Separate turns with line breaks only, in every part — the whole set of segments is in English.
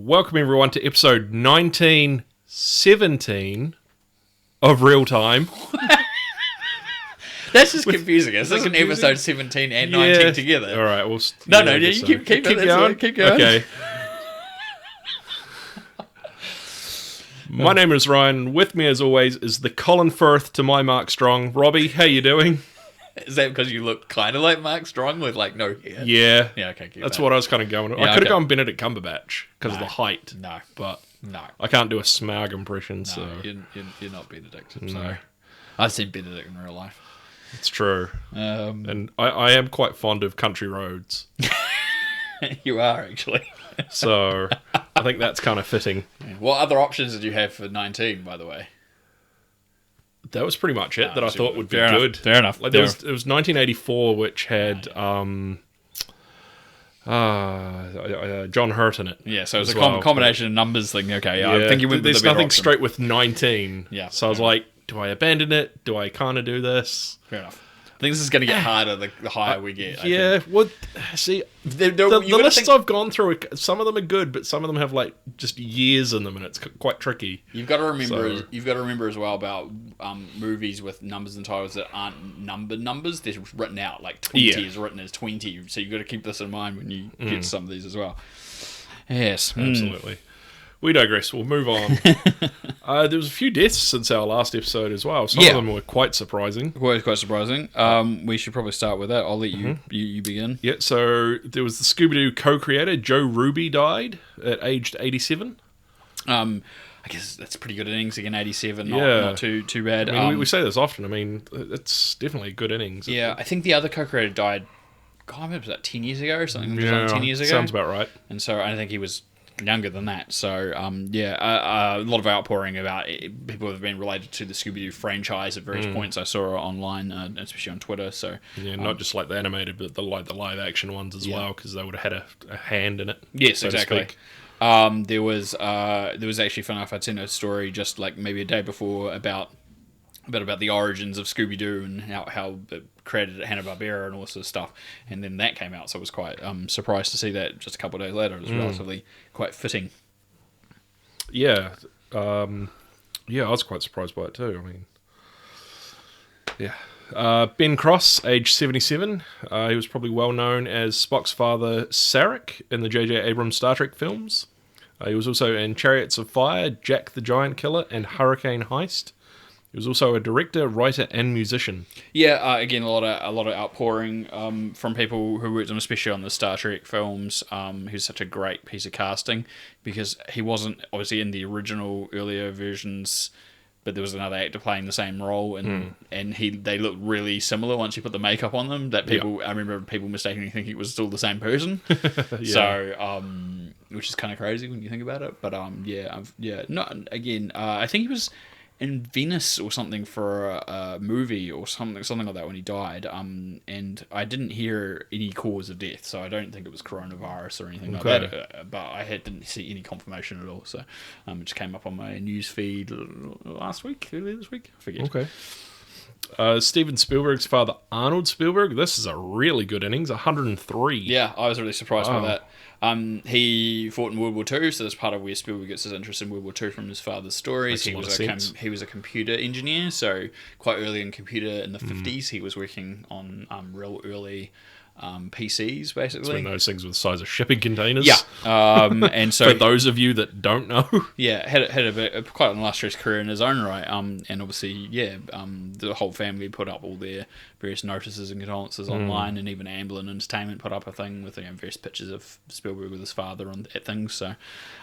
Welcome everyone to episode 1917 of Real Time.
That's just confusing. It's like an episode 17 and 19 together.
All right. Well,
You keep going. Keep going.
Okay. My name is Ryan. With me, as always, is the Colin Firth to my Mark Strong. Robbie, how you doing?
Is that because you look kind of like Mark Strong with like no hair?
Yeah.
Yeah, okay.
That's what I was kind of going with. I could have gone Benedict Cumberbatch because of the height.
No.
But
No.
I can't do a Smaug impression,
No,
so...
you're not Benedict.
No.
Sorry. I've seen Benedict in real life.
It's true. And I am quite fond of country roads.
You are, actually.
So I think that's kind of fitting.
What other options did you have for 19, by the way?
That was pretty much it that I thought would be
Fair
good.
Enough. Fair enough.
Like it was 1984, which had John Hurt in it.
Yeah, so it was a combination of numbers thing. Okay, yeah, I think you went with
There's
the better
nothing
option.
straight with 19.
Yeah,
So I was like, do I abandon it? Do I kind of do this?
Fair enough. I think this is going to get harder the higher we get.
Yeah, well, see, the lists I've gone through, some of them are good, but some of them have like just years in them, and it's quite tricky.
You've got to remember as well about movies with numbers and titles that aren't numbers. They're written out like 20 is written as 20, so you've got to keep this in mind when you get to some of these as well. Yes,
absolutely. We digress. We'll move on. There was a few deaths since our last episode as well. Some of them were quite surprising.
Quite surprising. We should probably start with that. I'll let you begin.
Yeah, so there was the Scooby-Doo co-creator, Joe Ruby, died at aged 87.
I guess that's a pretty good innings again, 87. Not too bad.
I mean, we say this often. I mean, it's definitely a good innings.
Yeah, I think the other co-creator died, God, it was like 10 years ago or something.
Yeah,
10 years ago.
Sounds about right.
And so I think he was younger than that, so a lot of outpouring about people have been related to the Scooby-Doo franchise at various points. I saw online, especially on Twitter. So
not just like the animated, but the live action ones as well, because they would have had a hand in it.
Yes, so exactly. There was actually, fun enough, I'd seen a story just like maybe a day before about the origins of Scooby-Doo and how it created at Hanna-Barbera and all this sort of stuff, and then that came out, so I was quite surprised to see that just a couple of days later. It was relatively quite fitting.
Yeah, I was quite surprised by it too. I mean, Ben Cross, age 77. He was probably well known as Spock's father, Sarek, in the J.J. Abrams Star Trek films. He was also in Chariots of Fire, Jack the Giant Killer, and Hurricane Heist. He was also a director, writer, and musician. Yeah,
again, a lot of outpouring from people who worked on, especially on the Star Trek films. Who's such a great piece of casting, because he wasn't obviously in the original earlier versions, but there was another actor playing the same role, and they looked really similar once you put the makeup on them. I remember people mistakenly thinking it was still the same person. So, which is kind of crazy when you think about it. But I think he was in Venice or something for a movie or something like that when he died, and I didn't hear any cause of death, so I don't think it was coronavirus or anything like that, but I didn't see any confirmation at all, so it just came up on my news feed earlier this week, I forget.
Okay. Steven Spielberg's father, Arnold Spielberg, this is a really good innings, 103.
Yeah, I was really surprised by that. He fought in World War II, so that's part of where Spielberg gets his interest in World War II from his father's stories. He was a computer engineer, so quite early in computer in the 50s, he was working on real early PCs, basically.
It's one of those things with the size of shipping containers.
Yeah. And so
for those of you that don't know.
Yeah, had quite an illustrious career in his own right. And obviously, the whole family put up all their various notices and condolences online, and even Amblin Entertainment put up a thing with various pictures of Spielberg with his father at things. So,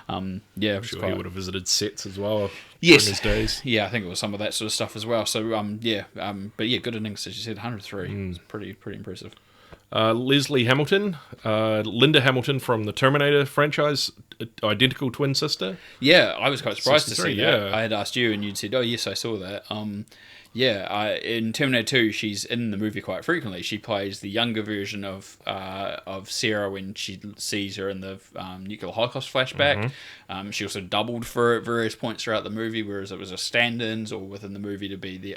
I'm sure
he would have visited sets as well.
Yes.
During his days.
Yeah, I think it was some of that sort of stuff as well. So, but good innings, as you said, 103. It's pretty impressive.
Leslie Hamilton, Linda Hamilton from the Terminator franchise, identical twin sister.
Yeah, I was quite surprised to see that.
Yeah.
I had asked you, and you'd said, "Oh, yes, I saw that." In Terminator 2, she's in the movie quite frequently. She plays the younger version of Sarah when she sees her in the nuclear holocaust flashback. She also doubled for at various points throughout the movie, whereas it was a stand-ins or within the movie to be the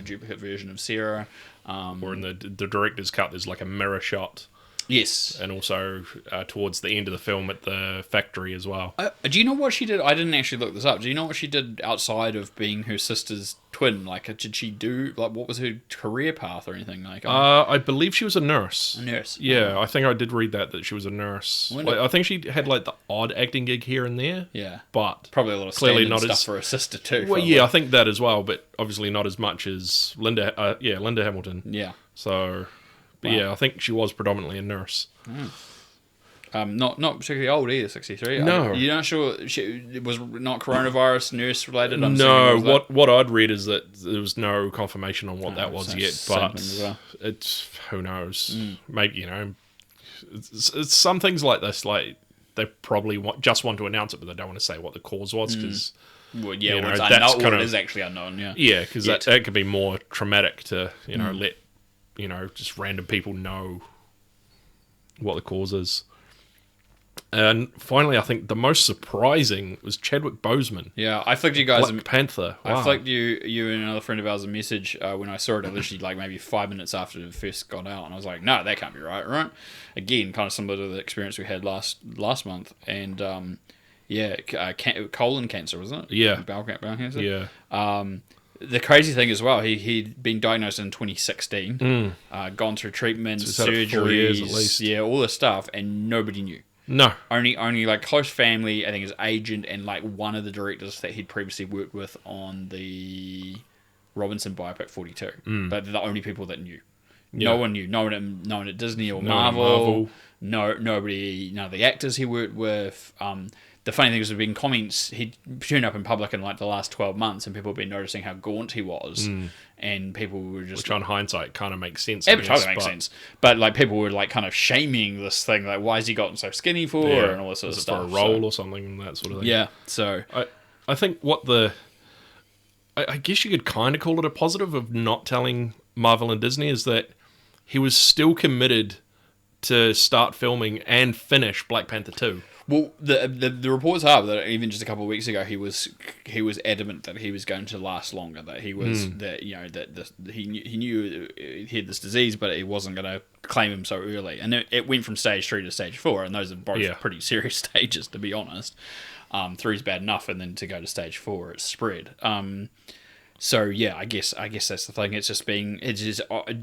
duplicate version of Sarah.
Or in the director's cut, there's like a mirror shot
Yes.
and also towards the end of the film at the factory as well.
Do you know what she did? I didn't actually look this up. Do you know what she did outside of being her sister's twin? Like, did she do, like, what was her career path or anything? Like,
I believe she was a nurse.
a nurse.
Yeah, I think I did read that she was a nurse. Like, I think she had like the odd acting gig here and there.
Yeah.
But
Probably a lot of
clearly
stand-in
not
stuff
as
for her sister too.
well.
probably.
Yeah, I think that as well, but obviously not as much as Linda. Linda Hamilton.
Yeah.
So, but yeah, I think she was predominantly a nurse.
Not particularly old either, 63.
No.
You're not sure it was not coronavirus nurse related?
No, what I'd read is that there was no confirmation on what that was yet, but
well.
it's who knows. Maybe it's some things like this, like they probably just want to announce it, but they don't want to say what the cause was because.
Well, yeah,
You know,
it's
that's
unknown,
kind
it
of-
is actually unknown, yeah.
Yeah, because that could be more traumatic to let just random people know what the cause is. And finally, I think the most surprising was Chadwick Boseman,
Yeah, I flicked you guys
Black Panther. Wow.
I flicked you and another friend of ours a message when I saw it, literally like maybe 5 minutes after it first got out, and I was like, no, that can't be right? Again, kind of similar to the experience we had last month, and colon cancer, wasn't it?
Yeah.
Bowel cancer?
Yeah.
The crazy thing as well, he'd been diagnosed in 2016, gone through treatment,
So he's had 4 years at
surgeries,
least.
yeah, all this stuff, and nobody knew.
No.
Only like close family, I think his agent and like one of the directors that he'd previously worked with on the Robinson biopic 42. But they're the only people that knew.
Yeah.
No one knew. No one at Disney or
No one at
Marvel.
Marvel.
Nobody. None of the actors he worked with. The funny thing is, there've been comments. He'd turned up in public in like the last 12 months, and people have been noticing how gaunt he was, and people were just.
Which on hindsight kind of makes sense.
It totally makes sense. But like people were like kind of shaming this thing, like why has he gotten so skinny for, and all this sort of stuff.
For a role or something and that sort of thing.
Yeah. So
I think I guess you could kind of call it a positive of not telling Marvel and Disney is that he was still committed to start filming and finish Black Panther 2.
well, the reports are that even just a couple of weeks ago he was adamant that he was going to last longer. That he was that he knew he had this disease, but he wasn't going to claim him so early. And it went from stage 3 to stage 4, and those are both pretty serious stages, to be honest. 3's bad enough, and then to go to stage 4, it's spread. So yeah, I guess that's the thing. It's just a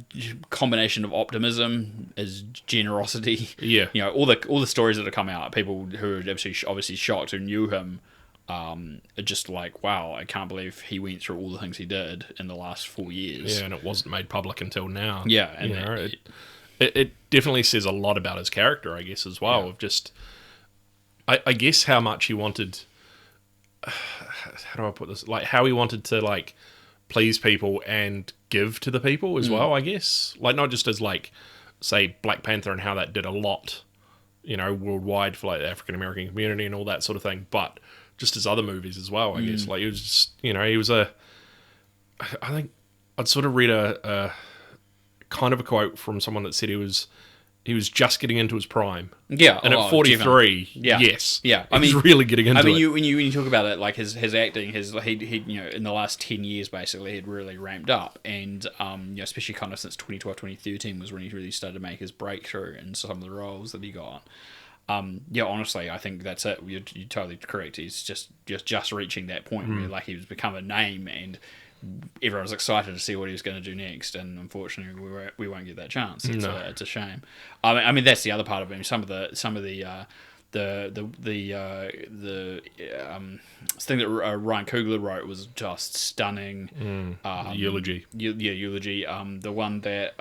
combination of optimism, is generosity.
Yeah,
all the stories that have come out, people who are obviously shocked who knew him, are just like, wow, I can't believe he went through all the things he did in the last 4 years.
Yeah, and it wasn't made public until now.
Yeah, and
it definitely says a lot about his character, I guess, as well. Of just, I guess how much he wanted. How do I put this? Like how he wanted to like please people and give to the people as well. I guess like not just as like say Black Panther and how that did a lot, worldwide for like the African American community and all that sort of thing, but just as other movies as well. I guess like it was just he was I think I'd sort of read a kind of a quote from someone that said he was just getting into his prime.
Yeah,
and at 43, yes,
yeah.
I mean, he's really getting into it.
I mean, when you talk about it, like his acting, he in the last 10 years basically he'd really ramped up, and especially kind of since 2012, 2013 was when he really started to make his breakthrough in some of the roles that he got. Honestly, I think that's it. You're totally correct. He's just reaching that point where like he was become a name, and everyone was excited to see what he was going to do next, and unfortunately we won't get that chance. It's a shame. I mean that's the other part of him. Some of the thing that Ryan Coogler wrote was just stunning.
Eulogy.
Eulogy. The one that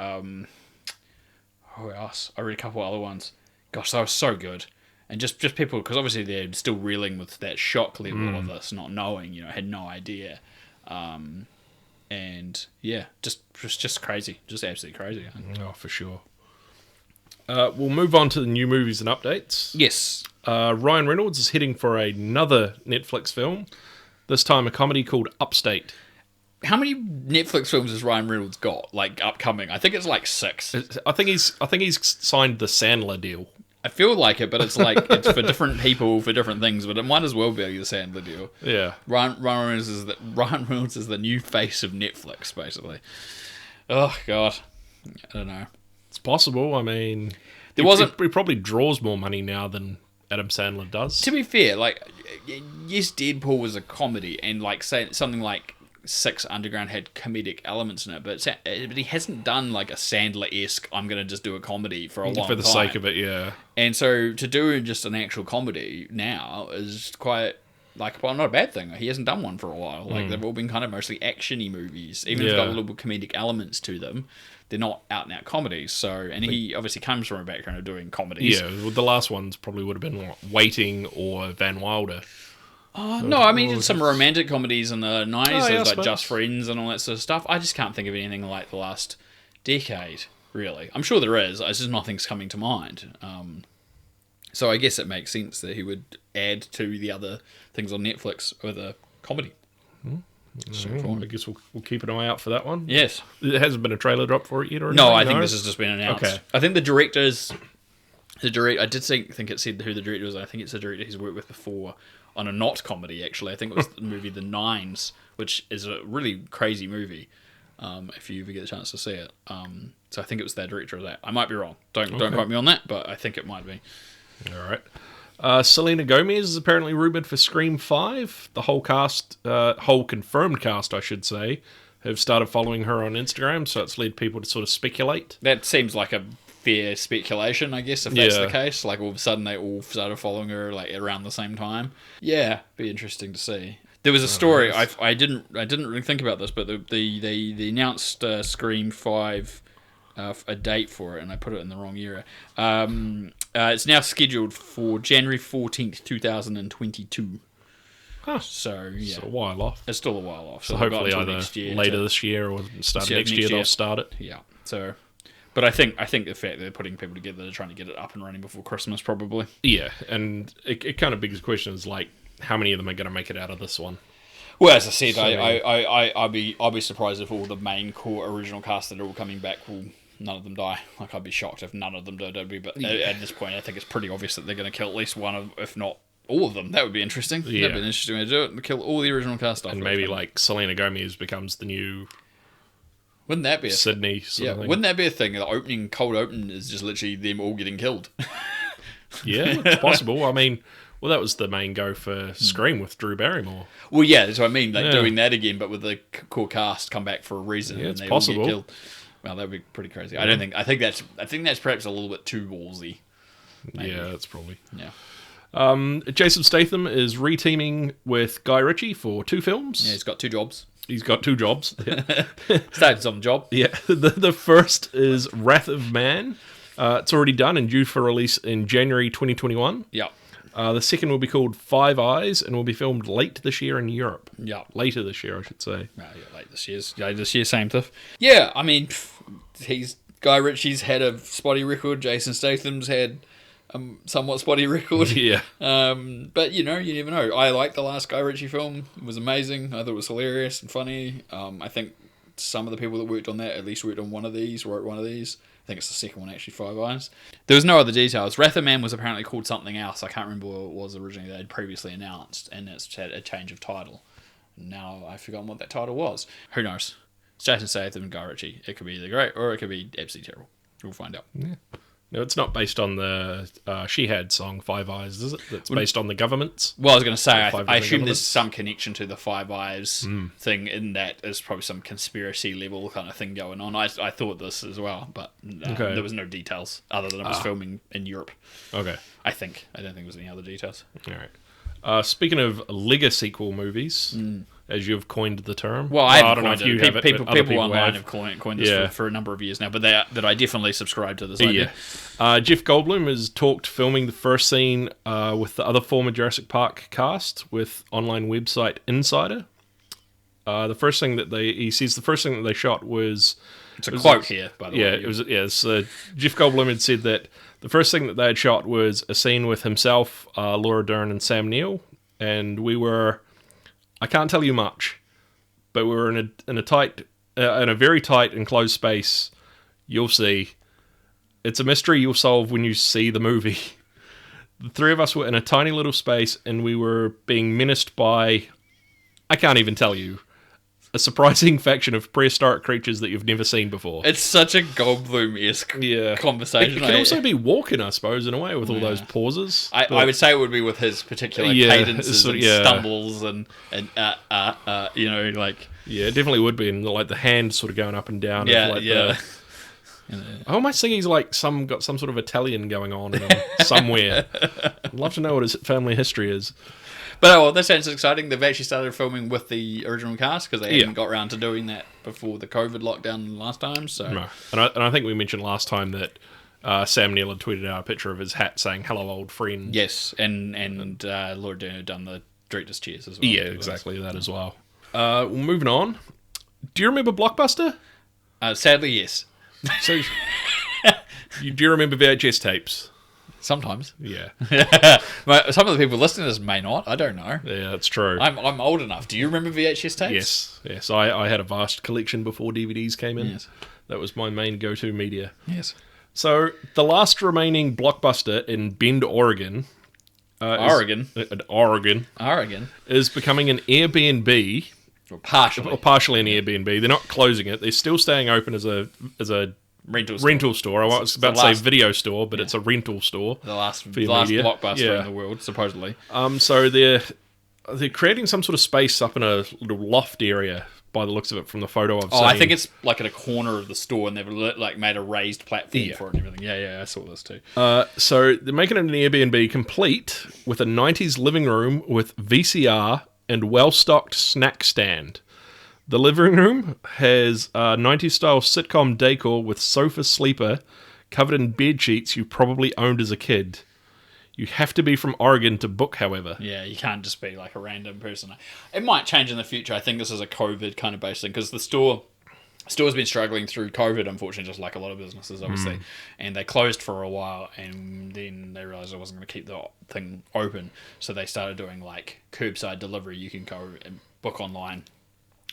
who else? I read a couple other ones. Gosh, they were so good. And just people, because obviously they're still reeling with that shock level of this, not knowing, had no idea. And yeah, just crazy, just absolutely crazy.
Oh, for sure. We'll move on to the new movies and updates.
Yes.
Ryan Reynolds is heading for another Netflix film, this time a comedy called Upstate.
How many Netflix films has Ryan Reynolds got, like, upcoming? I think it's like 6.
I think he's signed the Sandler deal.
I feel like it, but it's like it's for different people for different things. But it might as well be the Sandler deal.
Yeah,
Ryan Reynolds is the new face of Netflix, basically. Oh God, I don't know.
it's possible. I mean,
There wasn't.
He probably draws more money now than Adam Sandler does.
To be fair, like, yes, Deadpool was a comedy, and like say something like Six Underground had comedic elements in it, but he hasn't done like a Sandler-esque, I'm going to just do a comedy for a long time.
For the sake of it, yeah.
And so to do just an actual comedy now is quite, like, well, not a bad thing. He hasn't done one for a while. Like, they've all been kind of mostly action-y movies. Even if they've got little comedic elements to them, they're not out-and-out comedies. So, and he obviously comes from a background of doing comedies.
Yeah, well, the last ones probably would have been like Waiting or Van Wilder.
No, I mean, some romantic comedies in the 90s, like
suppose.
Just Friends and all that sort of stuff. I just can't think of anything like the last decade, really. I'm sure there is. It's just nothing's coming to mind. So I guess it makes sense that he would add to the other things on Netflix with a comedy.
I guess we'll keep an eye out for that one.
Yes.
It hasn't been a trailer drop for it yet, or
No,
anything,
I think this has just been announced.
Okay.
I think the director's... I did think it said who the director was. I think it's a director he's worked with before on a not comedy, actually. I think it was the movie The Nines, which is a really crazy movie, if you ever get a chance to see it. So I think it was that director of that. I might be wrong. Don't quote me on that, but I think it might be.
All right. Selena Gomez is apparently rumoured for Scream 5. The whole cast, whole confirmed cast, I should say, have started following her on Instagram, so it's led people to sort of speculate.
That seems like a fair speculation, I guess, if that's the case. Like, all of a sudden they all started following her like around the same time. Yeah, be interesting to see. There was a story. I didn't really think about this, but they announced Scream 5, a date for it, and I put it in the wrong era. It's now scheduled for January 14th, 2022.
Huh.
So yeah,
It's a while off.
it's still a while off.
So
they've got
hopefully
until
either
next year
later
to-
this year or start of
Yeah,
next
next
year
year.
they'll start it.
Yeah. So, but I think the fact they're putting people together, they're trying to get it up and running before Christmas, probably.
Yeah, and it kind of begs the question is like, how many of them are going to make it out of this one?
Well, as I said, I'd be surprised if all the main core original cast that are all coming back none of them die. Like, I'd be shocked if none of them did. But at this point, I think it's pretty obvious that they're going to kill at least one of, if not all of them. That would be interesting.
Yeah.
That'd be an interesting way to do it. Kill all the original cast off.
And maybe like Selena Gomez becomes the new
Wouldn't that be a
Sydney sort of thing.
Wouldn't that be a thing? The cold open is just literally them all getting killed.
Yeah, it's possible. I mean, well, that was the main go for Scream with Drew Barrymore.
Well, yeah, that's what I mean. Like
Yeah.
doing that again, but with the core cast come back for a reason.
Yeah,
and
it's
they
possible.
All get killed. Well, that would be pretty crazy. I think that's perhaps a little bit too ballsy. Maybe.
Yeah, that's probably.
Yeah.
Jason Statham is reteaming with Guy Ritchie for 2 films.
Yeah, he's got 2 jobs.
He's got 2 jobs.
Started some job.
Yeah, the first is Wrath of Man. It's already done and due for release in January 2021.
Yeah.
The second will be called Five Eyes and will be filmed late this year in Europe.
Yeah.
Later this year, I should say.
Late this year, same stuff. Yeah, I mean, Guy Ritchie's had a spotty record. Jason Statham's had a somewhat spotty record.
Yeah.
But you never know. I liked the last Guy Ritchie film. It was amazing. I thought it was hilarious and funny. I think some of the people that worked on that at least worked on one of these, wrote one of these. I think it's the second one, actually, Five Eyes. There was no other details. Wrath of Man was apparently called something else. I can't remember what it was originally. They'd previously announced, and it's had a change of title. Now I've forgotten what that title was. Who knows? It's Jason Statham and Guy Ritchie. It could be either great or it could be absolutely terrible. We'll find out.
Yeah. No, it's not based on the She Had song Five Eyes, is it? It's based on the government's.
Well, I was going to say, I
Five
assume
Different
there's
Governments.
some connection to the Five Eyes thing in that. There's probably some conspiracy level kind of thing going on. I thought this as well, but
Okay.
there was no details other than it was filming in Europe.
Okay.
I don't think there was any other details.
All right. Speaking of Lego sequel movies, as you've coined the term.
Well, I
don't
haven't
know
coined
if you
it.
have it,
People,
but other
people online
have.
have coined this
Yeah.
for a number of years now, but that I definitely subscribe to this idea.
Yeah. Jeff Goldblum has talked filming the first scene with the other former Jurassic Park cast with online website Insider. The first thing that he says the first thing that they shot was...
It's a quote here, by the way.
It was. Yeah, Jeff Goldblum had said that the first thing that they had shot was a scene with himself, Laura Dern, and Sam Neill, and we were. I can't tell you much, but we were in a very tight enclosed space. You'll see. It's a mystery you'll solve when you see the movie. The 3 of us were in a tiny little space, and we were being menaced by. I can't even tell you. a surprising faction of prehistoric creatures that you've never seen before.
It's such a Goldblum-esque conversation.
It can also be Walking, I suppose, in a way, with all those pauses.
I would say it would be with his particular cadences and stumbles and you know, like...
Yeah, it definitely would be, and like the hand sort of going up and down. I almost think he's like got some sort of Italian going on in him somewhere. I'd love to know what his family history is.
But that sounds exciting. They've actually started filming with the original cast because they hadn't got around to doing that before the COVID lockdown last time. So,
no. And I think we mentioned last time that Sam Neill had tweeted out a picture of his hat saying "Hello, old friend."
Yes, and Laura Dern had done the director's cheers as well.
Yeah, exactly that as well. Moving on. Do you remember Blockbuster?
Sadly, yes.
So, do you remember VHS tapes?
Sometimes.
Yeah.
Some of the people listening to this may not. I don't know.
Yeah, that's true.
I'm old enough. Do you remember VHS tapes?
Yes. I had a vast collection before DVDs came in.
Yes.
That was my main go-to media.
Yes.
So, the last remaining Blockbuster in Bend, Oregon...
Oregon
is becoming an Airbnb...
Or partially.
Or partially an Airbnb. They're not closing it. They're still staying open as a rental store. I was about to say video store, but it's a rental store.
The last Blockbuster in the world, supposedly.
So they're creating some sort of space up in a little loft area, by the looks of it, from the photo I've seen.
I think it's like at a corner of the store, and they've like made a raised platform for it and everything. Yeah, I saw this too.
So they're making it an Airbnb complete with a 90s living room with VCR and well-stocked snack stand. The living room has 90s-style sitcom decor with sofa sleeper covered in bed sheets you probably owned as a kid. You have to be from Oregon to book, however.
Yeah, you can't just be like a random person. It might change in the future. I think this is a COVID kind of based thing because the store's been struggling through COVID, unfortunately, just like a lot of businesses, obviously. And they closed for a while, and then they realised they wasn't going to keep the thing open. So they started doing like curbside delivery. You can go and book online,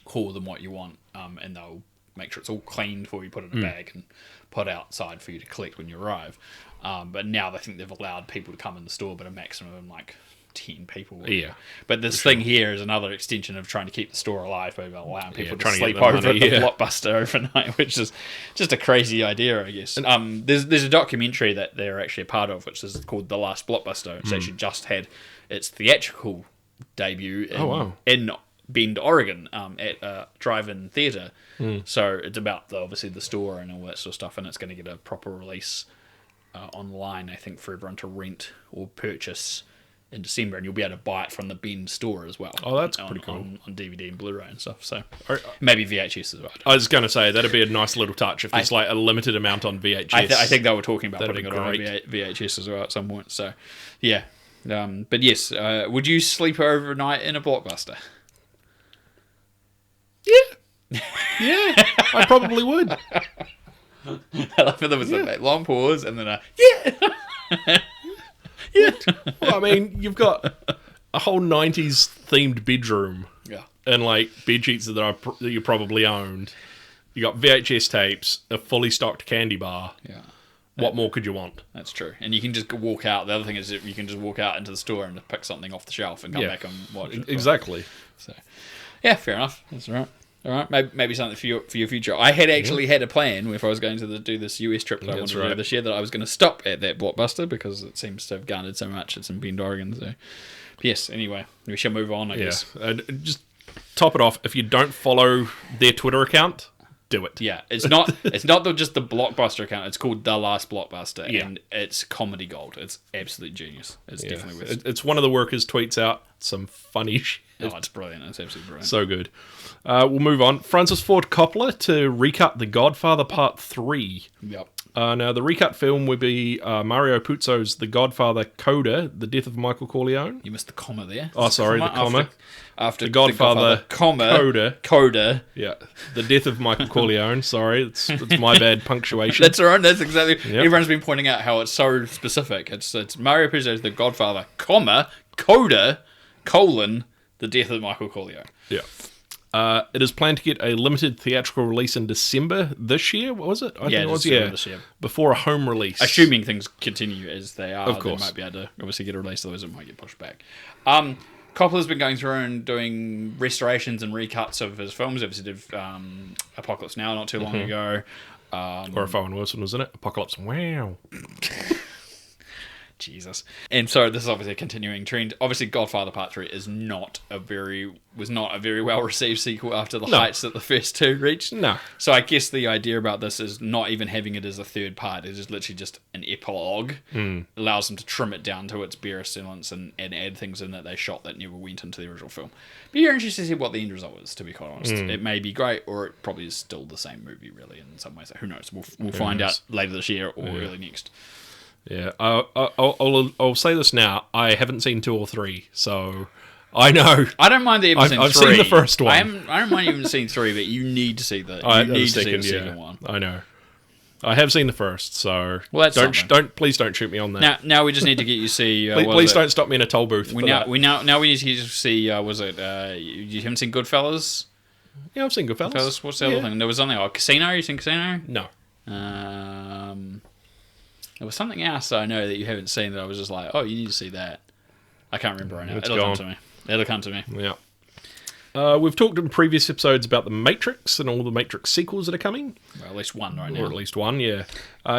call them what you want, and they'll make sure it's all cleaned before you put it in a bag and put outside for you to collect when you arrive. But now I think they've allowed people to come in the store, but a maximum of like 10 people.
Yeah.
But this thing here is another extension of trying to keep the store alive by allowing people to
trying to
sleep
get the
over
money,
at the Blockbuster overnight, which is just a crazy idea, I guess. There's a documentary that they're actually a part of, which is called The Last Blockbuster. It's actually just had its theatrical debut in Bend, Oregon, at a drive-in theatre. So it's about, obviously, the store and all that sort of stuff, and it's going to get a proper release online, I think, for everyone to rent or purchase in December, and you'll be able to buy it from the Bend store as well.
Oh, that's pretty cool.
On DVD and Blu-ray and stuff. So maybe VHS as well.
I was going to say, that'd be a nice little touch if there's like a limited amount on VHS.
I think they were talking about putting it on VHS as well at some point. So, yeah. But yes, would you sleep overnight in a Blockbuster?
Yeah. Yeah, I probably would.
I love it. There was a long pause and then
yeah. Well, I mean, you've got a whole 90s themed bedroom.
Yeah.
And like bed sheets that you probably owned. You got VHS tapes, a fully stocked candy bar.
Yeah.
What more could you want?
That's true. And you can just walk out. The other thing is that you can just walk out into the store and pick something off the shelf and come back and watch it.
Exactly.
So, yeah, fair enough. That's all right. All right, maybe something for your future. I had actually had a plan if I was going to do this US trip that I wanted to do this year that I was going to stop at that Blockbuster because it seems to have garnered so much. It's in Bend, Oregon. So, yes. Anyway, we shall move on. I guess.
Just top it off. If you don't follow their Twitter account, do it.
Yeah, it's not just the Blockbuster account. It's called The Last Blockbuster, and it's comedy gold. It's absolute genius. It's definitely worth it.
It's one of the workers tweets out some funny shit.
Oh, it's brilliant. It's absolutely brilliant.
So good. We'll move on. Francis Ford Coppola to recut The Godfather Part 3.
Yep.
Now, the recut film would be Mario Puzo's The Godfather Coda, The Death of Michael Corleone.
You missed the comma there.
Oh, sorry, the comma.
After
The Godfather,
comma,
Coda. Yeah, The Death of Michael Corleone. Sorry, it's my bad punctuation.
That's all right. That's exactly. Yep. Everyone's been pointing out how it's so specific. It's Mario Puzo's The Godfather, comma, Coda, colon, The Death of Michael Corleone.
Yeah. It is planned to get a limited theatrical release in December this year. What was it? I think it was. Yeah,
this year.
Before a home release.
Assuming things continue as they are,
of course.
They might be able to obviously get a release, otherwise it might get pushed back. Coppola's been going through and doing restorations and recuts of his films. Obviously did Apocalypse Now not too long ago.
Or if Owen Wilson was in it, Apocalypse. Wow.
Jesus. And so this is obviously a continuing trend. Obviously, Godfather Part 3 was not a very well received sequel after the heights that the first two reached.
No.
So I guess the idea about this is not even having it as a third part. It's just literally just an epilogue. Allows them to trim it down to its barest semblance and add things in that they shot that never went into the original film. But you're interested to see what the end result is, to be quite honest. It may be great, or it probably is still the same movie, really, in some ways. Who knows? We'll find out later this year or early next.
Yeah, I'll say this now. I haven't seen 2 or 3, so I know.
I don't mind the episode 3.
I've seen the first one.
I don't mind even seeing 3, but you need to see the second one.
I know. I have seen the first, so
well, that's
please don't shoot me on that.
Now we just need to get you to see.
Please don't stop me in a toll booth.
We need to get you to see. You haven't seen Goodfellas?
Yeah, I've seen Goodfellas.
What's the other thing? There was something like Casino. You seen Casino?
No.
There was something else I know that you haven't seen that I was just like, oh, you need to see that. I can't remember right now. It'll come to me.
Yeah. We've talked in previous episodes about The Matrix and all the Matrix sequels that are coming.
Well, at least one right now.
Or at least one, yeah.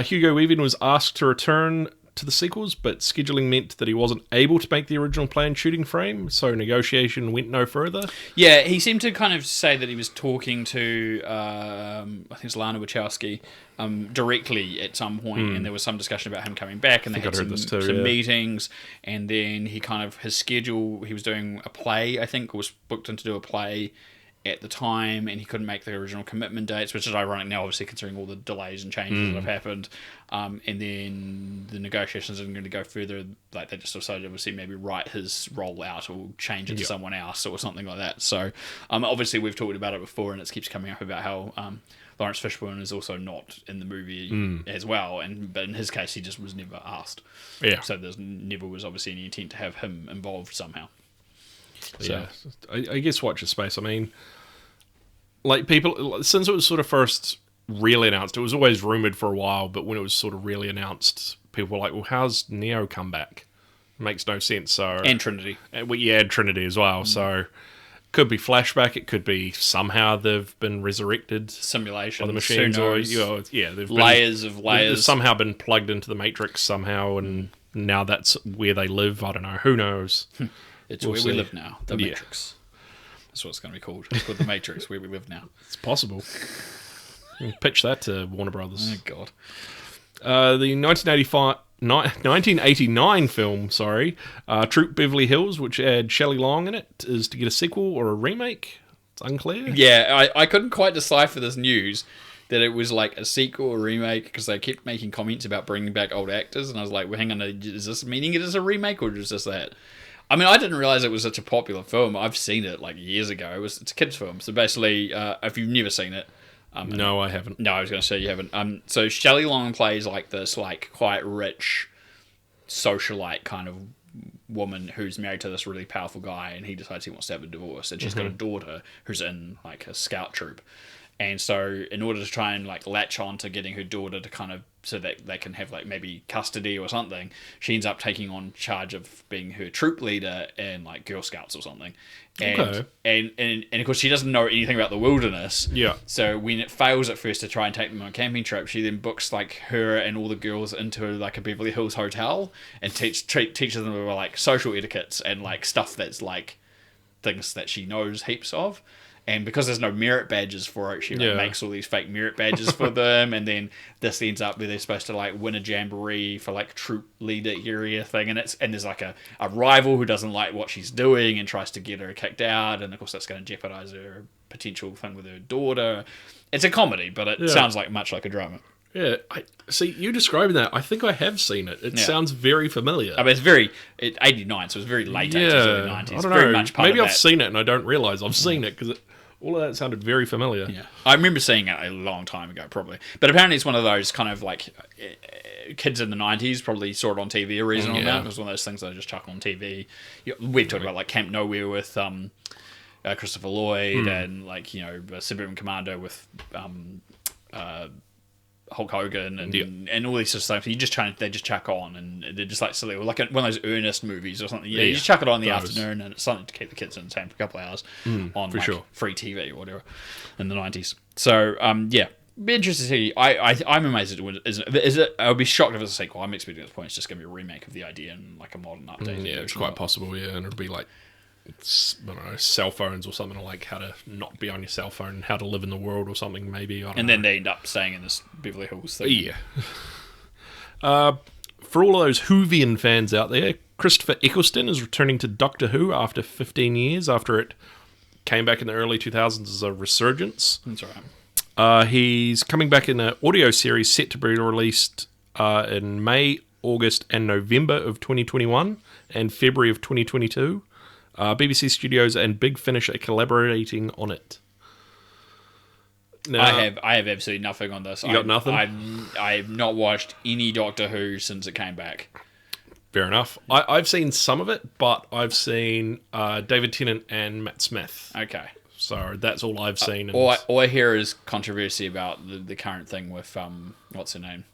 Hugo Weaving was asked to return to the sequels, but scheduling meant that he wasn't able to make the original planned shooting frame, so negotiation went no further.
Yeah, he seemed to kind of say that he was talking to, I think it's Lana Wachowski, directly at some point, and there was some discussion about him coming back, and they had some meetings, and then his schedule, he was doing a play, I think, was booked in to do a play at the time, and he couldn't make the original commitment dates, which is ironic now, obviously, considering all the delays and changes that have happened. And then the negotiations are going to go further. Like, they just decided, obviously, maybe write his role out or change it to someone else or something like that. So, obviously, we've talked about it before, and it keeps coming up about how Lawrence Fishburne is also not in the movie as well. But in his case, he just was never asked. Yeah. So there never was, obviously, any intent to have him involved somehow.
So. Yeah, I guess watch your space. I mean, like, people, since it was sort of first really announced, it was always rumoured for a while, but when it was sort of really announced, people were like, well, how's Neo come back? It makes no sense. So
and Trinity.
And Trinity as well. So could be flashback, it could be somehow they've been resurrected.
Simulation.
By the machines. They've
layers.
They've somehow been plugged into the Matrix somehow, and now that's where they live. I don't know. Who knows?
It's where we live now. The Matrix. That's what it's going to be called. It's called The Matrix, where we live now.
It's possible. You can pitch that to Warner Brothers.
Oh, God.
The 1989 film, Troop Beverly Hills, which had Shelley Long in it, is to get a sequel or a remake. It's unclear.
Yeah, I couldn't quite decipher this news, that it was like a sequel or remake, because they kept making comments about bringing back old actors, and I was like, well, hang on, is this meaning it is a remake, or is this that? I mean, I didn't realize it was such a popular film. I've seen it like years ago. It's a kids' film. So basically, if you've never seen it,
no, I haven't.
No, I was going to say you haven't. So Shelley Long plays like this, like quite rich socialite kind of woman who's married to this really powerful guy, and he decides he wants to have a divorce, and she's got a daughter who's in like a scout troop. And so in order to try and like latch on to getting her daughter to kind of, so that they can have like maybe custody or something, she ends up taking on charge of being her troop leader in like Girl Scouts or something. And, and of course she doesn't know anything about the wilderness. Yeah. So when it fails at first to try and take them on a camping trip, she then books like her and all the girls into like a Beverly Hills hotel and teaches them about like social etiquettes and like stuff that's like things that she knows heaps of. And because there's no merit badges for it, she makes all these fake merit badges for them, and then this ends up where they're supposed to like win a jamboree for like troop leader area thing, and there's like a rival who doesn't like what she's doing and tries to get her kicked out, and of course that's going to jeopardize her potential thing with her daughter. It's a comedy, but it sounds like much like a drama.
Yeah, see, you describing that, I think I have seen it. It sounds very familiar.
I mean, it's 89, so it's very late 80s, early 90s.
I don't know. Very much maybe I've seen it and I don't realise I've seen it, because all of that sounded very familiar.
Yeah, I remember seeing it a long time ago, probably. But apparently it's one of those kind of like kids in the 90s probably saw it on TV a reasonable amount. It was one of those things that I just chuck on TV. We've talked about like Camp Nowhere with Christopher Lloyd and like, Suburban Commando with Hulk Hogan and all these sort of stuff. They just chuck on, and they're just like silly, like one of those Earnest movies or something. Yeah, you just chuck it on in the afternoon, and it's something to keep the kids entertained for a couple of hours on free TV or whatever in the 90s. So be interested to see. I'm amazed is it. I would be shocked if it's a sequel. I'm expecting at this point it's just going to be a remake of the idea and like a modern update.
Yeah, it's quite possible. Yeah, and it'll be like, I don't know, cell phones or something, like how to not be on your cell phone, how to live in the world or something, maybe. I don't know.
Then they end up staying in this Beverly Hills thing.
Yeah. For all of those Whovian fans out there, Christopher Eccleston is returning to Doctor Who after 15 years, after it came back in the early 2000s as a resurgence.
That's right.
He's coming back in an audio series set to be released in May, August, and November of 2021 and February of 2022. BBC Studios and Big Finish are collaborating on it. Now,
I have absolutely nothing on this.
You got nothing?
I've not watched any Doctor Who since it came back.
Fair enough. I've seen some of it, but I've seen David Tennant and Matt Smith.
Okay.
So that's all I've seen.
All I hear is controversy about the current thing with, what's her name?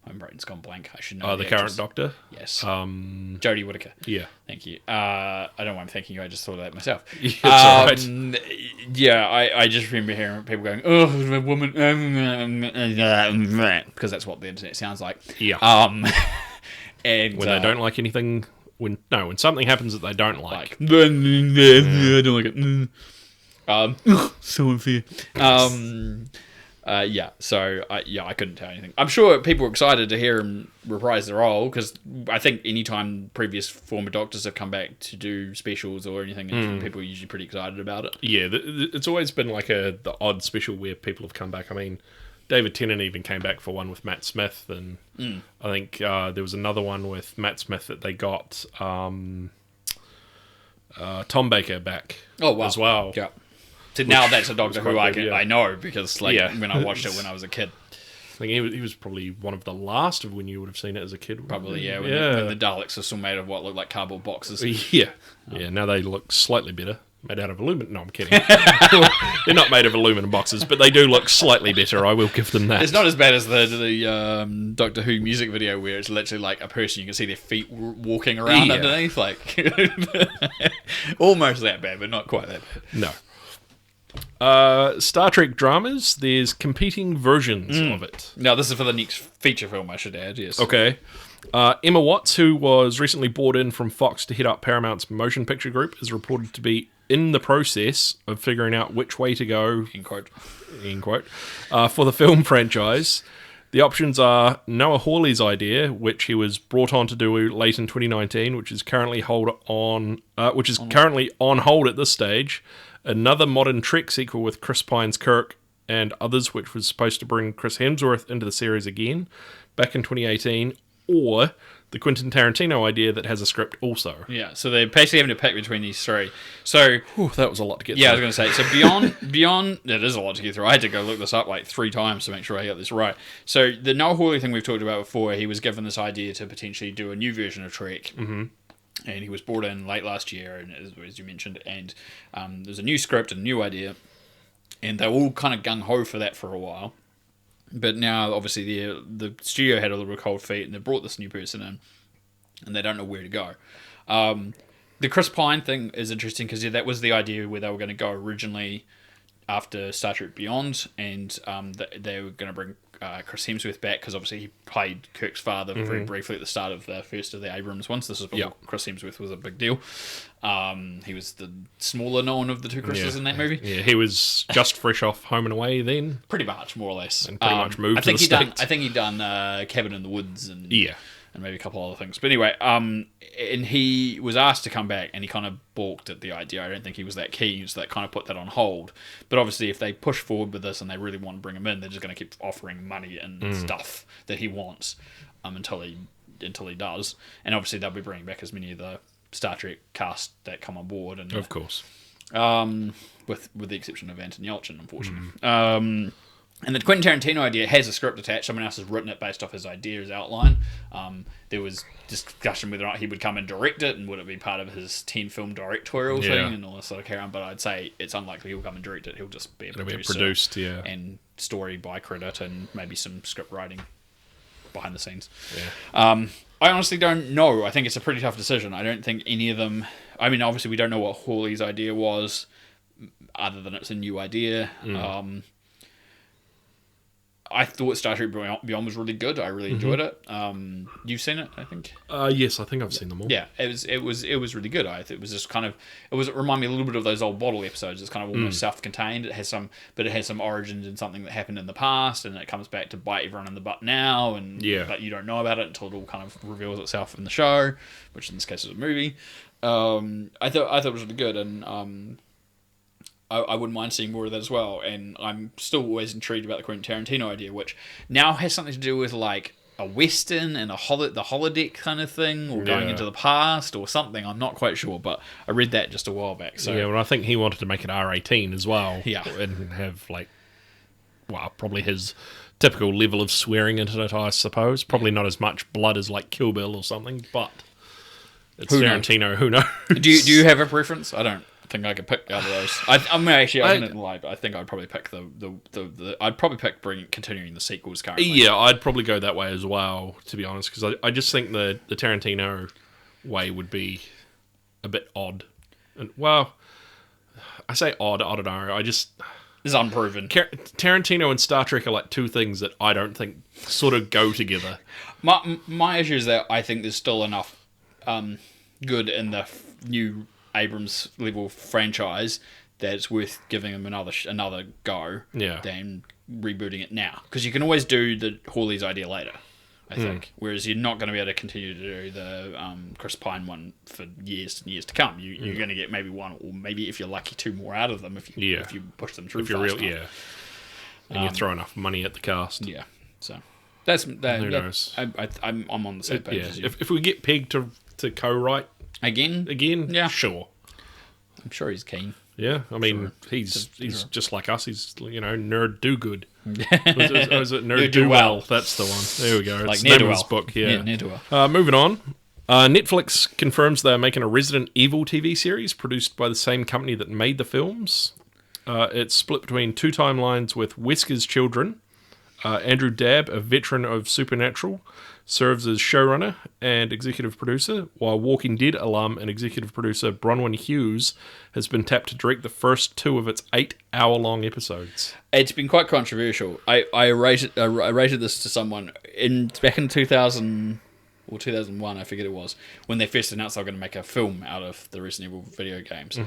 My brain's gone blank. I should know.
The current Doctor?
Yes. Jodie Whittaker.
Yeah.
Thank you. I don't know why I'm thanking you. I just thought of that myself.
It's all right.
Yeah, I just remember hearing people going, "Oh, a woman," because that's what the internet sounds like.
Yeah.
And
when they don't like anything, when something happens that they don't like.
I don't like it. So unfair. So I couldn't tell anything. I'm sure people were excited to hear him reprise the role, because I think anytime previous former Doctors have come back to do specials or anything, people are usually pretty excited about it.
Yeah, it's always been like the odd special where people have come back. I mean, David Tennant even came back for one with Matt Smith, and I think there was another one with Matt Smith that they got Tom Baker back as well.
Yeah. So now that's a Doctor Who I know, because when I watched it when I was a kid.
I think he was probably one of the last of when you would have seen it as a kid.
Probably, yeah. When the Daleks are still made of what looked like cardboard boxes.
Yeah. Yeah, now they look slightly better. Made out of aluminum. No, I'm kidding. They're not made of aluminum boxes, but they do look slightly better. I will give them that.
It's not as bad as the Doctor Who music video, where it's literally like a person, you can see their feet walking around underneath. Like, almost that bad, but not quite that bad.
No. Star Trek dramas, there's competing versions of it.
Now, this is for the next feature film, I should add, yes.
Okay. Emma Watts, who was recently brought in from Fox to head up Paramount's motion picture group, is reported to be in the process of figuring out which way to go,
end quote,
for the film franchise. The options are Noah Hawley's idea, which he was brought on to do late in 2019, which is currently on hold at this stage. Another modern Trek sequel with Chris Pine's Kirk and others, which was supposed to bring Chris Hemsworth into the series again back in 2018, or the Quentin Tarantino idea that has a script also.
Yeah, so they're basically having to pick between these three. So
that was a lot to get through.
Yeah, I was going to say, so beyond, it is a lot to get through. I had to go look this up like 3 times to make sure I got this right. So the Noah Hawley thing we've talked about before, he was given this idea to potentially do a new version of Trek. Mm-hmm. And he was brought in late last year, and as you mentioned, and there's a new script, a new idea, and they were all kind of gung-ho for that for a while. But now, obviously, the studio had a little cold feet, and they brought this new person in, and they don't know where to go. The Chris Pine thing is interesting, because that was the idea where they were going to go originally after Star Trek Beyond, and they were going to bring Chris Hemsworth back, because obviously he played Kirk's father very briefly at the start of the first of the Abrams ones. This was before Chris Hemsworth was a big deal. He was the smaller known of the two Chris's in that movie.
Yeah, he was just fresh off Home and Away then.
Pretty much, more or less.
And pretty much moved to the States.
I think he'd done Cabin in the Woods and maybe a couple other things. But anyway, and he was asked to come back, and he kind of balked at the idea. I don't think he was that keen, so that kind of put that on hold. But obviously, if they push forward with this and they really want to bring him in, they're just going to keep offering money and stuff that he wants until he does. And obviously, they'll be bringing back as many of the Star Trek cast that come on board. And
of course.
With the exception of Anton Yelchin, unfortunately. And the Quentin Tarantino idea has a script attached. Someone else has written it based off his idea, his outline. There was discussion whether or not he would come and direct it, and would it be part of his 10-film directorial thing, and all this sort of carry on. But I'd say it's unlikely he'll come and direct it. He'll just be a producer. And story by credit, and maybe some script writing behind the scenes. Yeah. I honestly don't know. I think it's a pretty tough decision. I don't think any of them... I mean, obviously we don't know what Hawley's idea was, other than it's a new idea. I thought Star Trek Beyond was really good. I really enjoyed it. You've seen it, I think.
Yes, I think I've seen them all.
Yeah, it was really good. It was just kind of it reminded me a little bit of those old bottle episodes. It's kind of almost self-contained. It has some origins in something that happened in the past, and it comes back to bite everyone in the butt now. But you don't know about it until it all kind of reveals itself in the show, which in this case is a movie. I thought it was really good, and I wouldn't mind seeing more of that as well. And I'm still always intrigued about the Quentin Tarantino idea, which now has something to do with like a Western and the holodeck kind of thing, or going into the past or something. I'm not quite sure, but I read that just a while back. So
well, I think he wanted to make it R18 as well.
Yeah.
And have probably his typical level of swearing into it, I suppose. Probably not as much blood as like Kill Bill or something, but it's Tarantino. Who knows?
Do you have a preference? I don't think I could pick out of those. I didn't lie, but I think I'd probably pick continuing the sequels currently.
Yeah, I'd probably go that way as well, to be honest, because I just think the Tarantino way would be a bit odd. And I say odd, I don't know.
It's unproven.
Tarantino and Star Trek are like two things that I don't think sort of go together.
My issue is that I think there's still enough good in the new Abrams level franchise that it's worth giving him another go than rebooting it now, because you can always do the Hawley's idea later, I think, whereas you're not going to be able to continue to do the Chris Pine one for years and years to come. You're going to get maybe one, or maybe if you're lucky, two more out of them if you push them through. If you're real,
and you throw enough money at the cast.
So that's that.
Who knows?
I'm on the same page as you.
If we get Peg to co-write again, sure.
I'm sure he's keen.
Yeah, I mean, he's just like us. He's, nerd do good. Was it nerd do well? That's the one. There we go.
Like
it's the name of this book. Yeah,
ne'er do well.
Moving on. Netflix confirms they're making a Resident Evil TV series produced by the same company that made the films. It's split between two timelines, with Wesker's children. Andrew Dabb, a veteran of Supernatural, serves as showrunner and executive producer, while Walking Dead alum and executive producer Bronwyn Hughes has been tapped to direct the first two of its 8-hour-long episodes.
It's been quite controversial. I rated this to someone back in 2000 or 2001, I forget it was, when they first announced they were going to make a film out of the Resident Evil video games.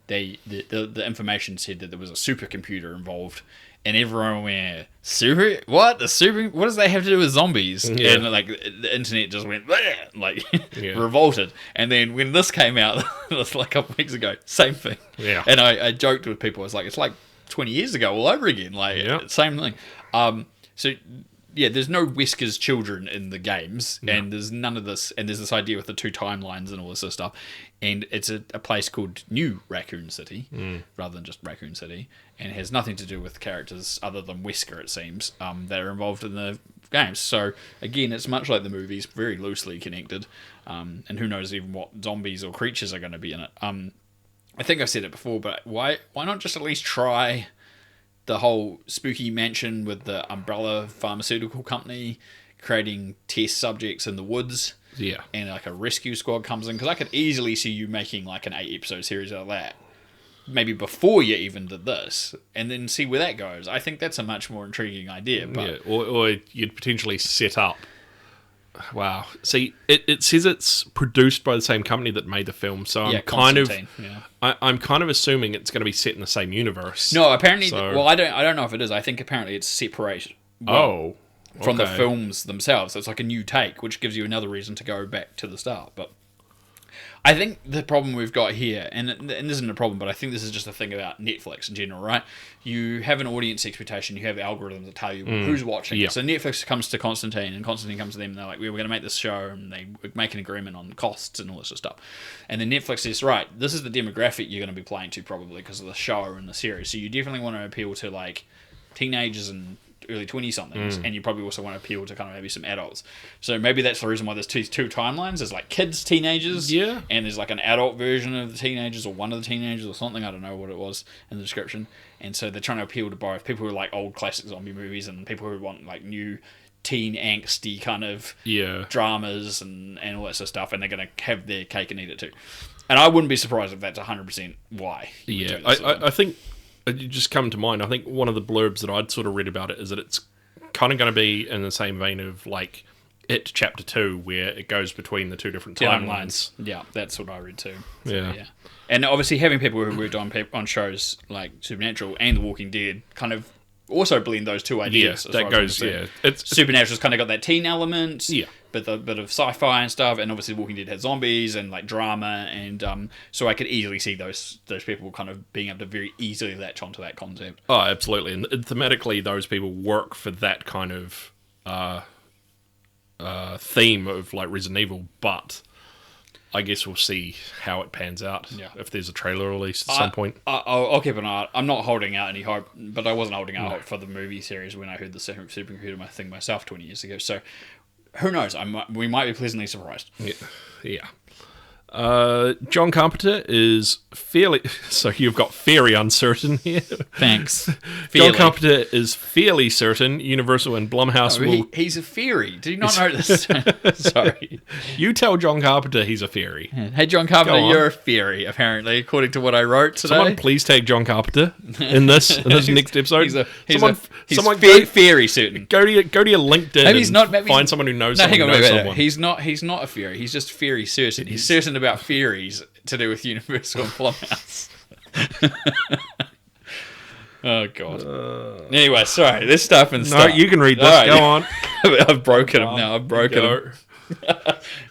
The information said that there was a supercomputer involved. And everyone went, super? What? What does that have to do with zombies?
Yeah.
And the internet just went, revolted. And then when this came out, it was like a couple of weeks ago, same thing.
Yeah.
And I joked with people, it's like 20 years ago all over again. Same thing. There's no Wesker's children in the games, and there's none of this, and there's this idea with the two timelines and all this sort of stuff, and it's a place called New Raccoon City, rather than just Raccoon City, and it has nothing to do with characters other than Wesker, it seems, that are involved in the games. So, again, it's much like the movies, very loosely connected, and who knows even what zombies or creatures are going to be in it. I think I've said it before, but why not just at least try the whole spooky mansion with the Umbrella pharmaceutical company creating test subjects in the woods, and like a rescue squad comes in, because I could easily see you making like an 8-episode series out of that, maybe before you even did this, and then see where that goes. I think that's a much more intriguing idea. But
or you'd potentially set up. Wow. See, it says it's produced by the same company that made the film, so I'm kind of assuming it's going to be set in the same universe.
No, apparently. Well, I don't know if it is. I think apparently it's separated. From the films themselves. So it's like a new take, which gives you another reason to go back to the start. But I think the problem we've got here, and this isn't a problem, but I think this is just a thing about Netflix in general, right? You have an audience expectation, you have algorithms that tell you who's watching. Yeah. So Netflix comes to Constantine, and Constantine comes to them, and they're like, we're going to make this show, and they make an agreement on costs and all this sort of stuff. And then Netflix says, right, this is the demographic you're going to be playing to probably because of the show and the series. So you definitely want to appeal to like teenagers and early 20-somethings, and you probably also want to appeal to kind of maybe some adults. So maybe that's the reason why there's two timelines. There's like kids, teenagers,
Yeah.
and there's like an adult version of the teenagers, or one of the teenagers, or something. I don't know what it was in the description. And so they're trying to appeal to both people who like old classic zombie movies and people who want like new teen angsty kind of dramas and all that sort of stuff, and they're going to have their cake and eat it too. And I wouldn't be surprised if that's 100% why.
Yeah, I think it just come to mind. I think one of the blurbs that I'd sort of read about it is that it's kind of going to be in the same vein of like It Chapter 2, where it goes between the two different timelines.
Yeah, that's what I read too. So,
yeah.
And obviously having people who worked on shows like Supernatural and The Walking Dead kind of also blend those two ideas.
Yeah, that goes,
It's Supernatural's kind of got that teen element,
yeah,
but a bit of sci-fi and stuff, and obviously Walking Dead had zombies and like drama, and so I could easily see those people kind of being able to very easily latch onto that concept.
Oh, absolutely. And thematically, those people work for that kind of theme of like Resident Evil, but I guess we'll see how it pans out.
Yeah.
If there's a trailer released at some point.
I'll keep an eye out. I'm not holding out any hope, but I wasn't holding out hope for the movie series when I heard the supercomputer thing myself 20 years ago. So who knows? We might be pleasantly surprised.
Yeah. John Carpenter is fairly... So you've got very uncertain here.
Thanks.
John Carpenter is fairly certain Universal and Blumhouse will...
He's a fairy. Do you not know this? Sorry.
You tell John Carpenter he's a fairy.
Hey, John Carpenter, you're a fairy, apparently, according to what I wrote today.
Someone please tag John Carpenter in this next episode.
He's fairy certain.
Go to your LinkedIn and find someone who knows someone who knows someone.
He's not a fairy. He's just fairy certain. He's certain about fairies to do with Universal and Blumhouse. Oh god. Anyway, sorry. This stuff and stuff.
No, you can read this. Right. Go on.
I've broken him now. I've broken him.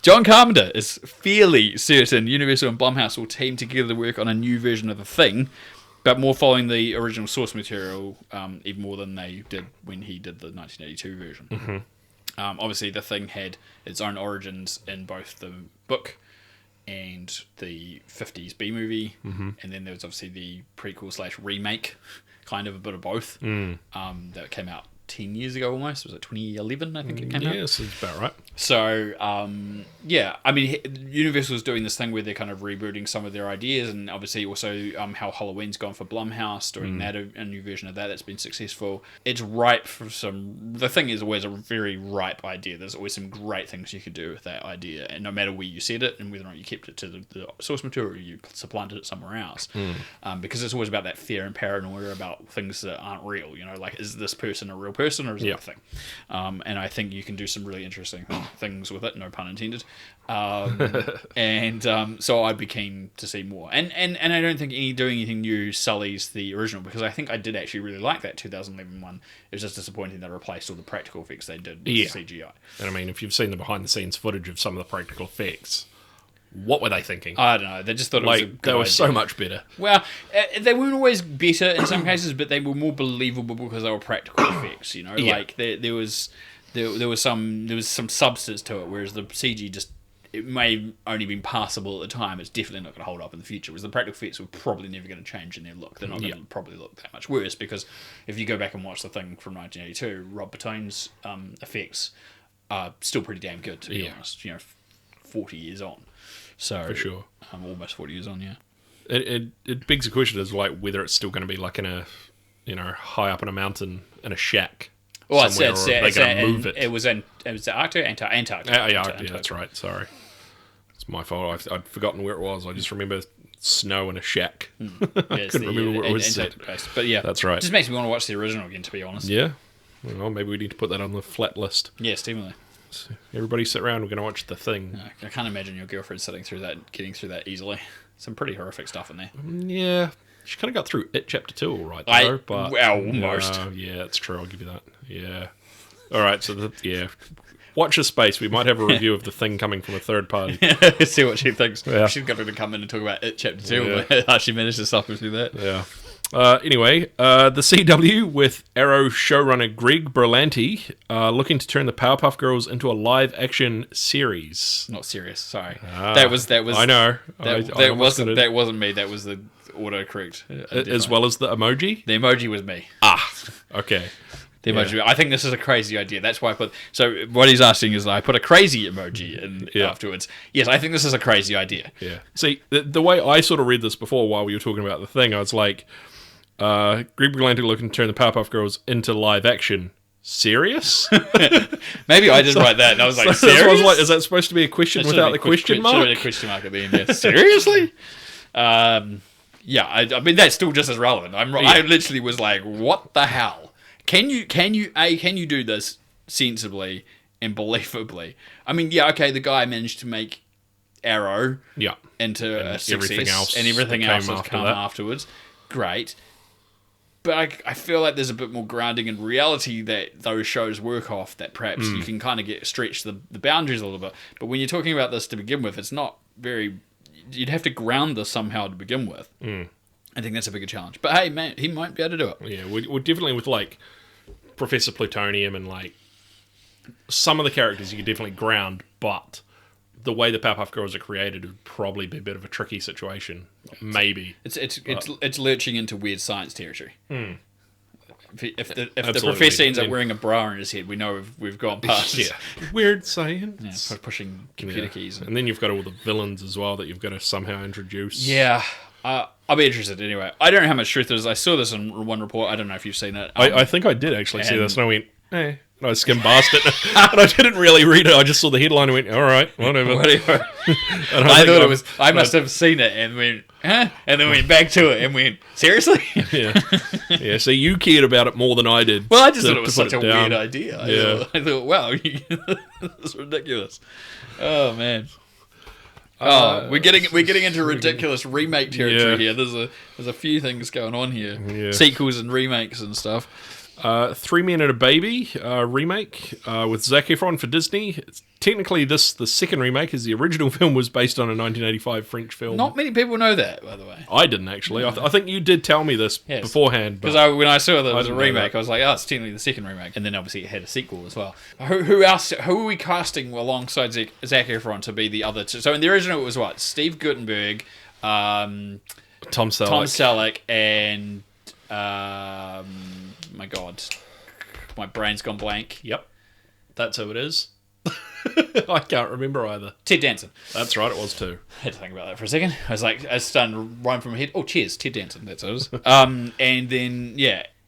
John Carpenter is fairly certain Universal and Blumhouse will team together to work on a new version of The Thing, but more following the original source material, even more than they did when he did the 1982 version.
Mm-hmm.
Obviously, The Thing had its own origins in both the book and the 50s B-movie, and then there was obviously the prequel/remake, kind of a bit of both, that came out 10 years ago almost. Was it 2011, I think it came out?
Yes, that's about right.
So, yeah, I mean, Universal is doing this thing where they're kind of rebooting some of their ideas, and obviously also how Halloween's gone for Blumhouse, doing that, a new version of that's been successful. It's ripe for some... The Thing is always a very ripe idea. There's always some great things you could do with that idea, and no matter where you set it, and whether or not you kept it to the source material or you supplanted it somewhere else. Because it's always about that fear and paranoia about things that aren't real, you know, like, is this person a real person or is it a thing? And I think you can do some really interesting things with it, no pun intended. So I'd be keen to see more. And I don't think doing anything new sullies the original, because I think I did actually really like that 2011 one. It was just disappointing they replaced all the practical effects they did with CGI. And
I mean, if you've seen the behind the scenes footage of some of the practical effects, what were they thinking?
I don't know. They just thought it was a good
they were
idea.
so much better.
Well, they weren't always better in some cases, but they were more believable because they were practical effects. You know, like there was some substance to it, whereas the CG just, it may only been passable at the time. It's definitely not going to hold up in the future. Whereas the practical effects were probably never going to change in their look. They're not going to probably look that much worse, because if you go back and watch The Thing from 1982, Rob Bottin's effects are still pretty damn good, to be honest. You know, 40 years on. So
for sure,
I'm almost 40 years on. Yeah,
it begs the question as like whether it's still going to be like in a, you know, high up in a mountain in a shack.
Well, it's going
to move it.
It was Antarctica.
Yeah, that's right. Sorry, it's my fault. I'd forgotten where it was. I just remember snow in a shack. I couldn't remember where it was set.
But yeah,
that's right.
It just makes me want to watch the original again, to be honest.
Yeah. Well, maybe we need to put that on the flat list.
Yes, definitely.
So everybody sit around. We're going to watch The Thing.
I can't imagine your girlfriend getting through that easily. Some pretty horrific stuff in there.
Yeah. She kind of got through It Chapter 2 all right, though.
Almost.
Yeah, that's true. I'll give you that. Yeah. All right, so watch this space. We might have a review of The Thing coming from a third party.
See what she thinks.
Yeah.
She's got to come in and talk about It Chapter 2, but how she managed to suffer through that.
Yeah. Anyway, the CW with Arrow showrunner Greg Berlanti looking to turn the Powerpuff Girls into a live-action series.
Not serious. Sorry. That was.
I know.
That wasn't me. That was the autocorrect.
As well as the emoji.
The emoji was me.
Okay.
The emoji. I think this is a crazy idea. That's why I put. So what he's asking is, I put a crazy emoji in afterwards. Yes, I think this is a crazy idea.
Yeah. See, the way I sort of read this before, while we were talking about the thing, I was like, Greg Berlanti looking to turn the Powerpuff Girls into live action. Serious?
Maybe I did write that, and I was like,
so
serious?
I was like, is that supposed to be a question without the question mark?
Should have been a question mark at the end. Yeah. Seriously? Yeah. I mean, that's still just as relevant. I literally was like, what the hell? Can you do this sensibly and believably? I mean, yeah, okay, the guy managed to make Arrow into a success, and everything else has come afterwards. Great. But I feel like there's a bit more grounding in reality that those shows work off, that perhaps you can kind of stretch the boundaries a little bit. But when you're talking about this to begin with, it's not very... You'd have to ground this somehow to begin with. I think that's a bigger challenge. But hey, man, he might be able to do it.
Yeah, we're definitely with, like, Professor Plutonium and, like, some of the characters you could definitely ground, but the way the Powerpuff Girls are created would probably be a bit of a tricky situation. Maybe.
It's lurching into weird science territory. If the professor ends up wearing a bra on his head, we know we've gone past.
Weird science.
Yeah, pushing computer keys.
And then you've got all the villains as well that you've got to somehow introduce.
Yeah. I'll be interested anyway. I don't know how much truth there is. I saw this in one report. I don't know if you've seen it.
I think I did actually see this, and I went, eh. And I skimmed past it, and I didn't really read it. I just saw the headline and went, all right, whatever.
I thought it was... I must have seen it and went, huh? And then went back to it and went, seriously?
Yeah, so you cared about it more than I did.
Well, I just thought it was such a weird idea.
Yeah.
I thought, wow, that's ridiculous. Oh, man. We're getting into ridiculous remake territory here. There's a few things going on here. Sequels and remakes and stuff.
3 Men and a Baby remake with Zac Efron for Disney. Technically, the second remake, as the original film was based on a 1985 French film.
Not many people know that, by the way.
I didn't actually. I think you did tell me this beforehand.
Because when I saw that it was a remake, I was like, oh, it's technically the second remake. And then obviously it had a sequel as well. Who else? Who are we casting alongside Zac Efron to be the other two? So in the original, it was what? Steve Guttenberg, Tom Selleck, and... my God, my brain's gone blank.
Yep, that's who it is. I can't remember either.
Ted Danson.
That's right, it was too.
I had to think about that for a second. I was like, I was starting to rhyme from my head. Oh, cheers, Ted Danson. That's what it was. And then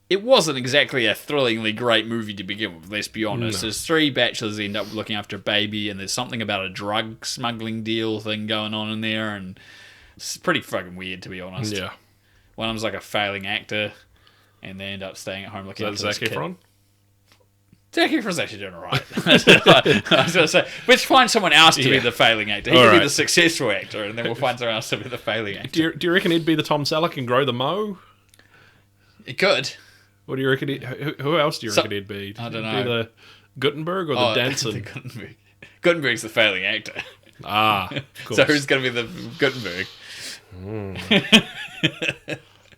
it wasn't exactly a thrillingly great movie to begin with. Let's be honest. No. There's 3 bachelors end up looking after a baby, and there's something about a drug smuggling deal thing going on in there, and it's pretty fucking weird, to be honest.
Yeah.
One of them's like a failing actor, and they end up staying at home looking after this kid.
Zac Efron?
Zac Efron's actually doing alright. I was going to say, let's find someone else to be the failing actor. He could be the successful actor, and then we'll find someone else to be the failing actor.
Do you reckon he'd be the Tom Selleck and grow the mo?
He could.
What do you reckon? Who else do you reckon he'd be?
I don't know.
Be the Guttenberg or the Danson?
The Guttenberg. Guttenberg's the failing actor.
Of course.
So who's going to be the Guttenberg?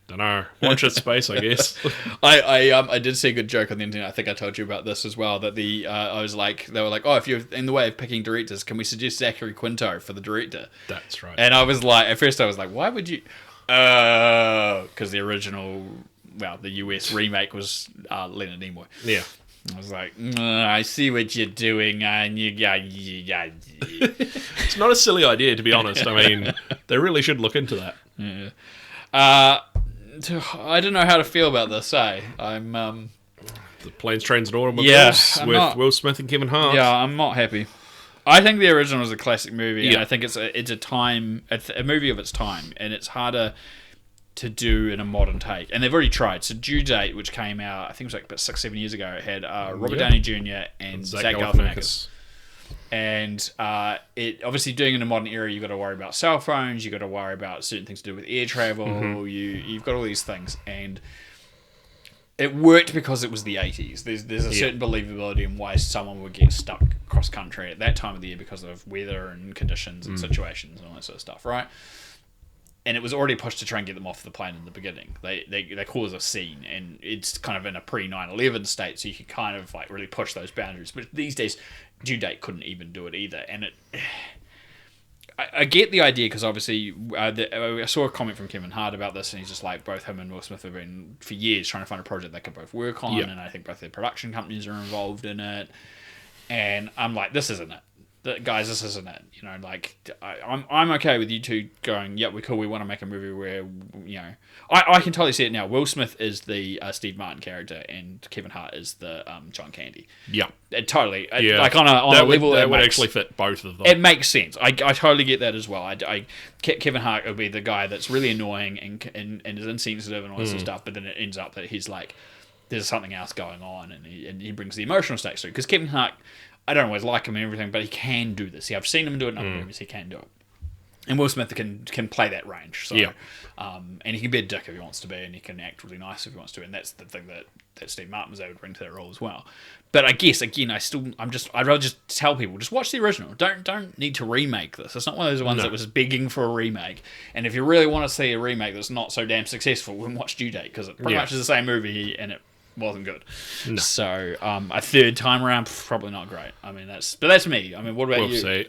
Don't know. Watch this space, I guess.
I did see a good joke on the internet. I think I told you about this as well. That they were like, oh, if you're in the way of picking directors, can we suggest Zachary Quinto for the director?
That's right.
And I was like, at first I was like, why would you? Because the original, the US remake was Leonard Nimoy.
Yeah.
I was like, I see what you're doing, and
It's not a silly idea, to be honest. I mean, they really should look into that.
Yeah. I don't know how to feel about this. I'm
the Planes, Trains, and Automobiles with Will Smith and Kevin Hart.
Yeah, I'm not happy. I think the original is a classic movie, and I think it's a movie of its time, and it's harder to do in a modern take. And they've already tried. So Due Date, which came out, I think it was like about 6-7 years ago, it had Robert Downey Jr. and Zach Galifianakis. And it obviously doing it in a modern era, you've got to worry about cell phones, you've got to worry about certain things to do with air travel, you've got all these things, and it worked because it was the 80s. There's a certain believability in why someone would get stuck cross country at that time of the year because of weather and conditions and situations and all that sort of stuff, right? And it was already pushed to try and get them off the plane in the beginning. They cause a scene, and it's kind of in a pre-9/11 state, so you can kind of like really push those boundaries. But these days, Due Date couldn't even do it either, and I get the idea because obviously I saw a comment from Kevin Hart about this, and he's just like both him and Will Smith have been for years trying to find a project they could both work on, and I think both their production companies are involved in it. And I'm like, this isn't it. Guys, this isn't it. You know, like I'm okay with you two going, yeah, we're cool. We want to make a movie where, you know, I can totally see it now. Will Smith is the Steve Martin character, and Kevin Hart is the John Candy.
Yeah,
totally. Yeah. Like on a level
that would actually fit both of them.
It makes sense. I totally get that as well. Kevin Hart would be the guy that's really annoying and is insensitive and all this sort of stuff, but then it ends up that he's like, there's something else going on, and he brings the emotional stakes through. Because Kevin Hart, I don't always like him and everything, but he can do this. I've seen him do it in other movies. He can do it. And Will Smith can play that range. So, and he can be a dick if he wants to be, and he can act really nice if he wants to. And that's the thing that Steve Martin was able to bring to that role as well. But I guess again, I'd rather just tell people, just watch the original. Don't need to remake this. It's not one of those ones that was begging for a remake. And if you really want to see a remake that's not so damn successful, then watch Due Date, because it pretty much is the same movie, and it wasn't good. No. So a third time around, probably not great. I mean, that's me. I mean, what about you?
See.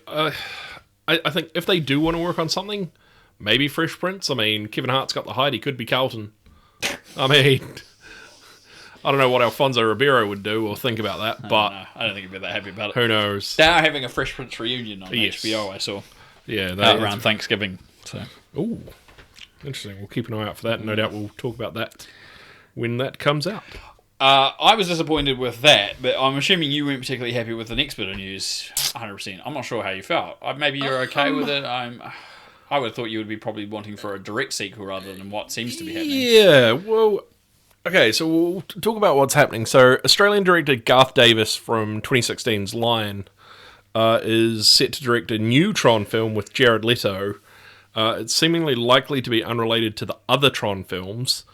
I think if they do want to work on something, maybe Fresh Prince. I mean, Kevin Hart's got the height. He could be Carlton. I mean, I don't know what Alfonso Ribeiro would do or think about that, but
I don't think he'd be that happy about it.
Who knows?
They are having a Fresh Prince reunion on HBO, I saw.
Yeah,
around Thanksgiving. So.
Ooh, interesting. We'll keep an eye out for that. No doubt we'll talk about that when that comes out.
I was disappointed with that, but I'm assuming you weren't particularly happy with the next bit of news. 100%. I'm not sure how you felt. Maybe you're okay with it. I would have thought you would be probably wanting for a direct sequel rather than what seems to be happening.
Yeah, well, okay, so we'll talk about what's happening. So, Australian director Garth Davis from 2016's Lion is set to direct a new Tron film with Jared Leto. It's seemingly likely to be unrelated to the other Tron films,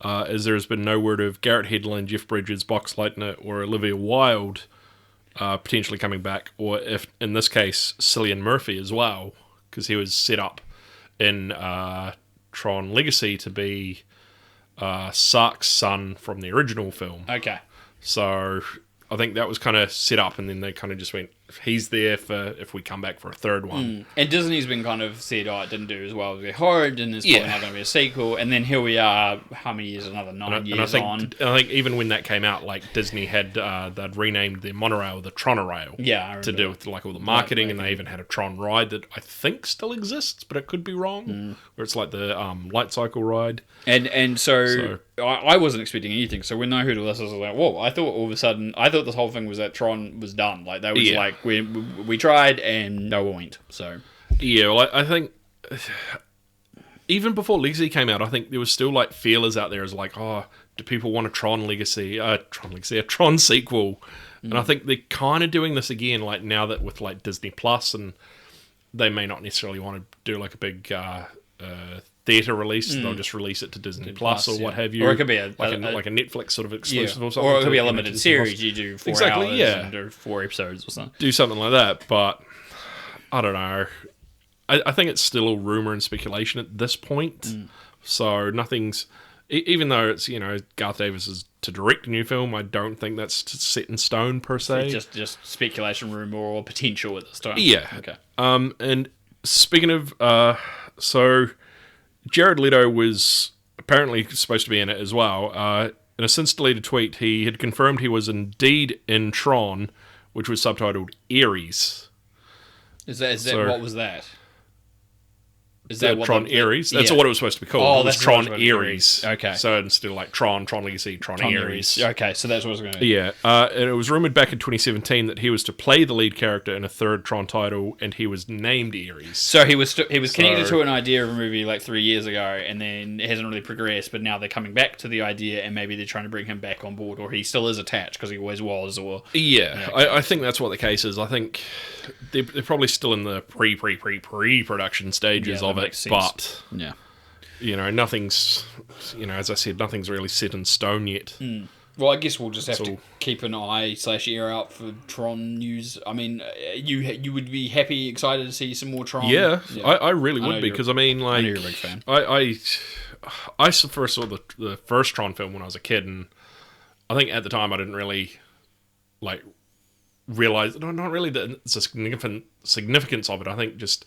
as there has been no word of Garrett Hedlund, Jeff Bridges, Box Leitner, or Olivia Wilde potentially coming back, or if, in this case, Cillian Murphy as well, because he was set up in Tron Legacy to be Sark's son from the original film.
Okay.
So I think that was kind of set up, and then they kind of just went, he's there for if we come back for a third one.
And Disney's been kind of said, it didn't do as well as we hoped, and there's probably not going to be a sequel. And then here we are, how many years? Another 9 years on.
I think even when that came out, like Disney had, they'd renamed their monorail the Tronorail.
Yeah,
to do with like all the marketing, and they even had a Tron ride that I think still exists, but it could be wrong, where it's like the light cycle ride.
And so I wasn't expecting anything. So when I heard all this, I was like, whoa! I thought all of a sudden, this whole thing was that Tron was done. Like that was like we tried and no one went. So
yeah, well, I think even before Legacy came out, I think there was still like feelers out there as like, do people want a Tron sequel? And I think they're kind of doing this again, like now that with like Disney Plus, and they may not necessarily want to do like a big theatre release. They'll just release it to Disney Plus or what have you.
Or it could be
like a Netflix sort of exclusive or something.
Or it could be a limited series. You do 4 hours and do 4 episodes or something.
Do something like that, but I don't know. I think it's still a rumour and speculation at this point. So nothing's... Even though it's, Garth Davis is to direct a new film, I don't think that's set in stone per se.
It's just speculation, rumour, or potential at this time.
Yeah.
Okay.
And speaking of... so... Jared Leto was apparently supposed to be in it as well. In a since-deleted tweet, he had confirmed he was indeed in Tron, which was subtitled Ares.
Is that what was that?
Is that what Tron Ares? That's what it was supposed to be called.
Oh,
it was
that's
Tron Ares.
Okay.
So instead of like Tron Legacy, Tron Ares.
Okay, so that's what it was going to be.
Yeah. And it was rumoured back in 2017 that he was to play the lead character in a third Tron title, and he was named Ares.
So he was connected to an idea of a movie like 3 years ago, and then it hasn't really progressed, but now they're coming back to the idea, and maybe they're trying to bring him back on board, or he still is attached because he always was, or...
Yeah, I think that's what the case is. I think they're probably still in the pre-production stages of it, but...
Yeah.
Nothing's, as I said, nothing's really set in stone yet.
Well, I guess we'll just have to keep an eye/ear out for Tron news. I mean, you would be happy, excited to see some more Tron?
Yeah. I really would be, because I mean, like...
I know you're a big fan.
I first saw the first Tron film when I was a kid, and I think at the time I didn't really, realize... No, not really the significance of it. I think just...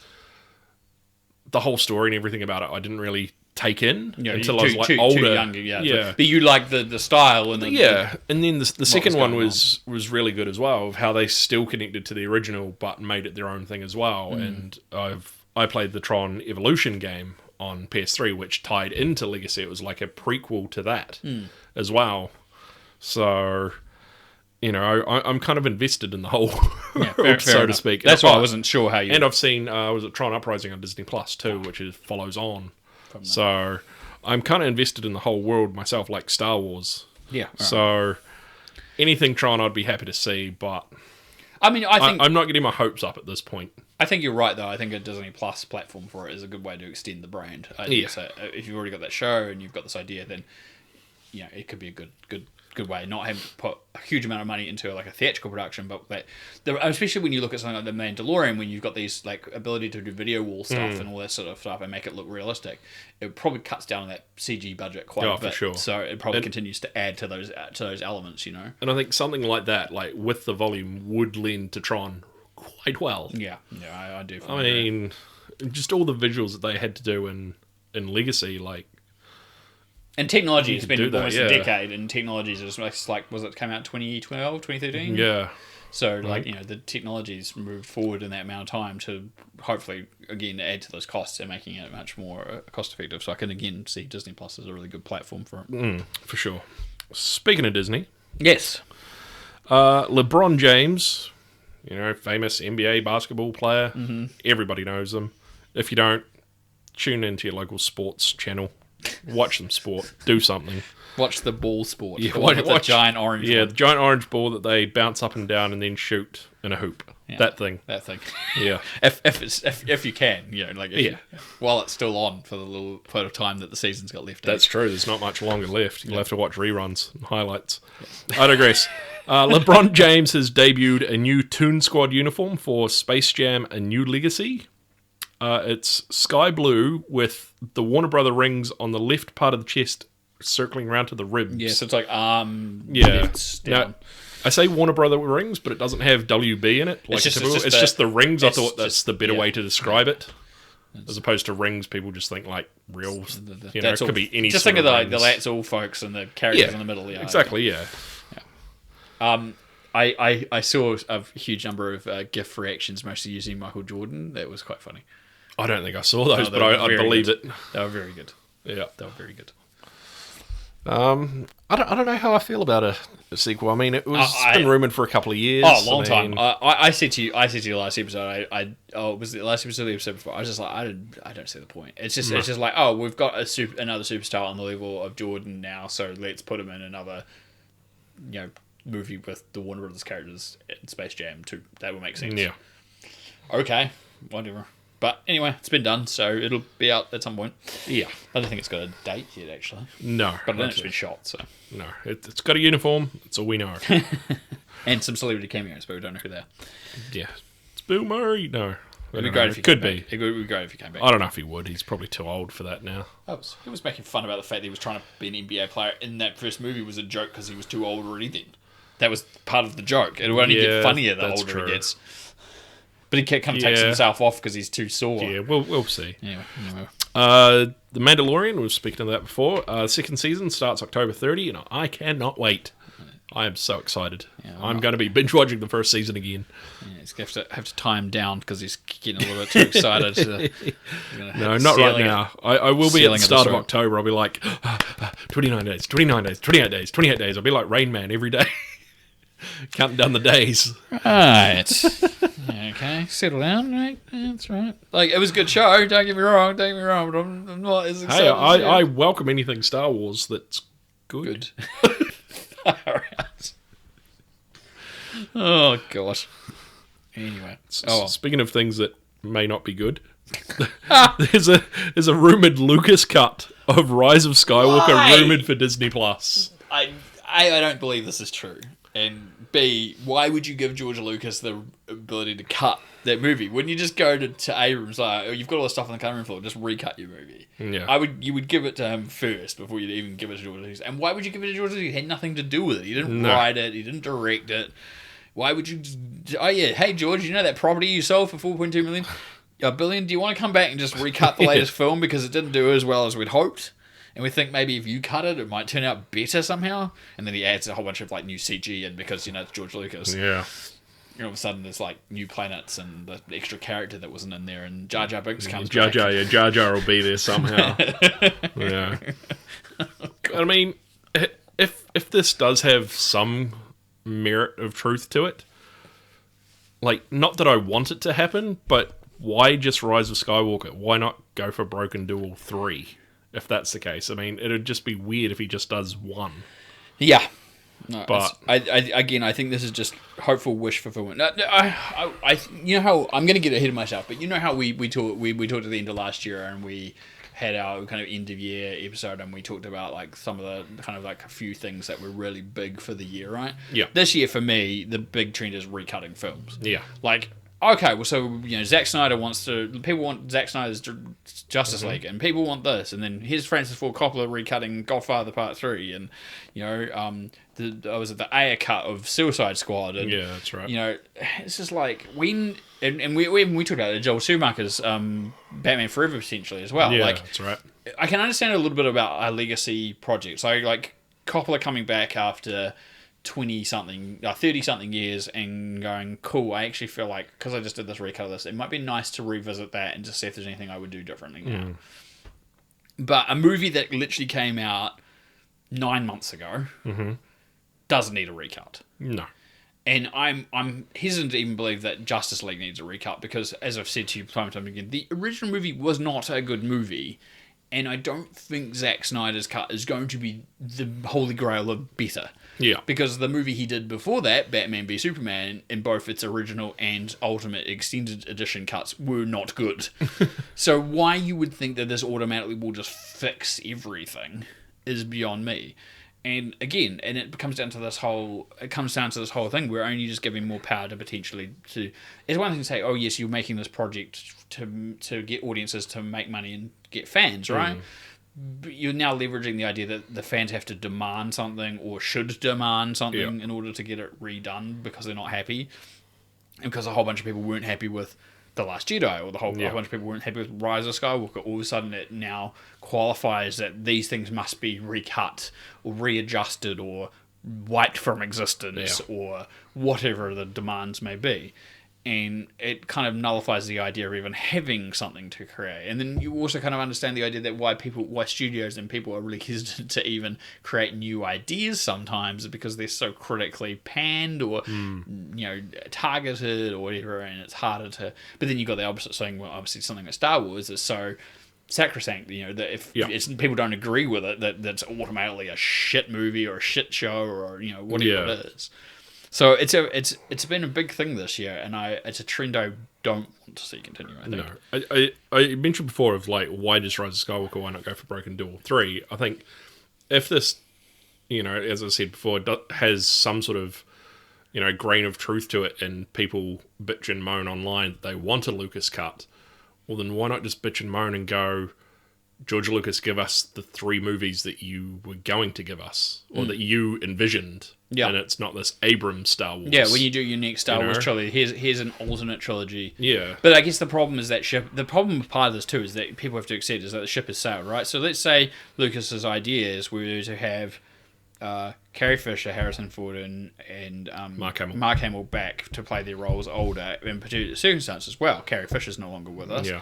the whole story and everything about it, I didn't really take in until I
too,
was like older.
Too younger, yeah. But you like the style and
and then the second one was really good as well, of how they still connected to the original but made it their own thing as well. And I played the Tron Evolution game on PS3, which tied into Legacy. It was like a prequel to that as well. So, I'm kind of invested in the whole,
fair
so to
enough.
speak.
That's why I wasn't sure how you...
And I've seen, was it Tron Uprising on Disney Plus too, which follows on. So I'm kind of invested in the whole world myself, like Star Wars.
Yeah.
So anything Tron, I'd be happy to see, but
I mean, I think
I'm not getting my hopes up at this point.
I think you're right, though. I think a Disney Plus platform for it is a good way to extend the brand. So if you've already got that show and you've got this idea, then it could be a good way. Not having to put a huge amount of money into like a theatrical production, but especially when you look at something like The Mandalorian, when you've got these like ability to do video wall stuff and all that sort of stuff and make it look realistic, it probably cuts down on that CG budget quite a bit. For sure. So it probably continues to add to those elements, And
I think something like that, like with the volume, would lend to Tron quite well.
Yeah, I do.
I mean, just all the visuals that they had to do in Legacy, like.
And technology has been almost a decade, and technology is just like, it came out 2012, 2013?
Yeah.
So, the technology's moved forward in that amount of time to hopefully, again, add to those costs and making it much more cost-effective. So I can, again, see Disney Plus as a really good platform for it.
For sure. Speaking of Disney.
Yes.
LeBron James, famous NBA basketball player. Mm-hmm. Everybody knows him. If you don't, tune into your local sports channel. Watch some sport. Do something.
Watch the ball sport.
Yeah,
watch the giant orange ball.
Yeah, the giant orange ball that they bounce up and down and then shoot in a hoop. Yeah, that thing.
Yeah. if you can, while it's still on for the little bit of time that the season's got left.
That's true. There's not much longer left. You'll have to watch reruns and highlights. Yes. I digress. LeBron James has debuted a new Toon Squad uniform for Space Jam: A New Legacy. It's sky blue with the Warner Brother rings on the left part of the chest circling around to the ribs.
Yeah, so it's like
Now, I say Warner Brother rings, but it doesn't have WB in it. Like it's just the rings. I thought that's the better way to describe it. As opposed to rings, people just think like real. It could be any.
Just think of the That's All folks and the characters in the middle. Yeah,
exactly. Yeah.
I saw a huge number of GIF reactions, mostly using Michael Jordan. That was quite funny.
I don't think I saw those, but I believe it.
They were very good.
Yeah,
they were very good.
I don't know how I feel about a sequel. I mean, it's been rumored for a couple of years.
Oh, a long time. I said to you last episode. Was it the last episode or the episode before? I was just like, I don't see the point. It's just like, oh, we've got another superstar on the level of Jordan now, so let's put him in another, movie with the Warner Brothers characters in Space Jam 2. That would make sense.
Yeah.
Okay, whatever. But anyway, it's been done, so it'll be out at some point.
Yeah.
I don't think it's got a date yet, actually.
No.
But I know it's been shot, so.
No, it's got a uniform. That's all we know.
And some celebrity cameos, but we don't know who they are.
Yeah. It's Bill Murray. No.
It'd be great if he
could
be. It would be great if he came back.
I don't know if he would. He's probably too old for that now.
He was making fun about the fact that he was trying to be an NBA player in that first movie was a joke because he was too old already then. That was part of the joke. It'll only get funnier the older he gets. But he kind of takes himself off because he's too sore.
Yeah, we'll see.
Anyway.
The Mandalorian, we were speaking of that before. Second season starts October 30, and I cannot wait. I am so excited. Yeah, I'm going to be binge watching the first season again.
Yeah, he's going to have to tie him down because he's getting a little bit too excited.
No, not right now. I will be at the start of October. I'll be like, 29 days, 29 days, 28 days, 28 days. I'll be like Rain Man every day. Counting down the days.
Right. Okay, settle down, right? That's right. Like, it was a good show, don't get me wrong, but I'm not as excited.
Hey, I welcome anything Star Wars that's good.
Oh, gosh. Anyway.
Speaking of things that may not be good, there's a rumoured Lucas cut of Rise of Skywalker rumoured for Disney+.
I don't believe this is true. And B, why would you give George Lucas the ability to cut that movie? Wouldn't you just go to Abrams like, oh, you've got all the stuff on the cutting room floor, just recut your movie?
Yeah.
You would give it to him first before you'd even give it to George Lucas. And why would you give it to George Lucas? He had nothing to do with it. He didn't write it. He didn't direct it. Why would you? Oh yeah, hey George, you know that property you sold for $4.2 million? Billion, do you want to come back and just recut the latest film because it didn't do as well as we'd hoped? And we think maybe if you cut it, it might turn out better somehow. And then he adds a whole bunch of like new CG in because, it's George Lucas.
Yeah.
All of a sudden there's like new planets and the extra character that wasn't in there, and Jar Jar Binks comes back.
Jar Jar will be there somehow. Yeah. I mean, if this does have some merit of truth to it, like, not that I want it to happen, but why just Rise of Skywalker? Why not go for Broken Duel 3, if that's the case? I mean, it'd just be weird if he just does one.
Yeah. No,
but
I think this is just hopeful wish fulfillment. You know how I'm going to get ahead of myself, but you know how we talked at the end of last year, and we had our kind of end of year episode, and we talked about like some of the kind of like a few things that were really big for the year, right?
Yeah.
This year for me, the big trend is recutting films.
Yeah.
Like, okay, well, so Zack Snyder people want Zack Snyder's Justice League, and people want this, and then here's Francis Ford Coppola recutting Godfather Part 3, and the Ayer cut of Suicide Squad, and
yeah, that's right.
It's just like we talked about Joel Schumacher's Batman Forever potentially as well.
Yeah,
like,
that's right.
I can understand a little bit about a legacy project, so like Coppola coming back after 30-something years and going, cool, I actually feel like, because I just did this recut of this, it might be nice to revisit that and just see if there's anything I would do differently now. But a movie that literally came out 9 months ago doesn't need a recut.
No.
And I'm hesitant to even believe that Justice League needs a recut, because, as I've said to you time and time again, the original movie was not a good movie, and I don't think Zack Snyder's cut is going to be the holy grail of better.
Yeah.
Because the movie he did before that, Batman v Superman, in both its original and ultimate extended edition cuts, were not good. So why you would think that this automatically will just fix everything is beyond me. And again, it comes down to this whole thing. We're only just giving more power to potentially to. It's one thing to say, oh yes, you're making this project to get audiences to make money and get fans, right? But you're now leveraging the idea that the fans have to demand something, or should demand something, in order to get it redone because they're not happy, and because a whole bunch of people weren't happy with The Last Jedi, or a whole bunch of people weren't happy with Rise of Skywalker. All of a sudden, it now qualifies that these things must be recut or readjusted or wiped from existence, or whatever the demands may be. And it kind of nullifies the idea of even having something to create. And then you also kind of understand the idea that why studios and people are really hesitant to even create new ideas sometimes, because they're so critically panned or targeted or whatever, and it's harder to. But then you got the opposite saying, well, obviously something like Star Wars is so sacrosanct, that if people don't agree with it, that's automatically a shit movie or a shit show, or whatever it is. So it's been a big thing this year, and it's a trend I don't want to see continue, I think.
No. I mentioned before of like, why does Rise of Skywalker, why not go for Broken Duel 3? I think if this, as I said before, has some sort of, grain of truth to it, and people bitch and moan online that they want a Lucas cut, well then why not just bitch and moan and go, George Lucas, give us the 3 movies that you were going to give us, or that you envisioned. Yeah. And it's not this Abrams Star Wars.
Yeah, when you do your next Star Wars trilogy, here's an alternate trilogy.
Yeah.
But I guess the problem is that the problem with part of this too is that people have to accept is that the ship has sailed, right? So let's say Lucas's ideas were to have Carrie Fisher, Harrison Ford, and Mark Hamill back to play their roles older, in particular circumstances. Well, Carrie Fisher's no longer with us.
Yeah.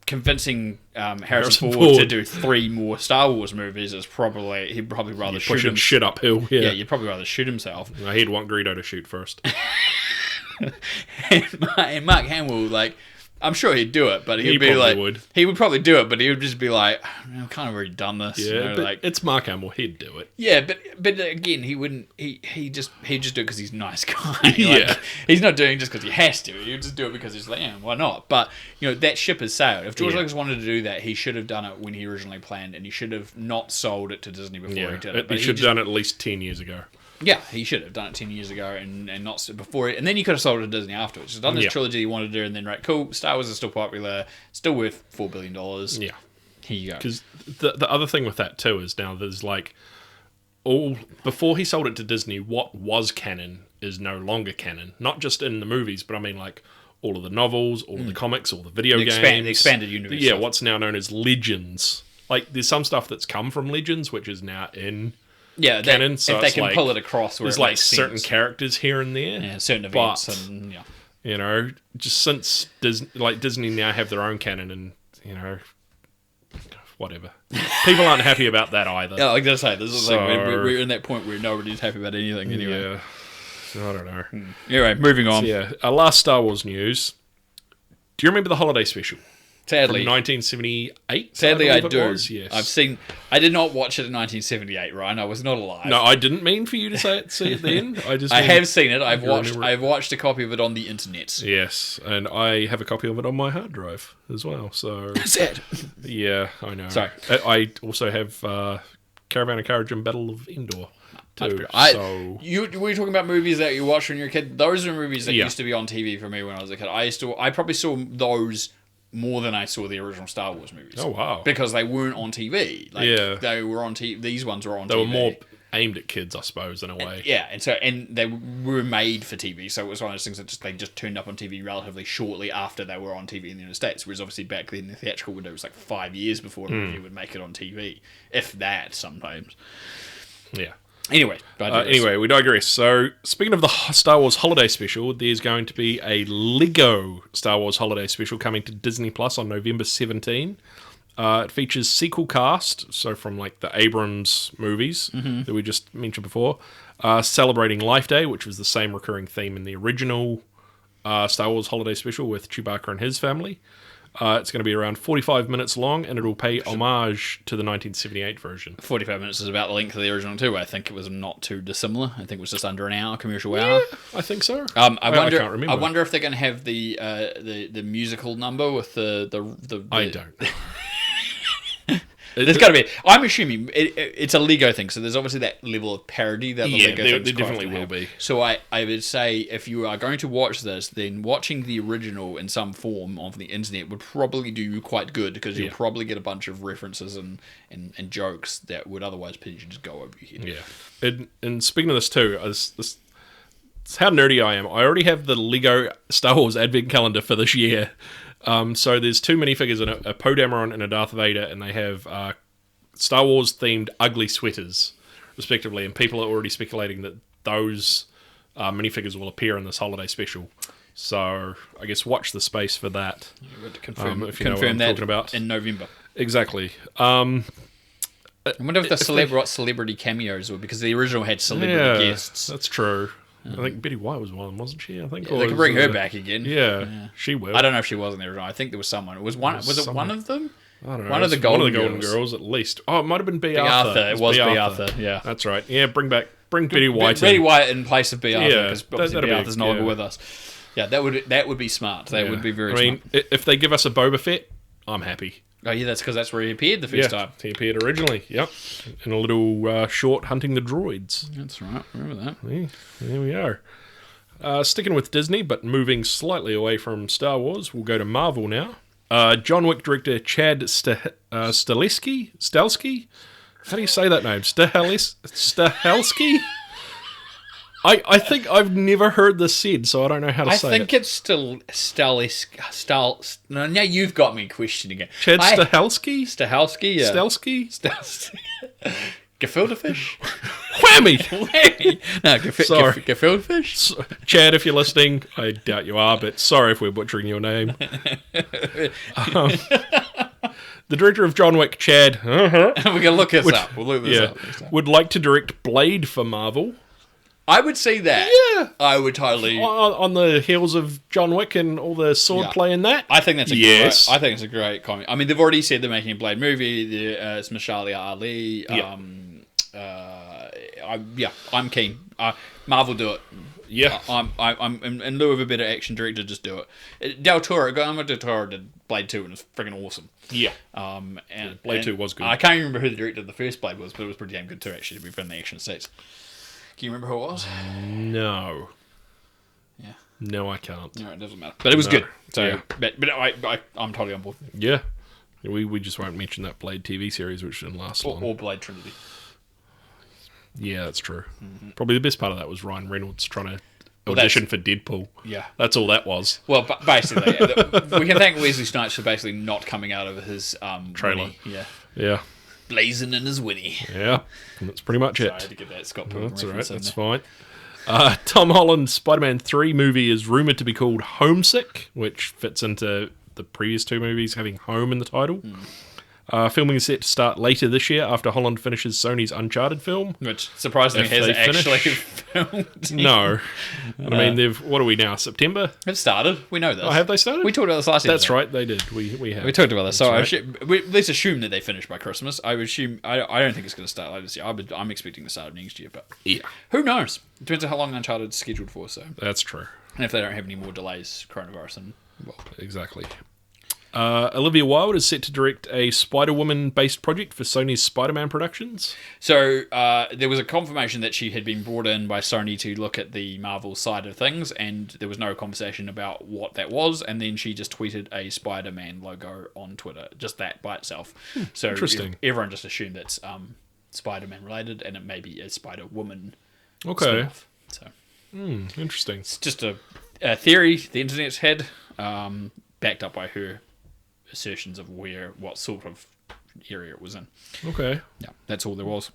Convincing Harrison Ford to do 3 more Star Wars movies is he'd probably rather shoot him.
Shit uphill. Yeah,
you'd probably rather shoot himself.
He'd want Greedo to shoot first.
and Mark Hamill, like, I'm sure he'd do it, but he would probably do it, but he would just be like, I've kind of already done this.
Yeah, but it's Mark Hamill, he'd do it.
Yeah, but again, he wouldn't. He'd just do it because he's a nice guy. Like, he's not doing it just because he has to. He would just do it because he's like, why not? But that ship has sailed. If George Lucas wanted to do that, he should have done it when he originally planned, and he should have not sold it to Disney before he did it.
But he should have done it at least 10 years ago.
Yeah, he should have done it 10 years ago and not before it. And then you could have sold it to Disney afterwards. He's done this trilogy he wanted to do, and then, right, cool, Star Wars is still popular, still worth $4 billion. Yeah. Here you go.
Because the other thing with that, too, is now there's like, before he sold it to Disney, what was canon is no longer canon. Not just in the movies, but I mean, like, all of the novels, all of the comics, all the video games.
The expanded universe.
Yeah,
stuff.
what's now known as Legends. Like, there's some stuff that's come from Legends, which is now in canon. So
if they
it's
can
like,
pull it across where
there's
it
like
makes
certain
sense.
characters here and there.
Yeah, certain events
But,
and yeah.
you know, just since Disney now have their own canon and, you know, whatever. People aren't happy about that either.
Yeah, like I say, this is like
So-
we're in that point where nobody's happy about anything anyway.
Yeah. I don't know.
Anyway, moving on.
So, yeah. Our last Star Wars news. Do you remember the holiday special?
Sadly,
From 1978?
sadly, I
believe
do.
it was? Yes.
I did not watch it in 1978, Ryan. I was not alive.
No, I didn't mean for you to see it then.
I have seen it. I've
You're
watched.
never-
I've watched a copy of it on the internet.
Yes, and I have a copy of it on my hard drive as well. So
Sad.
yeah, I know.
Sorry.
I also have Caravan of Courage and Battle of Endor too.
You were you talking about movies that you watched when you were a kid? Those are movies that
Yeah.
used to be on TV for me when I was a kid. I probably saw those more than I saw the original Star Wars movies.
Oh wow!
Because they weren't on TV. Like,
Yeah.
they were on TV. These ones were on
They
TV.
were more aimed at kids, I suppose, in a way.
Yeah, and they were made for TV, so it was one of those things that they just turned up on TV relatively shortly after they were on TV in the United States. Whereas obviously back then the theatrical window was like 5 years before a movie would make it on TV, if that sometimes.
Yeah.
Anyway,
Anyway, we digress. So, speaking of the Star Wars Holiday Special, there's going to be a Lego Star Wars Holiday Special coming to Disney Plus on November 17. It features sequel cast, so from like the Abrams movies that we just mentioned before, celebrating Life Day, which was the same recurring theme in the original Star Wars Holiday Special with Chewbacca and his family. It's going to be around 45 minutes long, and it'll pay homage to the 1978 version.
45 minutes is about the length of the original too. I think it was not too dissimilar. I think it was just under an hour, commercial hour.
I think so.
I
can't remember.
I wonder if they're going to have the musical number with the
I don't.
There's got to be. I'm assuming it's a Lego thing, so there's obviously that level of parody that the Lego
there
things
definitely
quite
will
have.
be.
So I would say if you are going to watch this, then watching the original in some form on the internet would probably do you quite good, because you'll probably get a bunch of references and jokes that would otherwise potentially just go over your head.
Yeah. And speaking of this too, this it's how nerdy I am. I already have the Lego Star Wars Advent Calendar for this year. So there's two minifigures in it, a Poe Dameron and a Darth Vader, and they have Star Wars themed ugly sweaters, respectively. And people are already speculating that those minifigures will appear in this holiday special. So I guess watch the space for that.
Confirm,
if you know what
confirm
I'm
that
talking about.
in November.
Exactly.
I wonder if what celebrity cameos were, because the original had celebrity guests.
That's true. I think Betty White was one, wasn't she? I think.
Yeah, they could bring her back again.
Yeah, she will.
I don't know if she was in the original. I think there was someone. Was it one of them?
I don't know.
One of the Golden
Girls, at least. Oh, it might have been B.
Arthur.
Arthur.
It was B. Arthur. Yeah,
that's right. Yeah, bring Betty White.
Betty White in place of B. Arthur, because
that'd
B.
be-
Arthur's no longer
yeah.
with us. Yeah, that would be smart. That would be very
I mean,
smart.
if they give us a Boba Fett, I'm happy.
Oh yeah, that's because that's where he appeared the first time.
He appeared originally. Yep, in a little short hunting the droids.
That's right. Remember that.
Yeah, there we are. Sticking with Disney, but moving slightly away from Star Wars, we'll go to Marvel now. John Wick director Chad Stahelski? How do you say that name? Stahelski? I think I've never heard this said, so I don't know how to say it.
I think it's still Stahelski. No, now you've got me questioning it.
Chad Stahelski?
Stahelski, yeah.
Stelski?
Gefilte fish?
Whammy!
No,
Sorry.
gefilte fish?
Chad, if you're listening, I doubt you are, but sorry if we're butchering your name. The director of John Wick, Chad,
We're going to look this up. We'll look this up next time.
would like to direct Blade for Marvel.
I would see that.
Yeah.
I would totally...
On the heels of John Wick and all the sword play in that.
I think that's a
Yes.
great, I think it's a great comic. I mean, they've already said they're making a Blade movie. It's Mahershala Ali. I'm keen. Marvel, do it.
Yeah.
I'm in lieu of a better action director, just do it. Guillermo del Toro did Blade 2 and it's freaking awesome.
Yeah.
And
Blade 2 was good.
I can't remember who the director of the first Blade was, but it was pretty damn good too, actually, to be fair in the action states. Can you remember who it was?
No.
Yeah.
No, I can't.
No, it doesn't matter. But it was good. So,
Yeah.
but I'm totally on board.
Yeah. We just won't mention that Blade TV series, which didn't last long.
Or Blade Trinity.
Yeah, that's true. Probably the best part of that was Ryan Reynolds trying to audition for Deadpool.
Yeah.
That's all that was.
Well, basically, we can thank Wesley Snipes for basically not coming out of his
trailer.
Winnie. Yeah.
Yeah.
Blazing in his Winnie.
Yeah. And that's pretty much
I
it.
had to get that Scott Pilgrim
That's all right.
reference in
That's
there.
fine. Tom Holland's Spider-Man 3 movie is rumoured to be called Homesick, which fits into the previous two movies having home in the title. Filming is set to start later this year after Holland finishes Sony's Uncharted film.
Which, surprisingly,
If
hasn't
they finish.
actually filmed.
No. I mean, what are we now, September?
It started. We know this.
Oh, have they started?
We talked about this last
That's
episode.
right, they did. We have.
We talked about this. So
That's right.
let's assume that they finish by Christmas. I would assume. I don't think it's going to start later this year. I'm expecting to start next year, but
Yeah,
who knows? Depends on how long Uncharted's scheduled for. So,
that's true.
and if they don't have any more delays, coronavirus, and well,
Exactly. Olivia Wilde is set to direct a Spider-Woman-based project for Sony's Spider-Man productions.
So there was a confirmation that she had been brought in by Sony to look at the Marvel side of things, and there was no conversation about what that was. And then she just tweeted a Spider-Man logo on Twitter, just that by itself. So
Interesting.
Everyone just assumed it's Spider-Man related, and it may be a Spider-Woman.
Okay.
spin-off. So
Interesting.
it's just a theory the internet's had, backed up by her assertions of what sort of area it was in.
Okay.
Yeah, that's all there was.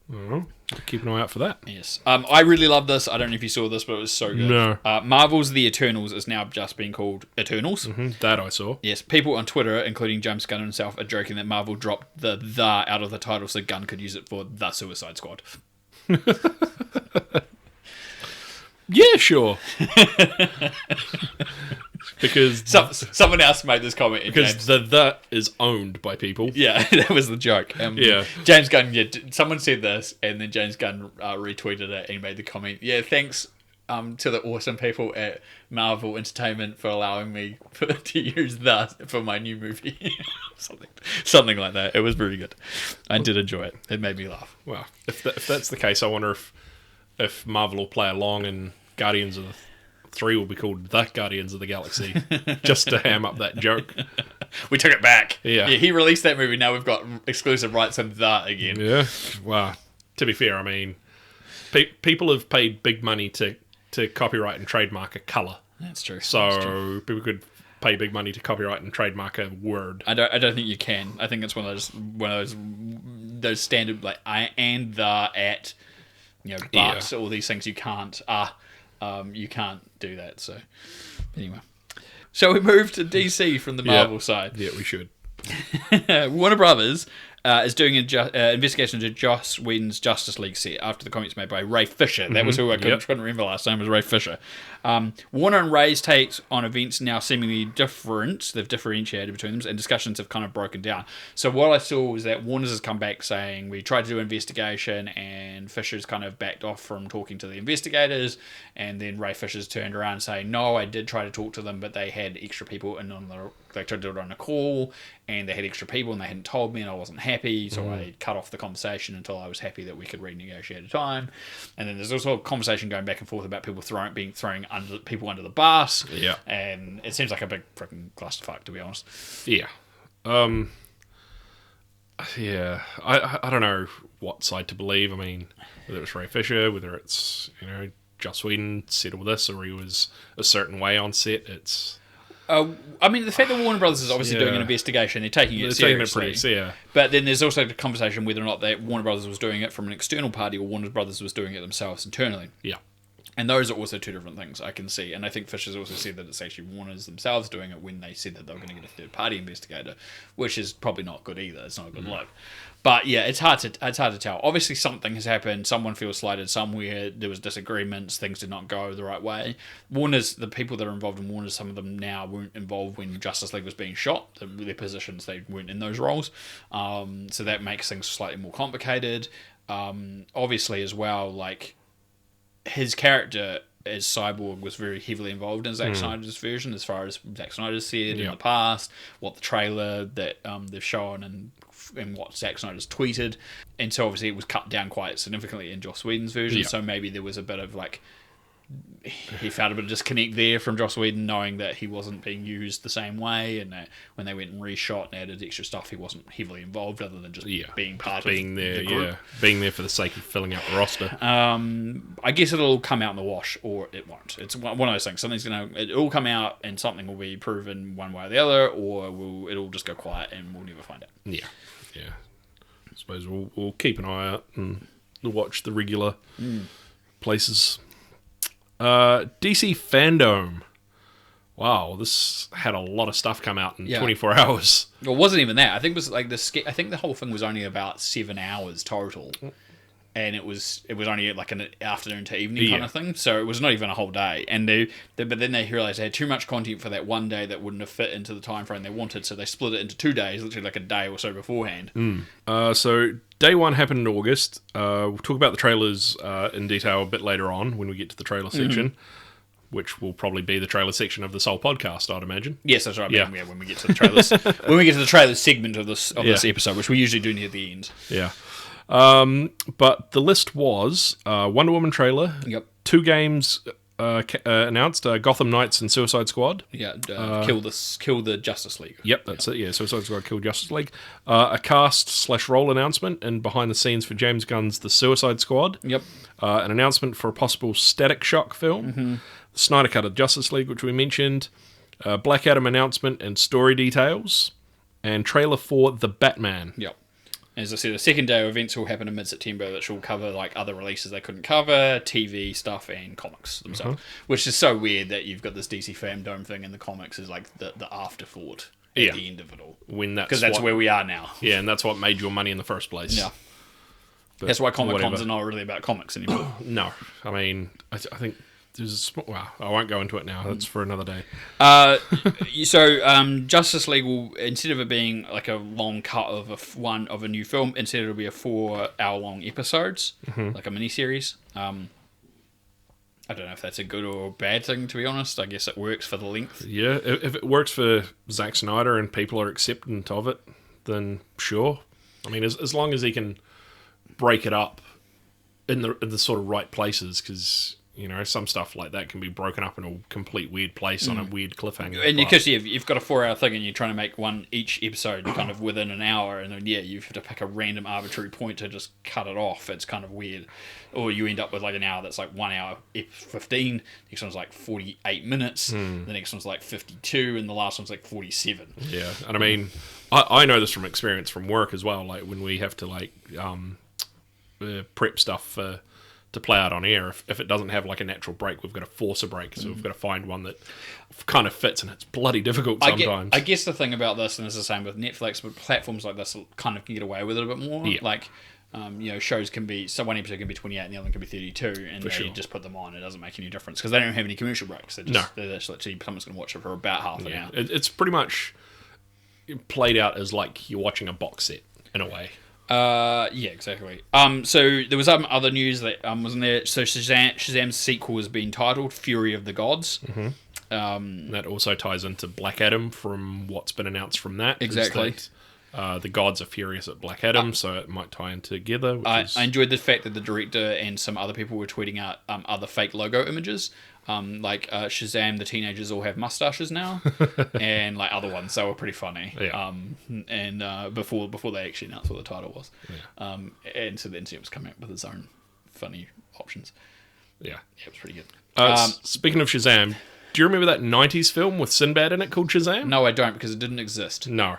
Well, keep an eye out for that.
Yes. I really love this. I don't know if you saw this, but it was so good.
No.
Marvel's The Eternals is now just being called Eternals.
That I saw.
Yes, people on Twitter, including James Gunn himself, are joking that Marvel dropped the out of the title so Gunn could use it for The Suicide Squad.
Yeah, sure. Because
Someone else made this comment.
because the is owned by people.
Yeah, that was the joke.
Yeah.
James Gunn, someone said this, and then James Gunn retweeted it and made the comment, yeah, thanks to the awesome people at Marvel Entertainment for allowing me to use that for my new movie. Something like that. It was very good. I did enjoy it. It made me laugh.
Well, if that's the case, I wonder if Marvel will play along and Guardians of the 3 will be called The Guardians of the Galaxy, just to ham up that joke.
We took it back.
Yeah.
He released that movie. Now we've got exclusive rights on that again.
Yeah. Well, to be fair, I mean, people have paid big money to copyright and trademark a colour.
That's true.
So people could pay big money to copyright and trademark a word.
I don't think you can. I think it's one of those standard like I and the at, but all these things you can't. You can't do that. So anyway, so we moved to DC from the Marvel side.
Yeah, we should.
Warner Brothers is doing an investigation into Joss Whedon's Justice League set after the comments made by Ray Fisher. That was who I couldn't remember last time, was Ray Fisher. Warner and Ray's takes on events now seemingly different. They've differentiated between them, and discussions have kind of broken down. So what I saw was that Warner's has come back saying, we tried to do an investigation, and Fisher's kind of backed off from talking to the investigators, and then Ray Fisher's turned around saying, no, I did try to talk to them, but they had extra people in they tried to do it on a call, and they had extra people, and they hadn't told me, and I wasn't happy, so I cut off the conversation until I was happy that we could renegotiate a time. And then there's also a conversation going back and forth about people throwing people under the bus.
Yeah.
And it seems like a big freaking clusterfuck, to be honest.
Yeah. Yeah. I don't know what side to believe. I mean, whether it's Ray Fisher, whether it's, Joss Whedon said all this, or he was a certain way on set, it's...
I mean, the fact that Warner Brothers is obviously doing an investigation, they're taking it seriously. But then there's also the conversation whether or not that Warner Brothers was doing it from an external party or Warner Brothers was doing it themselves internally.
Yeah.
And those are also two different things I can see. And I think Fisher's also said that it's actually Warner's themselves doing it when they said that they were going to get a third-party investigator, which is probably not good either. It's not a good look. But yeah, it's hard to tell. Obviously, something has happened. Someone feels slighted somewhere. There was disagreements. Things did not go the right way. Warner's, the people that are involved in Warner's, some of them now weren't involved when Justice League was being shot. Their positions, they weren't in those roles. So that makes things slightly more complicated. Obviously, as well, like, his character as Cyborg was very heavily involved in Zack Snyder's version, as far as Zack Snyder said in the past, what the trailer that they've shown and what Zack Snyder's tweeted. And so obviously it was cut down quite significantly in Joss Whedon's version, so maybe there was a bit of like he found a bit of disconnect there from Joss Whedon, knowing that he wasn't being used the same way, and that when they went and reshot and added extra stuff, he wasn't heavily involved other than just being part of the group.
Being there for the sake of filling out the roster.
I guess it'll come out in the wash, or it won't. It's one of those things. It'll come out and something will be proven one way or the other, or it'll just go quiet and we'll never find out.
Yeah. I suppose we'll keep an eye out and watch the regular places. DC Fandome. Wow, this had a lot of stuff come out in 24 hours.
Well, it wasn't even that. I think it was like I think the whole thing was only about 7 hours total, and it was only like an afternoon to evening kind of thing. So it was not even a whole day. And but then they realized they had too much content for that one day that wouldn't have fit into the time frame they wanted. So they split it into 2 days, literally like a day or so beforehand.
So day one happened in August. We'll talk about the trailers in detail a bit later on when we get to the trailer section, which will probably be the trailer section of this whole podcast, I'd imagine.
Yes, that's right. Yeah, when we get to the trailers, when we get to the trailer segment of this episode, which we usually do near the end.
Yeah. But the list was Wonder Woman trailer.
Yep.
2 games announced: Gotham Knights and Suicide Squad.
Yeah. Kill the Justice League.
Yep, that's it. Yeah, Suicide Squad Kill Justice League. A cast/role announcement and behind the scenes for James Gunn's The Suicide Squad.
Yep.
An announcement for a possible Static Shock film. The Snyder Cut of Justice League, which we mentioned. Black Adam announcement and story details. And trailer for The Batman.
Yep. As I said, the second day of events will happen in mid-September, which will cover like other releases they couldn't cover, TV stuff, and comics themselves. Which is so weird that you've got this DC Fandome thing, and the comics is like the afterthought at the end of it all.
Because
that's where we are now.
Yeah, and that's what made your money in the first place.
Yeah. But that's why Comic-Cons are not really about comics anymore.
No. I mean, I think there's a small... Well, I won't go into it now. That's for another day.
So Justice League will, instead of it being like a long cut of a new film, instead it'll be a 4-hour-long episodes, like a miniseries. I don't know if that's a good or bad thing, to be honest. I guess it works for the length.
Yeah, if it works for Zack Snyder and people are acceptant of it, then sure. I mean, as long as he can break it up in the sort of right places, because... You know, some stuff like that can be broken up in a complete weird place on a weird cliffhanger.
And because you've got a 4-hour thing and you're trying to make each episode kind of within an hour, and then you have to pick a random arbitrary point to just cut it off. It's kind of weird. Or you end up with like an hour that's like 1 hour 15, the next one's like 48 minutes, the next one's like 52, and the last one's like 47.
Yeah, and I mean, I know this from experience from work as well, like when we have to like prep stuff to play out on air. If it doesn't have like a natural break, we've got to force a break, so we've got to find one that kind of fits, and it's bloody difficult sometimes.
I guess the thing about this, and it's the same with Netflix, but platforms like this kind of can get away with it a bit more.
Yeah.
Like, shows can be, so one episode can be 28 and the other one can be 32, and
sure.
You just put them on. It doesn't make any difference because they don't have any commercial breaks. They're just literally someone's going to watch it for about half an hour.
It's pretty much played out as like you're watching a box set in a way.
Yeah, exactly. So there was some other news that wasn't there. So Shazam's sequel has been titled Fury of the Gods.
That also ties into Black Adam from what's been announced from that.
Exactly.
The gods are furious at Black Adam, so it might tie in together.
I enjoyed the fact that the director and some other people were tweeting out other fake logo images. Like Shazam, the teenagers all have mustaches now, and like other ones, they were pretty funny.
Yeah.
And before they actually announced what the title was, and so then it was coming up with its own funny options.
Yeah,
it was pretty good.
Speaking of Shazam, do you remember that 90s film with Sinbad in it called Shazam?
No, I don't, because it didn't exist.
No,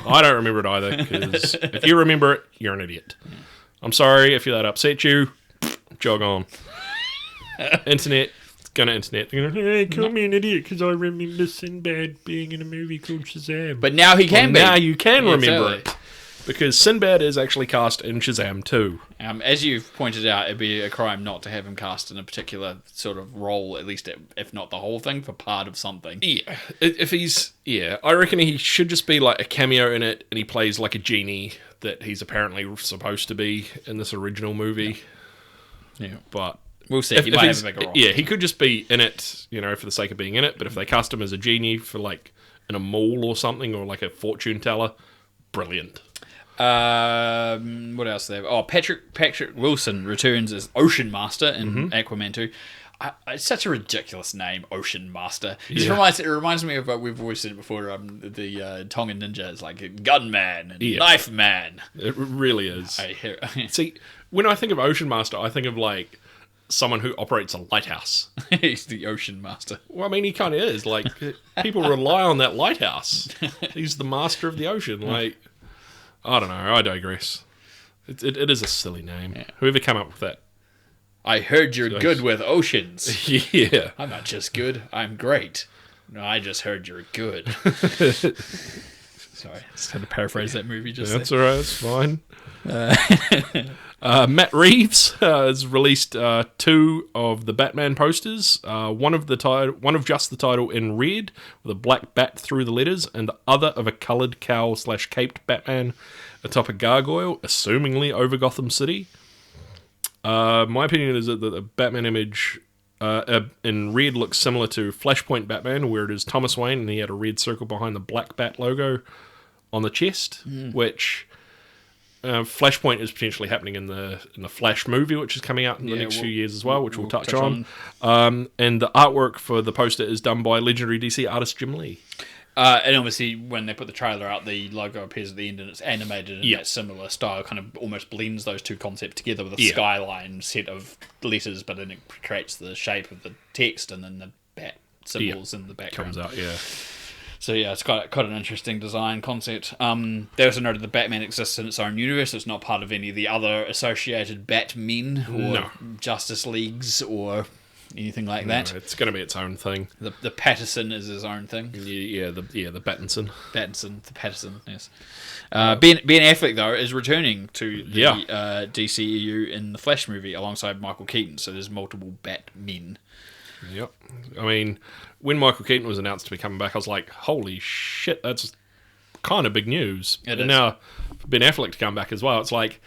I don't remember it either, because if you remember it, you're an idiot. Yeah. I'm sorry if that upset you. Jog on. Internet. They're going to, hey, call me an idiot because I remember Sinbad being in a movie called Shazam.
But now he can be.
Now you can remember it. Because Sinbad is actually cast in Shazam too.
As you've pointed out, it'd be a crime not to have him cast in a particular sort of role, at least if not the whole thing, for part of something.
Yeah. If he's... Yeah, I reckon he should just be like a cameo in it, and he plays like a genie that he's apparently supposed to be in this original movie.
Yeah.
But...
We'll see. He might have a bigger role.
Yeah, he could just be in it, for the sake of being in it, but if they cast him as a genie for like in a mall or something, or like a fortune teller, brilliant.
What else there? Oh, Patrick Wilson returns as Ocean Master in Aquaman 2. It's such a ridiculous name, Ocean Master.
Yeah.
It reminds me of what we've always said before. The Tongan ninja is like a gunman and knife man.
It really is.
I hear.
See, when I think of Ocean Master, I think of like someone who operates a lighthouse.
He's the Ocean Master.
Well, I mean, he kind of is. Like, people rely on that lighthouse. He's the master of the ocean. Like, I don't know. I digress. It is a silly name.
Yeah.
Whoever came up with that.
I heard you're good with oceans.
Yeah.
I'm not just good, I'm great. No, I just heard you're good. Sorry, I just had to paraphrase that movie just
That's all right. That's fine. Matt Reeves has released 2 of the Batman posters. One of just the title in red with a black bat through the letters, and the other of a coloured cowl/caped Batman atop a gargoyle, assumingly over Gotham City. My opinion is that the Batman image in red looks similar to Flashpoint Batman, where it is Thomas Wayne and he had a red circle behind the black bat logo on the chest, which Flashpoint is potentially happening in the Flash movie, which is coming out in the next few years as well, which we'll touch on. And the artwork for the poster is done by legendary DC artist Jim Lee.
And obviously, when they put the trailer out, the logo appears at the end and it's animated in that similar style, kind of almost blends those two concepts together with a skyline set of letters, but then it creates the shape of the text and then the bat symbols in the background.
Comes out,
So yeah, it's quite an interesting design concept. They also noted that Batman exists in its own universe. It's not part of any of the other associated Batmen or Justice Leagues or anything like that.
It's going to be its own thing.
The Patterson is his own thing.
The Battinson.
The Patterson, yes. Ben Affleck, though, is returning to the DCEU in the Flash movie alongside Michael Keaton, so there's multiple Batmen.
Yep. I mean, when Michael Keaton was announced to be coming back, I was like, holy shit, that's kind of big news. And now, for Ben Affleck to come back as well, it's like,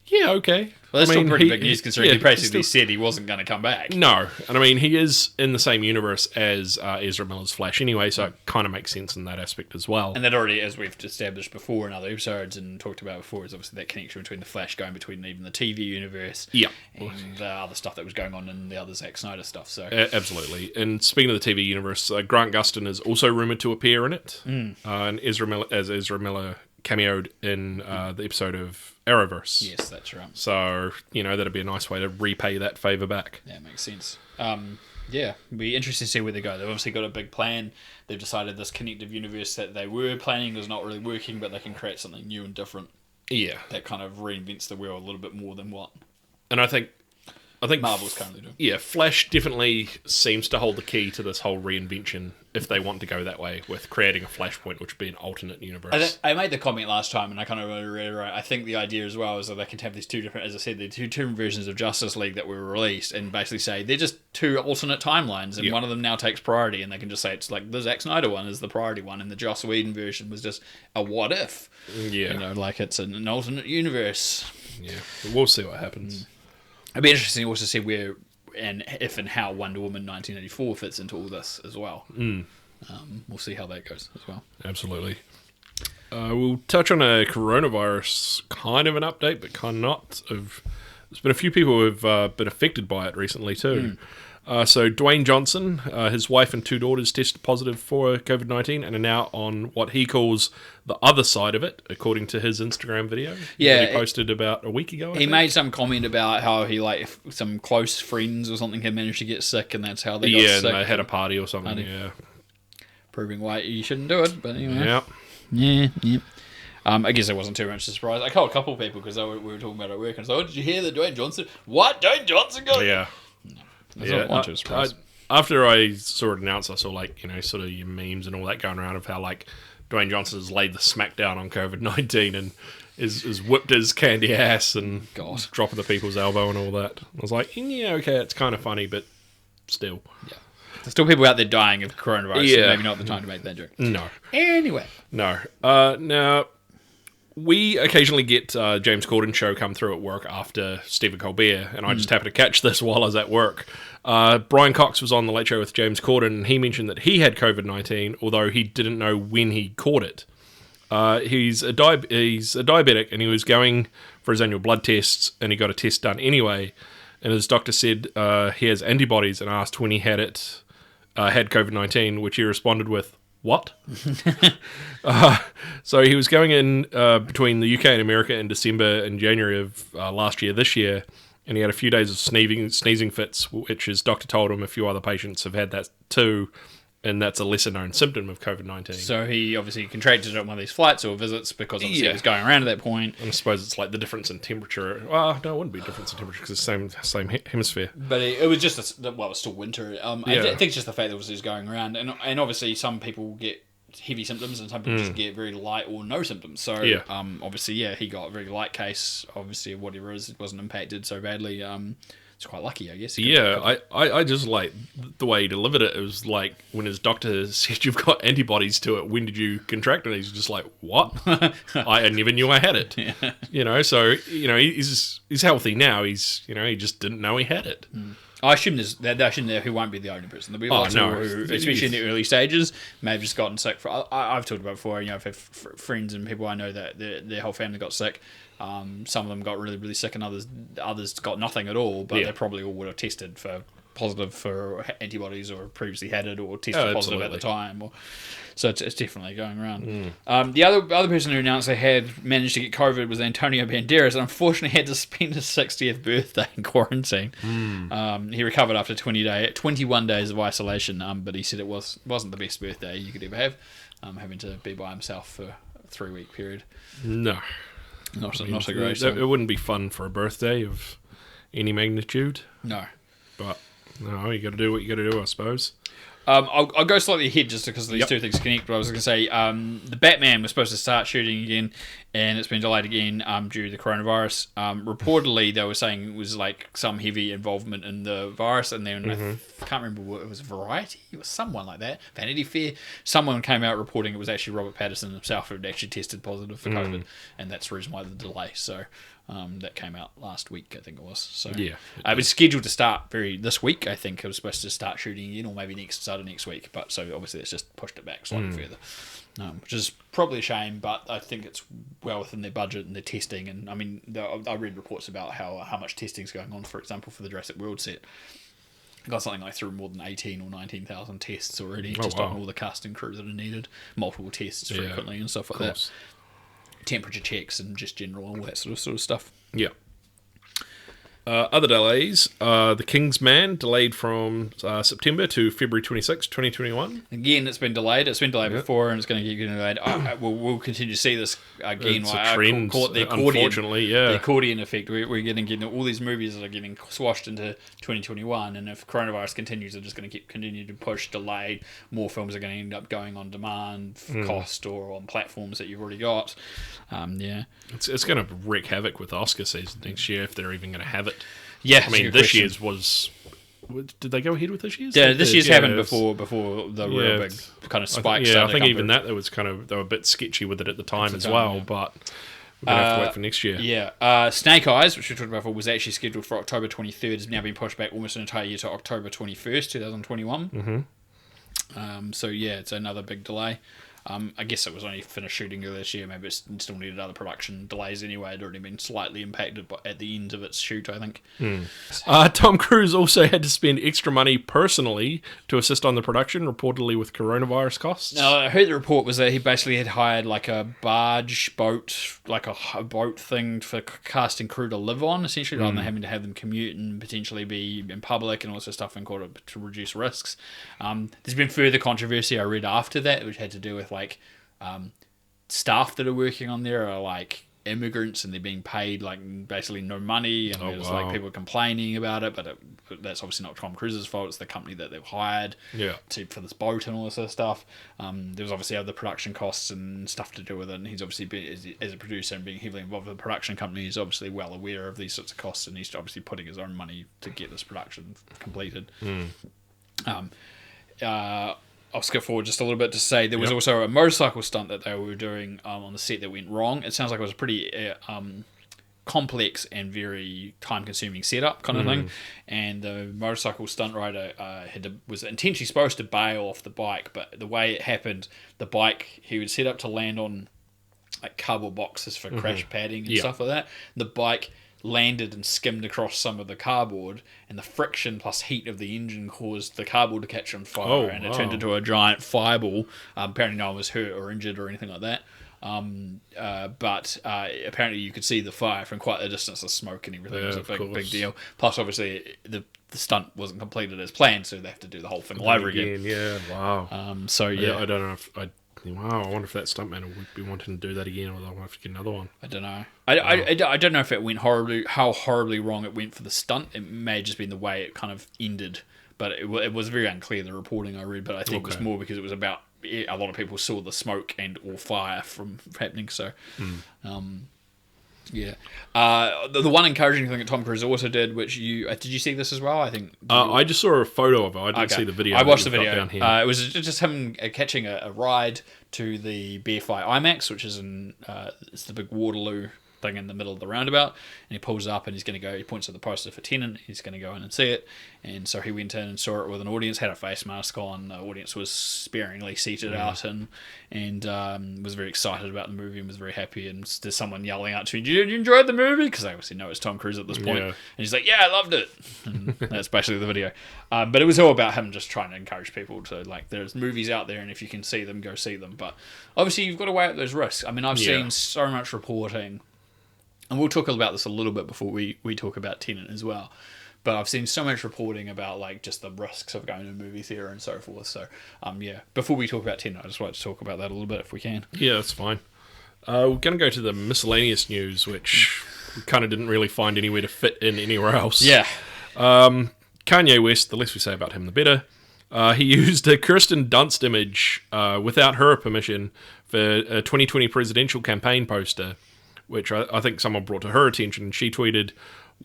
yeah, okay.
Well, that's still pretty big news considering he basically said he wasn't going to come back.
No. And I mean, he is in the same universe as Ezra Miller's Flash anyway, so it kind of makes sense in that aspect as well.
And that already, as we've established before in other episodes and talked about before, is obviously that connection between the Flash going between even the TV universe and the other stuff that was going on in the other Zack Snyder stuff. So
absolutely. And speaking of the TV universe, Grant Gustin is also rumoured to appear in it. And Ezra Miller cameoed in the episode of Arrowverse.
Yes, that's right.
So, that'd be a nice way to repay that favour back.
Yeah, makes sense. It'd be interesting to see where they go. They've obviously got a big plan. They've decided this connective universe that they were planning is not really working, but they can create something new and different.
Yeah.
That kind of reinvents the wheel a little bit more than what
And I think
Marvel's currently doing.
Yeah, Flash definitely seems to hold the key to this whole reinvention if they want to go that way with creating a Flashpoint, which would be an alternate universe.
I made the comment last time, and I kind of want to reiterate. I think the idea as well is that they can have these two different, as I said, the two different versions of Justice League that were released, and basically say they're just two alternate timelines, and one of them now takes priority, and they can just say it's like the Zack Snyder one is the priority one, and the Joss Whedon version was just a what if.
Yeah,
like it's an alternate universe.
Yeah, we'll see what happens.
It'd be interesting also to see where and if and how Wonder Woman 1984 fits into all this as well. We'll see how that goes as well.
Absolutely. We'll touch on a coronavirus kind of an update, but kind of not. There's been a few people who have been affected by it recently too. So Dwayne Johnson, his wife and 2 daughters tested positive for COVID-19 and are now on what he calls the other side of it, according to his Instagram video that he posted about a week ago.
He made some comment about how he, some close friends or something had managed to get sick, and that's how they got sick.
Yeah, and they had a party or something,
Proving why you shouldn't do it, but anyway.
Yeah.
I guess I wasn't too much surprised. I called a couple of people because we were talking about it at work, and so, did you hear that Dwayne Johnson? What? Dwayne Johnson got?
Yeah. After I saw it announced, I saw sort of your memes and all that going around of how Dwayne Johnson has laid the smackdown on COVID-19 and is whipped his candy ass and dropping the people's elbow and all that. I was like, yeah, okay, it's kind of funny, but still.
Yeah. There's still people out there dying of coronavirus, so maybe not the time to make that joke.
No.
Anyway.
No. Now, we occasionally get James Corden's show come through at work after Stephen Colbert, and I just happened to catch this while I was at work. Brian Cox was on The Late Show with James Corden, and he mentioned that he had COVID-19, although he didn't know when he caught it. He's a diabetic, and he was going for his annual blood tests, and he got a test done anyway. and his doctor said he has antibodies, and asked when he had COVID-19, which he responded with, "What?" So he was going in between the UK and America in December and January of last year, this year, and he had a few days of sneezing fits, which his doctor told him a few other patients have had that too, and that's a lesser-known symptom of COVID-19.
So he obviously contracted it on one of these flights or visits because obviously he was going around at that point.
And I suppose it's like the difference in temperature. Well, no, it wouldn't be a difference in temperature because it's the same hemisphere.
But it was just, it's still winter. I think it's just the fact that he was going around. And obviously some people get heavy symptoms and some people just get very light or no symptoms. So obviously, he got a very light case. Obviously, whatever it is, it wasn't impacted so badly. It's quite lucky, I guess.
I just like the way he delivered it. It was like when his doctor said, "You've got antibodies to it. When did you contract it?" And he's just like, "What? I never knew I had it." Yeah. So he's healthy now. He just didn't know he had it.
I assume he won't be the only person. There'll be lots who, especially in the early stages, may have just gotten sick. I've talked about before. I've had friends and people I know that their whole family got sick. Some of them got really, really sick, and others got nothing at all. But they probably all would have tested positive for antibodies, or previously had it, or tested positive at the time. So it's definitely going around. The other person who announced they had managed to get COVID was Antonio Banderas, and unfortunately had to spend his 60th birthday in quarantine. He recovered after 21 days of isolation, but he said it wasn't the best birthday you could ever have, having to be by himself for a 3-week period.
No.
Not a great.
It wouldn't be fun for a birthday of any magnitude.
No.
But no, you got to do what you got to do, I suppose.
I'll go slightly ahead just because these two things connect. But I was going to say the Batman was supposed to start shooting again, and it's been delayed again due to the coronavirus. Reportedly, they were saying it was like some heavy involvement in the virus, and then I can't remember what it was. Variety, it was someone like that. Vanity Fair. Someone came out reporting it was actually Robert Pattinson himself who had actually tested positive for COVID, and that's the reason why the delay. So. That came out last week, I think it was. So it was scheduled to start this week. I think it was supposed to start shooting again, or maybe start of next week. But so obviously it's just pushed it back slightly further, which is probably a shame. But I think it's well within their budget and their testing. And I mean, I read reports about how much testing is going on. For example, for the Jurassic World set, I got something like through more than 18 or 19,000 tests already, on all the cast and crew that are needed, multiple tests frequently and stuff like that. Temperature checks and just general all that sort of stuff.
Yeah. Other delays, The King's Man delayed from September to February 26, 2021.
Again, it's been delayed. It's been delayed before, and it's going to keep getting delayed. We'll continue to see this again.
It's a trend, call it the accordion, unfortunately,
the accordion effect. We're getting all these movies that are getting swashed into 2021, and if coronavirus continues, they're just going to continue to push, delay. More films are going to end up going on demand, cost, or on platforms that you've already got.
It's going to wreak havoc with Oscar season next year if they're even going to have it.
Yeah,
I mean, this year's was. Did they go ahead with this year's?
Yeah, this year's happened before the real big kind of spike.
I think even that there was they were a bit sketchy with it at the time as well. But we're gonna have to wait for next year.
Yeah, Snake Eyes, which we talked about before, was actually scheduled for October 23rd. Has now been pushed back almost an entire year to October 21st, 2021. So it's another big delay. I guess it was only finished shooting earlier this year. Maybe it still needed other production delays anyway. It had already been slightly impacted at the end of its shoot, I think.
Tom Cruise also had to spend extra money personally to assist on the production, reportedly with coronavirus costs.
Now, I heard the report was that he basically had hired like a boat, like a boat thing for cast and crew to live on, essentially, rather than having to have them commute and potentially be in public and all this stuff in order to reduce risks. There's been further controversy I read after that, which had to do with like staff that are working on there are like immigrants and they're being paid like basically no money, and there's like people complaining about it, but that's obviously not Tom Cruise's fault. It's the company that they've hired for this boat and all this sort of stuff. There was obviously other production costs and stuff to do with it, and he's obviously as a producer and being heavily involved with the production company, he's obviously well aware of these sorts of costs, and he's obviously putting his own money to get this production completed. I'll skip forward just a little bit to say there was also a motorcycle stunt that they were doing on the set that went wrong. It sounds like it was a pretty complex and very time-consuming setup kind of thing. And the motorcycle stunt rider was intentionally supposed to bail off the bike, but the way it happened, the bike, he was set up to land on like cardboard boxes for crash padding and stuff like that. The bike landed and skimmed across some of the cardboard, and the friction plus heat of the engine caused the cardboard to catch on fire, and it turned into a giant fireball. Apparently no one was hurt or injured or anything like that. But apparently you could see the fire from quite a distance, the smoke and everything. It was a big deal. Plus, obviously, the stunt wasn't completed as planned, so they have to do the whole thing all over again.
Yeah, wow.
I
don't know if I wonder if that stuntman would be wanting to do that again, or they'll have to get another one.
I don't know. I don't know if it went how horribly wrong it went for the stunt. It may have just been the way it kind of ended, but it was very unclear, the reporting I read. But I think it was more because it was about a lot of people saw the smoke and or fire from happening. So, yeah. The one encouraging thing that Tom Cruise also did, which did you see this as well? I think
I just saw a photo of it. I didn't see the video.
I watched the video. Down here. It was just him catching a ride to the BFI IMAX, which is it's the big Waterloo thing in the middle of the roundabout, and he pulls up and he's going to go. He points at the poster for Tenet. He's going to go in and see it, and so he went in and saw it with an audience. Had a face mask on. The audience was sparingly seated out, and was very excited about the movie and was very happy. And there's someone yelling out to him, "Did you enjoy the movie?" Because they obviously know it's Tom Cruise at this point, and he's like, "Yeah, I loved it." And that's basically the video. But it was all about him just trying to encourage people to there's movies out there, and if you can see them, go see them. But obviously, you've got to weigh up those risks. I mean, I've seen so much reporting. And we'll talk about this a little bit before we talk about Tenet as well. But I've seen so much reporting about just the risks of going to a movie theatre and so forth. So, before we talk about Tenet, I just like to talk about that a little bit if we can. Yeah,
that's fine. We're going to go to the miscellaneous news, which we kind of didn't really find anywhere to fit in anywhere else.
Yeah.
Kanye West, the less we say about him, the better. He used a Kirsten Dunst image without her permission for a 2020 presidential campaign poster, which I think someone brought to her attention, and she tweeted,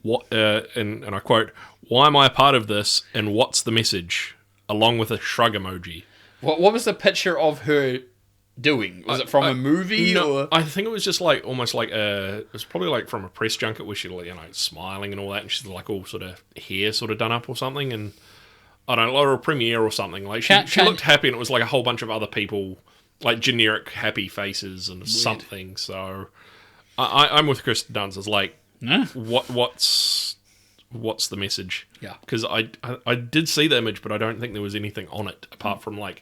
and I quote, "Why am I a part of this, and what's the message?" along with a shrug emoji.
What was the picture of her doing? Was it from a movie?
No,
or?
I think it was just almost it was probably from a press junket where she smiling and all that, and she's all sort of hair sort of done up or something, and I don't know, or a premiere or something. She looked happy, and it was a whole bunch of other people, generic happy faces and something, so... I'm with Kirsten Dunst. It's what's the message?
Yeah,
because I did see the image, but I don't think there was anything on it apart from it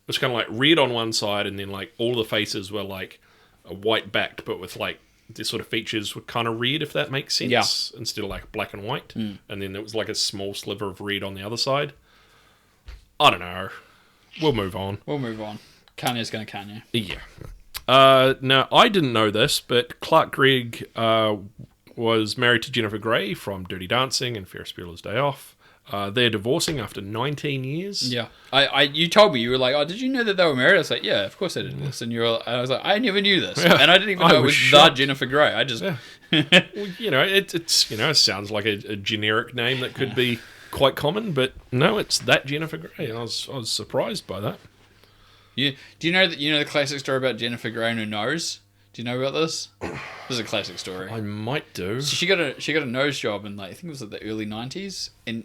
was kind of red on one side, and then all the faces were white backed, but with the sort of features were kind of red, if that makes sense.
Yeah.
Instead of black and white, and then there was a small sliver of red on the other side. I don't know. We'll move on.
Kanye's going to Kanye.
Yeah. Now, I didn't know this, but Clark Gregg was married to Jennifer Grey from Dirty Dancing and Ferris Bueller's Day Off. They're divorcing after 19 years.
Yeah. You told me, you were like, "Oh, did you know that they were married?" I was like, "Yeah, of course I did this." And I was like, "I never knew this." Yeah. And I didn't even know it was the Jennifer Grey. I just...
Yeah. Well, it sounds like a generic name that could be quite common, but no, it's that Jennifer Grey. I was surprised by that.
Do you know the classic story about Jennifer Grey and her nose? Do you know about this? This is a classic story.
I might do.
So she got a nose job in I think it was the early 90s, and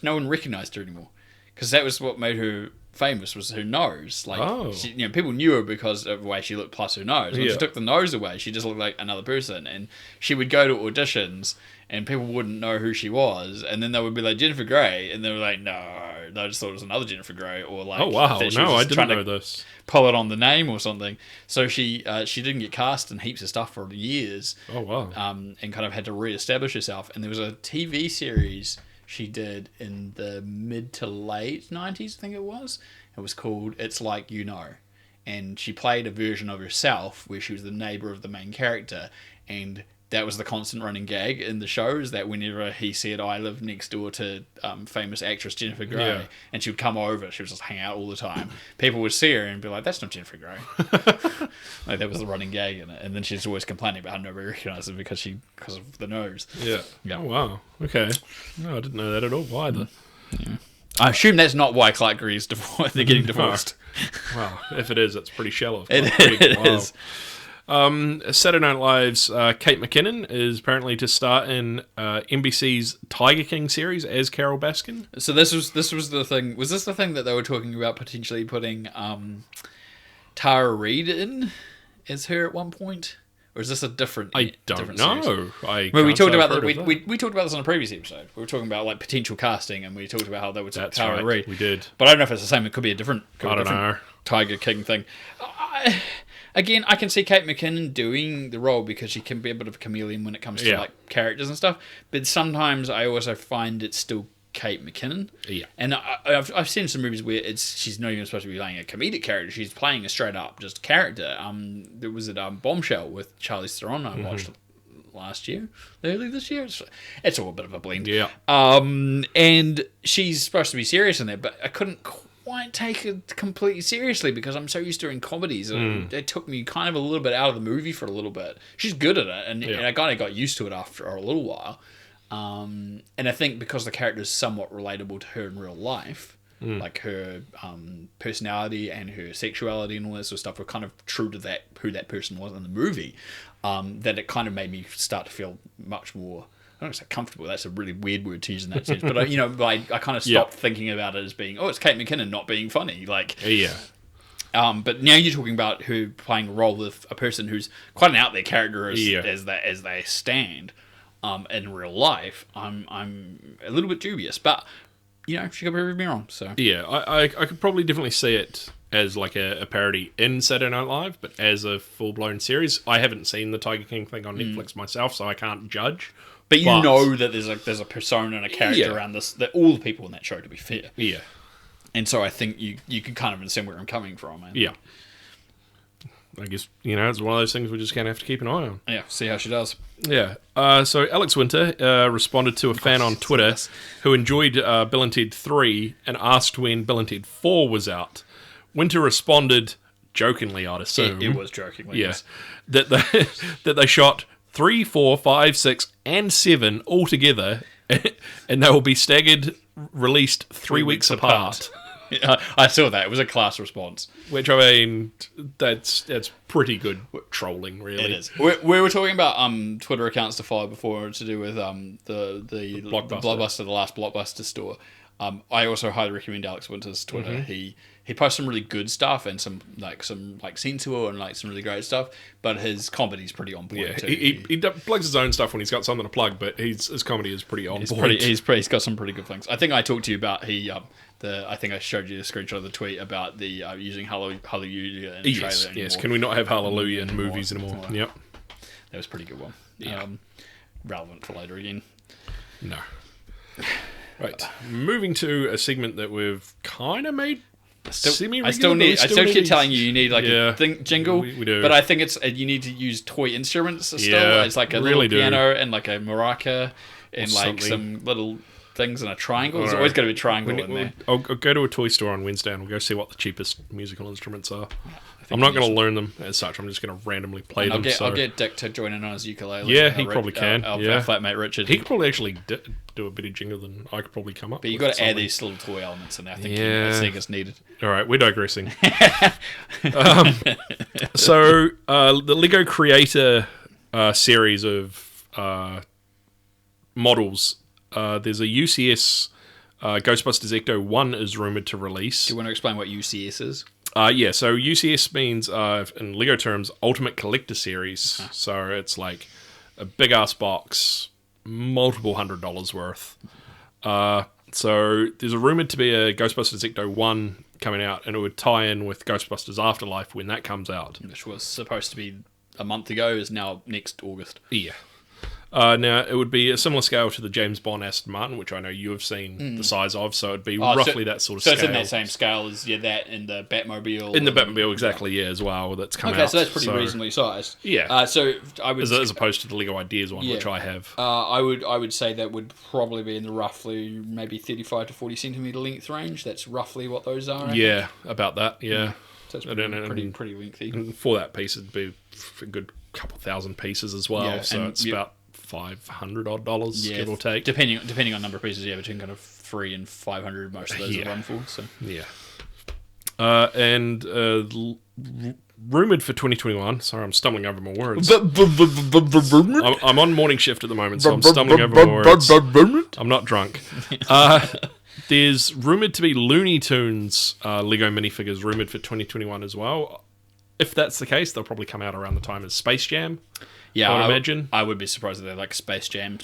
no one recognised her anymore because that was what made her famous, was her nose. People knew her because of the way she looked plus her nose. When she took the nose away, she just looked like another person, and she would go to auditions and people wouldn't know who she was, and then they would be like, "Jennifer Grey," and they were like, "No." I just thought it was another Jennifer Grey, or
oh wow, no, I didn't know this.
Pull it on the name or something. So she didn't get cast in heaps of stuff for years.
Oh wow.
And kind of had to re-establish herself. And there was a TV series she did in the mid to late 90s, I think it was. It was called It's Like You Know, and she played a version of herself where she was the neighbor of the main character, and that was the constant running gag in the show, is that whenever he said, "I live next door to famous actress Jennifer Grey," and she would come over, she would just hang out all the time. People would see her and be like, "That's not Jennifer Grey." That was the running gag in it. And then she's always complaining about how nobody recognised her because of the nose.
Yeah. Oh, wow. Okay. No, I didn't know that at all either.
Yeah. I assume that's not why Clark Gregg is they're getting divorced.
Well, if it is, it's pretty shallow.
It is.
Saturday Night Live's Kate McKinnon is apparently to star in NBC's Tiger King series as Carol Baskin.
So this was the thing. Was this the thing that they were talking about potentially putting Tara Reid in as her at one point? or is this a different?
I don't
different
know.
Series? We talked about that. We talked about this on a previous episode. We were talking about like potential casting, and we talked about how they would take Tara Reid.
We did,
but I don't know if it's the same. It could be a different.
I don't know.
Tiger King thing. Again, I can see Kate McKinnon doing the role because she can be a bit of a chameleon when it comes to like characters and stuff. But sometimes I also find it's still Kate McKinnon.
Yeah.
And I've seen some movies where she's not even supposed to be playing a comedic character. She's playing a straight up just character. There was a Bombshell with Charlize Theron I watched last year, early this year. It's all a bit of a blend.
Yeah.
And she's supposed to be serious in there, but I couldn't quite take it completely seriously because I'm so used to her in comedies. It took me kind of a little bit out of the movie for a little bit. She's good at it, and I kind of got used to it after a little while. And I think because the character is somewhat relatable to her in real life, like her personality and her sexuality and all that sort of stuff were kind of true to that who that person was in the movie, that it kind of made me start to feel much more, I don't want to say comfortable, that's a really weird word to use in that sense, but I kind of stopped thinking about it as being, it's Kate McKinnon not being funny. Like, but now you're talking about her playing a role with a person who's quite an out there character as they stand in real life. I'm a little bit dubious, but she could prove me wrong. So
I could probably definitely see it as like a parody in Saturday Night Live, but as a full blown series. I haven't seen the Tiger King thing on Netflix myself, so I can't judge.
But you know that there's a persona and a character around this, that all the people in that show, to be fair.
Yeah.
And so I think you can kind of understand where I'm coming from.
Yeah. I guess, it's one of those things we just kind of have to keep an eye on.
Yeah, see how she does.
Yeah. So Alex Winter responded to a fan on Twitter who enjoyed Bill and Ted 3 and asked when Bill and Ted 4 was out. Winter responded, jokingly, I'd assume.
It was jokingly,
yes. That they shot 3, 4, 5, 6, and 7 all together, and they will be staggered, released 3 weeks apart.
I saw that. It was a class response.
Which, I mean, that's pretty good trolling, really.
It is. We were talking about Twitter accounts to follow before to do with the Blockbuster, the last Blockbuster store. I also highly recommend Alex Winter's Twitter. He posts some really good stuff and some sensible and some really great stuff, but his comedy's pretty on point too.
He plugs his own stuff when he's got something to plug, but his comedy is pretty on point.
He's got some pretty good things. I think I talked to you about I think I showed you the screenshot of the tweet about the using Hallelujah in the trailer anymore.
Yes, can we not have Hallelujah in movies anymore? Yep.
That was a pretty good one.
Yeah.
Relevant for later again.
No. Right. Moving to a segment that we've kind of made
I still keep telling you need a jingle.
We do.
But I think you need to use toy instruments still.
Yeah,
it's like a little piano and like a maraca and some little things in a triangle. There's always got to be a triangle in there.
I'll go to a toy store on Wednesday and we'll go see what the cheapest musical instruments are. I'm not going to learn them as such. I'm just going to randomly play them.
I'll get Dick to join in on his ukulele.
Yeah, he probably can.
Our flatmate Richard.
He could probably actually do a bit of jingle than I could probably come up with.
But you've got to add these little toy elements in there. I think it's needed.
All right, we're digressing. So the Lego Creator series of models, there's a UCS Ghostbusters Ecto 1 is rumoured to release.
Do you want to explain what UCS is?
So UCS means, in Lego terms, Ultimate Collector Series. Uh-huh. So it's like a big-ass box, multiple $100s worth. So there's a rumoured to be a Ghostbusters Ecto 1 coming out, and it would tie in with Ghostbusters Afterlife when that comes out.
Which was supposed to be a month ago, is now next August.
Yeah. Now, it would be a similar scale to the James Bond Aston Martin, which I know you have seen the size of, so it'd be roughly that sort of scale.
So it's in that same scale as that in the Batmobile?
In the Batmobile, exactly, as well, that's come out.
Okay, so that's pretty reasonably sized.
Yeah.
So I would...
As opposed to the Lego Ideas one, which I have.
I would say that would probably be in the roughly maybe 35 to 40 centimetre length range. That's roughly what those are,
Yeah, about that, yeah.
So it's pretty lengthy.
And for that piece, it'd be a good couple thousand pieces as well, so it's about $500 give or take,
depending on number of pieces. Between kind of 300 and 500 most of those are run for. So
and rumored for 2021. Sorry, I'm stumbling over my words. I'm on morning shift at the moment, so I'm stumbling over my words. I'm not drunk. There's rumored to be Looney Tunes Lego minifigures rumored for 2021 as well. if that's the case, they'll probably come out around the time as Space Jam.
Yeah,
I would imagine.
I would be surprised if they're like Space Jam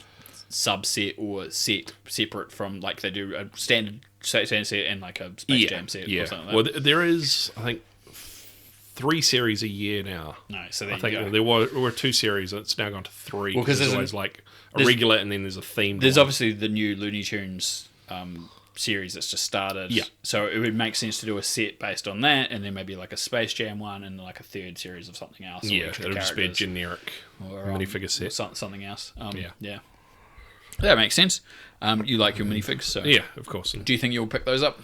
subset or set separate from like they do a standard set and like a Space Jam set or something like that.
Well, there is, I think, 3 series a year now.
No, so there
I think
you go.
there were 2 series, and it's now gone to 3.
Well, 'cause
there's
there's
always like a regular, and then there's a themed
There's
one.
obviously the new Looney Tunes series that's just started.
Yeah.
So it would make sense to do a set based on that, and then maybe like a Space Jam one, and like a third series of something else.
Yeah, it'll just be a generic minifigure set.
Something else.
Yeah.
Yeah. That makes sense. You like your minifigs, so
Yeah, of course. And
do you think you'll pick those up?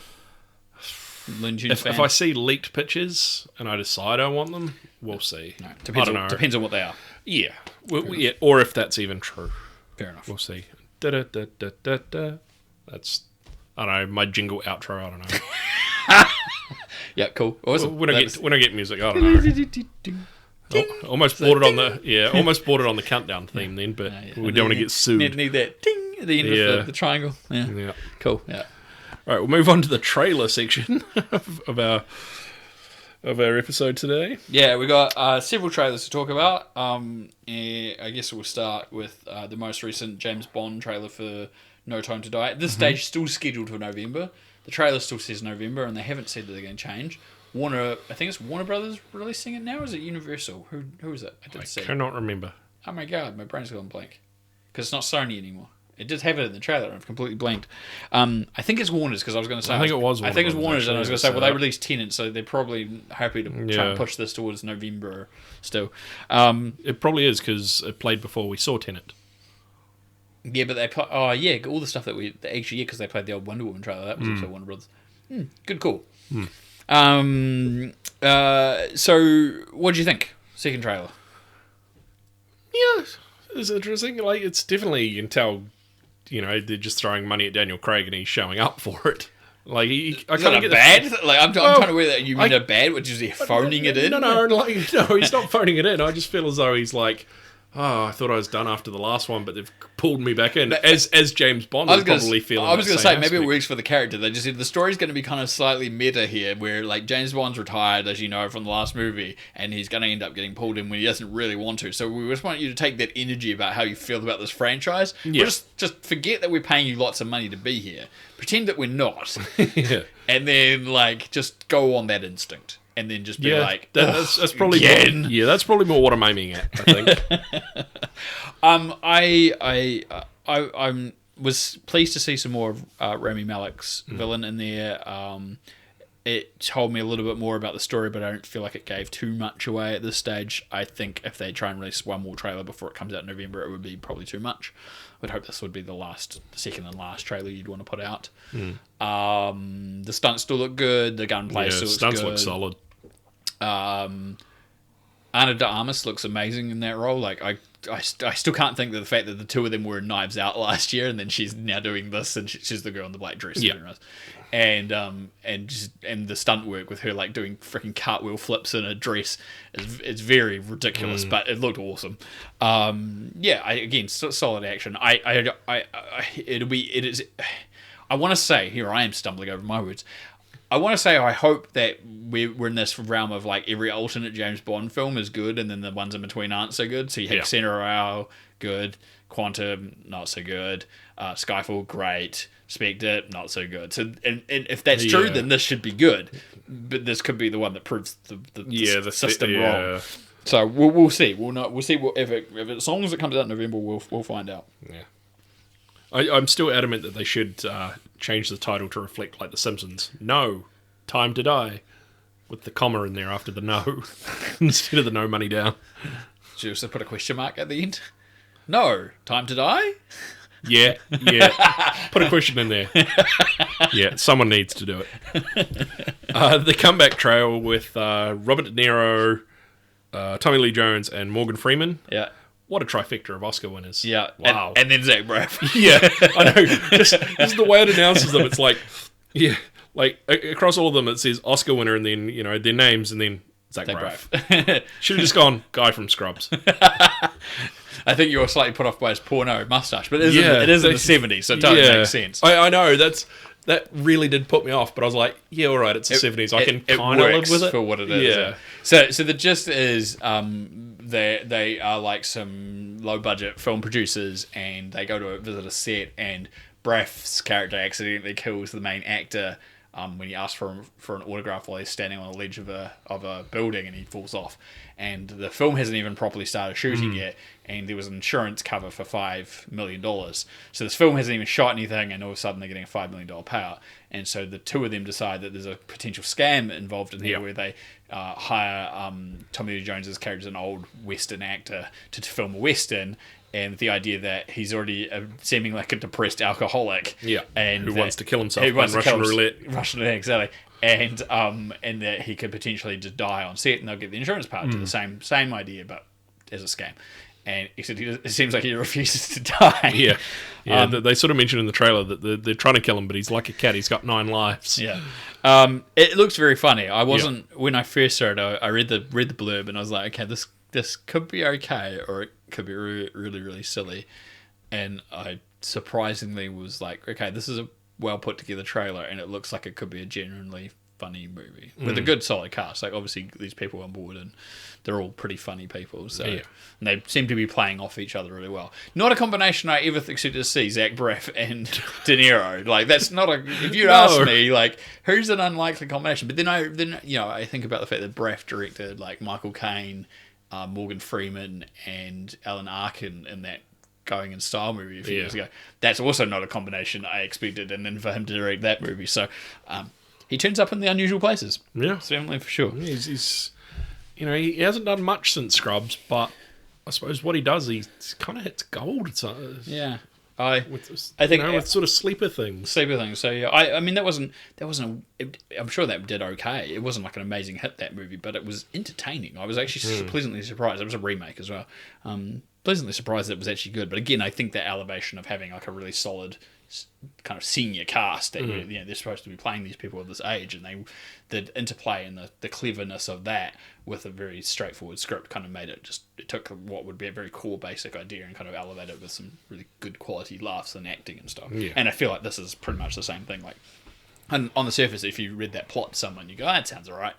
Looney Tunes fan?
if I see leaked pictures and I decide I want them, we'll see.
No,
I
depends
don't
on,
know.
depends on what they are.
Yeah. Yeah, or if that's even true.
Fair enough.
We'll see. Da-da-da-da-da-da. That's, I don't know, my jingle outro, I don't know.
Yeah, cool. Awesome.
When I get music, I don't know. Almost bought it on the countdown theme then, but we don't want to get sued.
Need that ding at the end of the triangle. Yeah.
Yeah.
Cool. Yeah.
All right, we'll move on to the trailer section of our episode today.
Yeah, we got several trailers to talk about. I guess we'll start with the most recent James Bond trailer for No Time to Die. At this stage, still scheduled for November. The trailer still says November, and they haven't said that they're going to change. I think it's Warner Brothers releasing it now, or is it Universal? Who is it? I didn't see.
I cannot remember.
Oh my god, my brain's gone blank. Because it's not Sony anymore. It did have it in the trailer, and I've completely blanked. I think it's Warner's, because I was going to say...
I think it was
I think it's Warner's, and I was going to say, well, they
that.
released Tenet, so they're probably happy to try and push this towards November still.
It probably is, because it played before we saw Tenet.
Yeah, but they... all the stuff that we... Actually, yeah, because they played the old Wonder Woman trailer. That was also Warner Brothers. Good call. So, what do you think? Second trailer.
Yeah, it's interesting. Like, it's definitely, you can tell, they're just throwing money at Daniel Craig and he's showing up for it. Like, I kind of get
bad. Like, I'm trying to wear that. You mean a bad? Which is he phoning it in?
No, he's not phoning it in. I just feel as though he's like, oh, I thought I was done after the last one, but they've pulled me back in. As James Bond would probably feel.
I was going to say, maybe it works for the character. They just said the story's going to be kind of slightly meta here, where like James Bond's retired, as you know, from the last movie, and he's going to end up getting pulled in when he doesn't really want to. So we just want you to take that energy about how you feel about this franchise.
Yeah.
Just forget that we're paying you lots of money to be here. Pretend that we're not.
Yeah.
And then like just go on that instinct. And then just be like,
that's probably
again.
More, that's probably more what I'm aiming at, I think.
I was pleased to see some more of Rami Malek's villain in there. It told me a little bit more about the story, but I don't feel like it gave too much away at this stage. I think if they try and release one more trailer before it comes out in November, it would be probably too much. I would hope this would be the second and last trailer you'd want to put out. The stunts still look good. The gunplay still looks
stunts
good.
look solid.
Ana de Armas looks amazing in that role. Like I still can't think that the fact that the two of them were in Knives Out last year, and then she's now doing this, and she's the girl in the black dress.
Yeah.
And the stunt work with her like doing freaking cartwheel flips in a dress is very ridiculous, but it looked awesome. Again, solid action. I want to say, here I am stumbling over my words. I want to say I hope that we're in this realm of like every alternate James Bond film is good, and then the ones in between aren't so good. So you have Casino Royale, good. Quantum, not so good. Skyfall, great. Spectre, not so good. So, and if that's true, then this should be good. But this could be the one that proves the system wrong. So we'll see. We'll see if as long as it comes out in November, we'll find out.
Yeah. I'm still adamant that they should change the title to reflect like The Simpsons. No, Time to Die, with the comma in there after the no, instead of the no money down.
Should you also put a question mark at the end? No, Time to Die?
Yeah. Put a question in there. Yeah, someone needs to do it. The comeback trail with Robert De Niro, Tommy Lee Jones, and Morgan Freeman.
Yeah.
What a trifecta of Oscar winners.
Yeah.
Wow.
And then Zach Braff.
Yeah, I know. Just the way it announces them, it's like, like across all of them it says Oscar winner and then, their names and then Zach Braff. Should have just gone guy from Scrubs.
I think you were slightly put off by his porno mustache, but it is in the 70s, so it totally makes sense.
I know, that's that really did put me off. But I was like, yeah, all right, it's the 70s. I can kind of live with it
for what it is.
Yeah.
So the gist is, they are like some low budget film producers, and they go to visit a set, and Braff's character accidentally kills the main actor when he asks for an autograph while he's standing on the ledge of a building, and he falls off. And the film hasn't even properly started shooting yet, and there was an insurance cover for $5 million. So this film hasn't even shot anything, and all of a sudden they're getting a $5 million payout. And so the two of them decide that there's a potential scam involved in here, where they hire Tommy Lee Jones's character as an old Western actor to film a Western, and the idea that he's already seeming like a depressed alcoholic, and
who wants to kill himself
in
Russian roulette.
Russian roulette, exactly. And that he could potentially just die on set, and they'll get the insurance part to the same idea, but as a scam. And except it seems like he refuses to die.
Yeah. They sort of mentioned in the trailer that they're trying to kill him, but he's like a cat. He's got 9 lives.
Yeah. It looks very funny. I wasn't when I first saw it. I read the blurb, and I was like, okay, this could be okay, or it could be really, really, really silly. And I surprisingly was like, okay, this is a well put together trailer, and it looks like it could be a genuinely funny movie with a good solid cast. Like, obviously these people on board, and they're all pretty funny people, so and they seem to be playing off each other really well. Not a combination I ever expected to see, Zach Braff and De Niro. Like, that's not a, if you'd asked me, like, who's an unlikely combination? But then I think about the fact that Braff directed like Michael Caine, Morgan Freeman, and Alan Arkin in that Going in Style movie a few years ago. That's also not a combination I expected, and then for him to direct that movie. So he turns up in the unusual places.
Yeah.
Certainly, for sure.
He's he hasn't done much since Scrubs, but I suppose what he does, he kind of hits gold.
Yeah.
I think with sort of sleeper things.
So yeah, I mean that wasn't. I'm sure that did okay. It wasn't like an amazing hit, that movie, but it was entertaining. I was actually pleasantly surprised. It was a remake as well. Pleasantly surprised that it was actually good. But again, I think the elevation of having like a really solid kind of senior cast that they're supposed to be playing these people of this age, and the interplay and the cleverness of that with a very straightforward script kind of made it took what would be a very core basic idea and kind of elevated it with some really good quality laughs and acting and stuff. And I feel like this is pretty much the same thing. Like, and on the surface, if you read that plot to someone, you go, that sounds alright,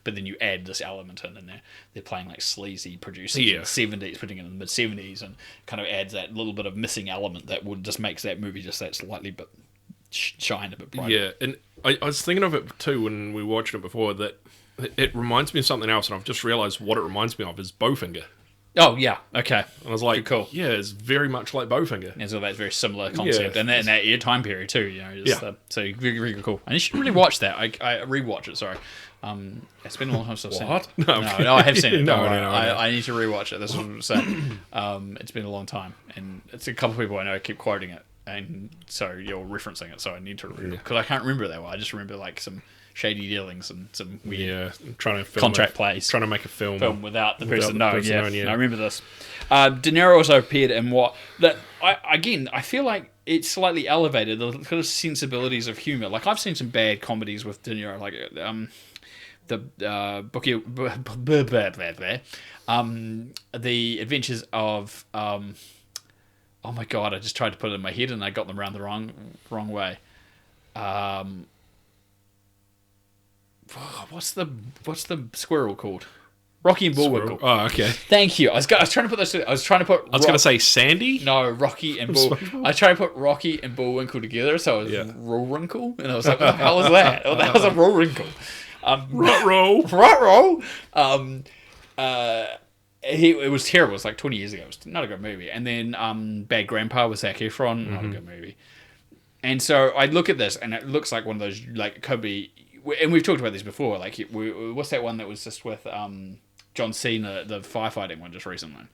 but then you add this element in, and they're playing like sleazy producers in the 70s, putting it in the mid 70s, and kind of adds that little bit of missing element that would just makes that movie just that slightly bit shine a bit brighter.
Yeah, and I was thinking of it too when we watched it before, that it reminds me of something else, and I've just realised what it reminds me of is Bowfinger.
Oh, yeah, okay.
And I was like,
cool.
Yeah, it's very much like Bowfinger.
And so that's a very similar concept, and in that time period too, so very, very cool. And you should really watch that. I rewatch it, sorry. It's been a long time since I've seen it. No, I have seen it. I need to rewatch it. That's what I'm saying. It's been a long time, and it's a couple of people I know keep quoting it, and so you're referencing it, so I need to because I can't remember it that well. I just remember like some shady dealings and some weird
trying to film
contract plays.
Trying to make a film
without the person knowing.
Yeah,
I remember this. De Niro also appeared in what that I feel like it's slightly elevated the kind of sensibilities of humor. Like, I've seen some bad comedies with De Niro, like the Adventures of oh my god, I just tried to put it in my head and I got them around the wrong way. What's the squirrel called? Rocky and Bullwinkle.
Oh, okay.
Thank you. I was trying to put those. I was going to say
Sandy.
No, Rocky and Bullwinkle. I was trying to put Rocky and Bullwinkle together, so it was Bullwinkle, and I was like, "What the hell is that?" Oh, that was a Bullwinkle. Ruh-roh. It was terrible. It was like 20 years ago. It was not a good movie. And then Bad Grandpa with Zac Efron, not a good movie. And so I look at this, and it looks like one of those, like, it could be, and we've talked about this before, like, what's that one that was just with John Cena, the firefighting one just recently?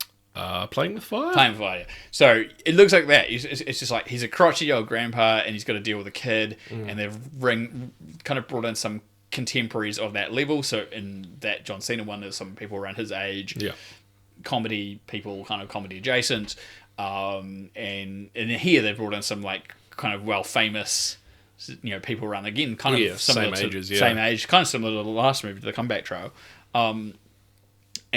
Playing with Fire?
Playing with Fire, yeah. So it looks like that. It's just like, he's a crotchety old grandpa, and he's got to deal with a kid, and they've kind of brought in some contemporaries of that level. So in that John Cena one, there's some people around his age, comedy people, kind of comedy adjacent, and here they've brought in some like kind of well famous, people around again, kind of similar
same
to
ages,
same age, kind of similar to the last movie, to the Comeback Trail, and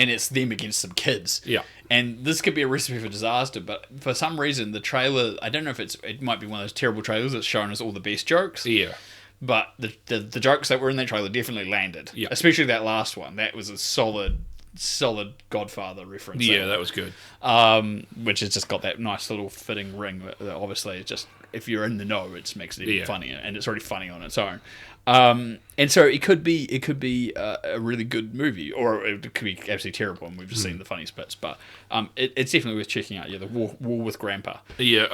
and it's them against some kids.
Yeah.
And this could be a recipe for disaster, but for some reason, the trailer, I don't know if it might be one of those terrible trailers that's showing us all the best jokes.
Yeah.
But the jokes that were in that trailer definitely landed.
Yeah.
Especially that last one. That was a solid Godfather reference.
Yeah, that was good.
Which has just got that nice little fitting ring. Obviously, it's just, if you're in the know, it makes it even funnier, and it's already funny on its own. And so it could be a really good movie, or it could be absolutely terrible, and we've just seen the funny bits. But it's definitely worth checking out. Yeah, the War with Grandpa.
Yeah,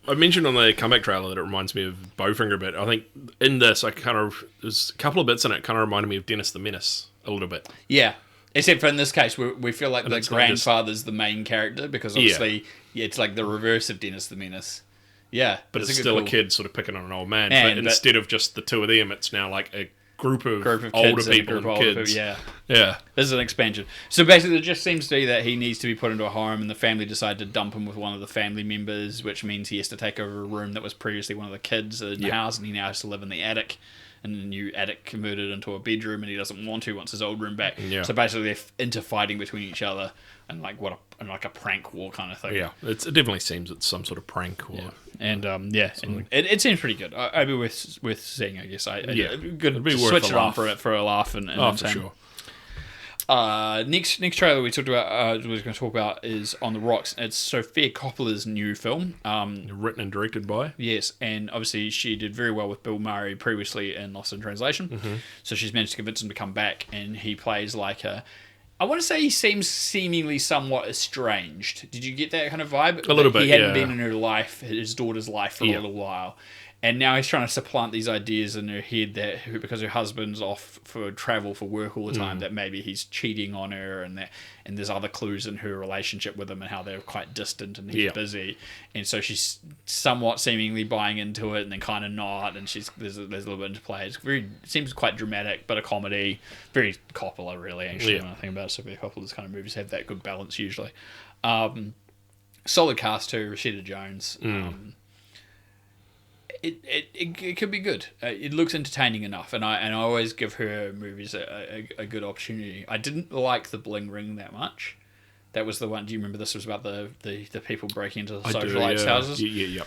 I mentioned on the comeback trailer that it reminds me of Bowfinger a bit. I think in this, there's a couple of bits in it kind of reminded me of Dennis the Menace a little bit.
Yeah. Except for in this case, we feel like the grandfather's the main character, because obviously it's like the reverse of Dennis the Menace. Yeah.
But it's still a kid sort of picking on an old man. But instead of just the two of them, it's now like a group of older people and kids.
Yeah.
Yeah.
This is an expansion. So basically, it just seems to be that he needs to be put into a home, and the family decide to dump him with one of the family members, which means he has to take over a room that was previously one of the kids in the house, and he now has to live in the attic. And the new attic converted into a bedroom, and he doesn't want to, wants his old room back. Yeah. So basically, they're into fighting between each other, and like a prank war kind of thing.
Yeah, it definitely seems it's some sort of prank war.
Yeah. And and it seems pretty good. I'd be worth seeing, I guess. Good. It'd be worth switch it on for a laugh and
for sure.
Next trailer we're going to talk about is On the Rocks. It's Sofia Coppola's new film.
Written and directed by.
Yes, and obviously she did very well with Bill Murray previously in Lost in Translation. Mm-hmm. So she's managed to convince him to come back, and he plays like I want to say he seems seemingly somewhat estranged. Did you get that kind of vibe?
A little bit,
He hadn't been in her life, his daughter's life, for a little while. And now he's trying to supplant these ideas in her head that because her husband's off for travel for work all the time, that maybe he's cheating on her, and there's other clues in her relationship with him and how they're quite distant and he's busy. And so she's somewhat seemingly buying into it, and then kind of not. And there's a little bit into play. It seems quite dramatic, but a comedy. Very Coppola, really. Actually, when I think about it, Sofia Coppola's kind of movies have that good balance usually. Solid cast too. Rashida Jones. It could be good. It looks entertaining enough, and I always give her movies a good opportunity. I didn't like The Bling Ring that much. That was the one. Do you remember this was about the people breaking into the socialites' houses?
Yeah.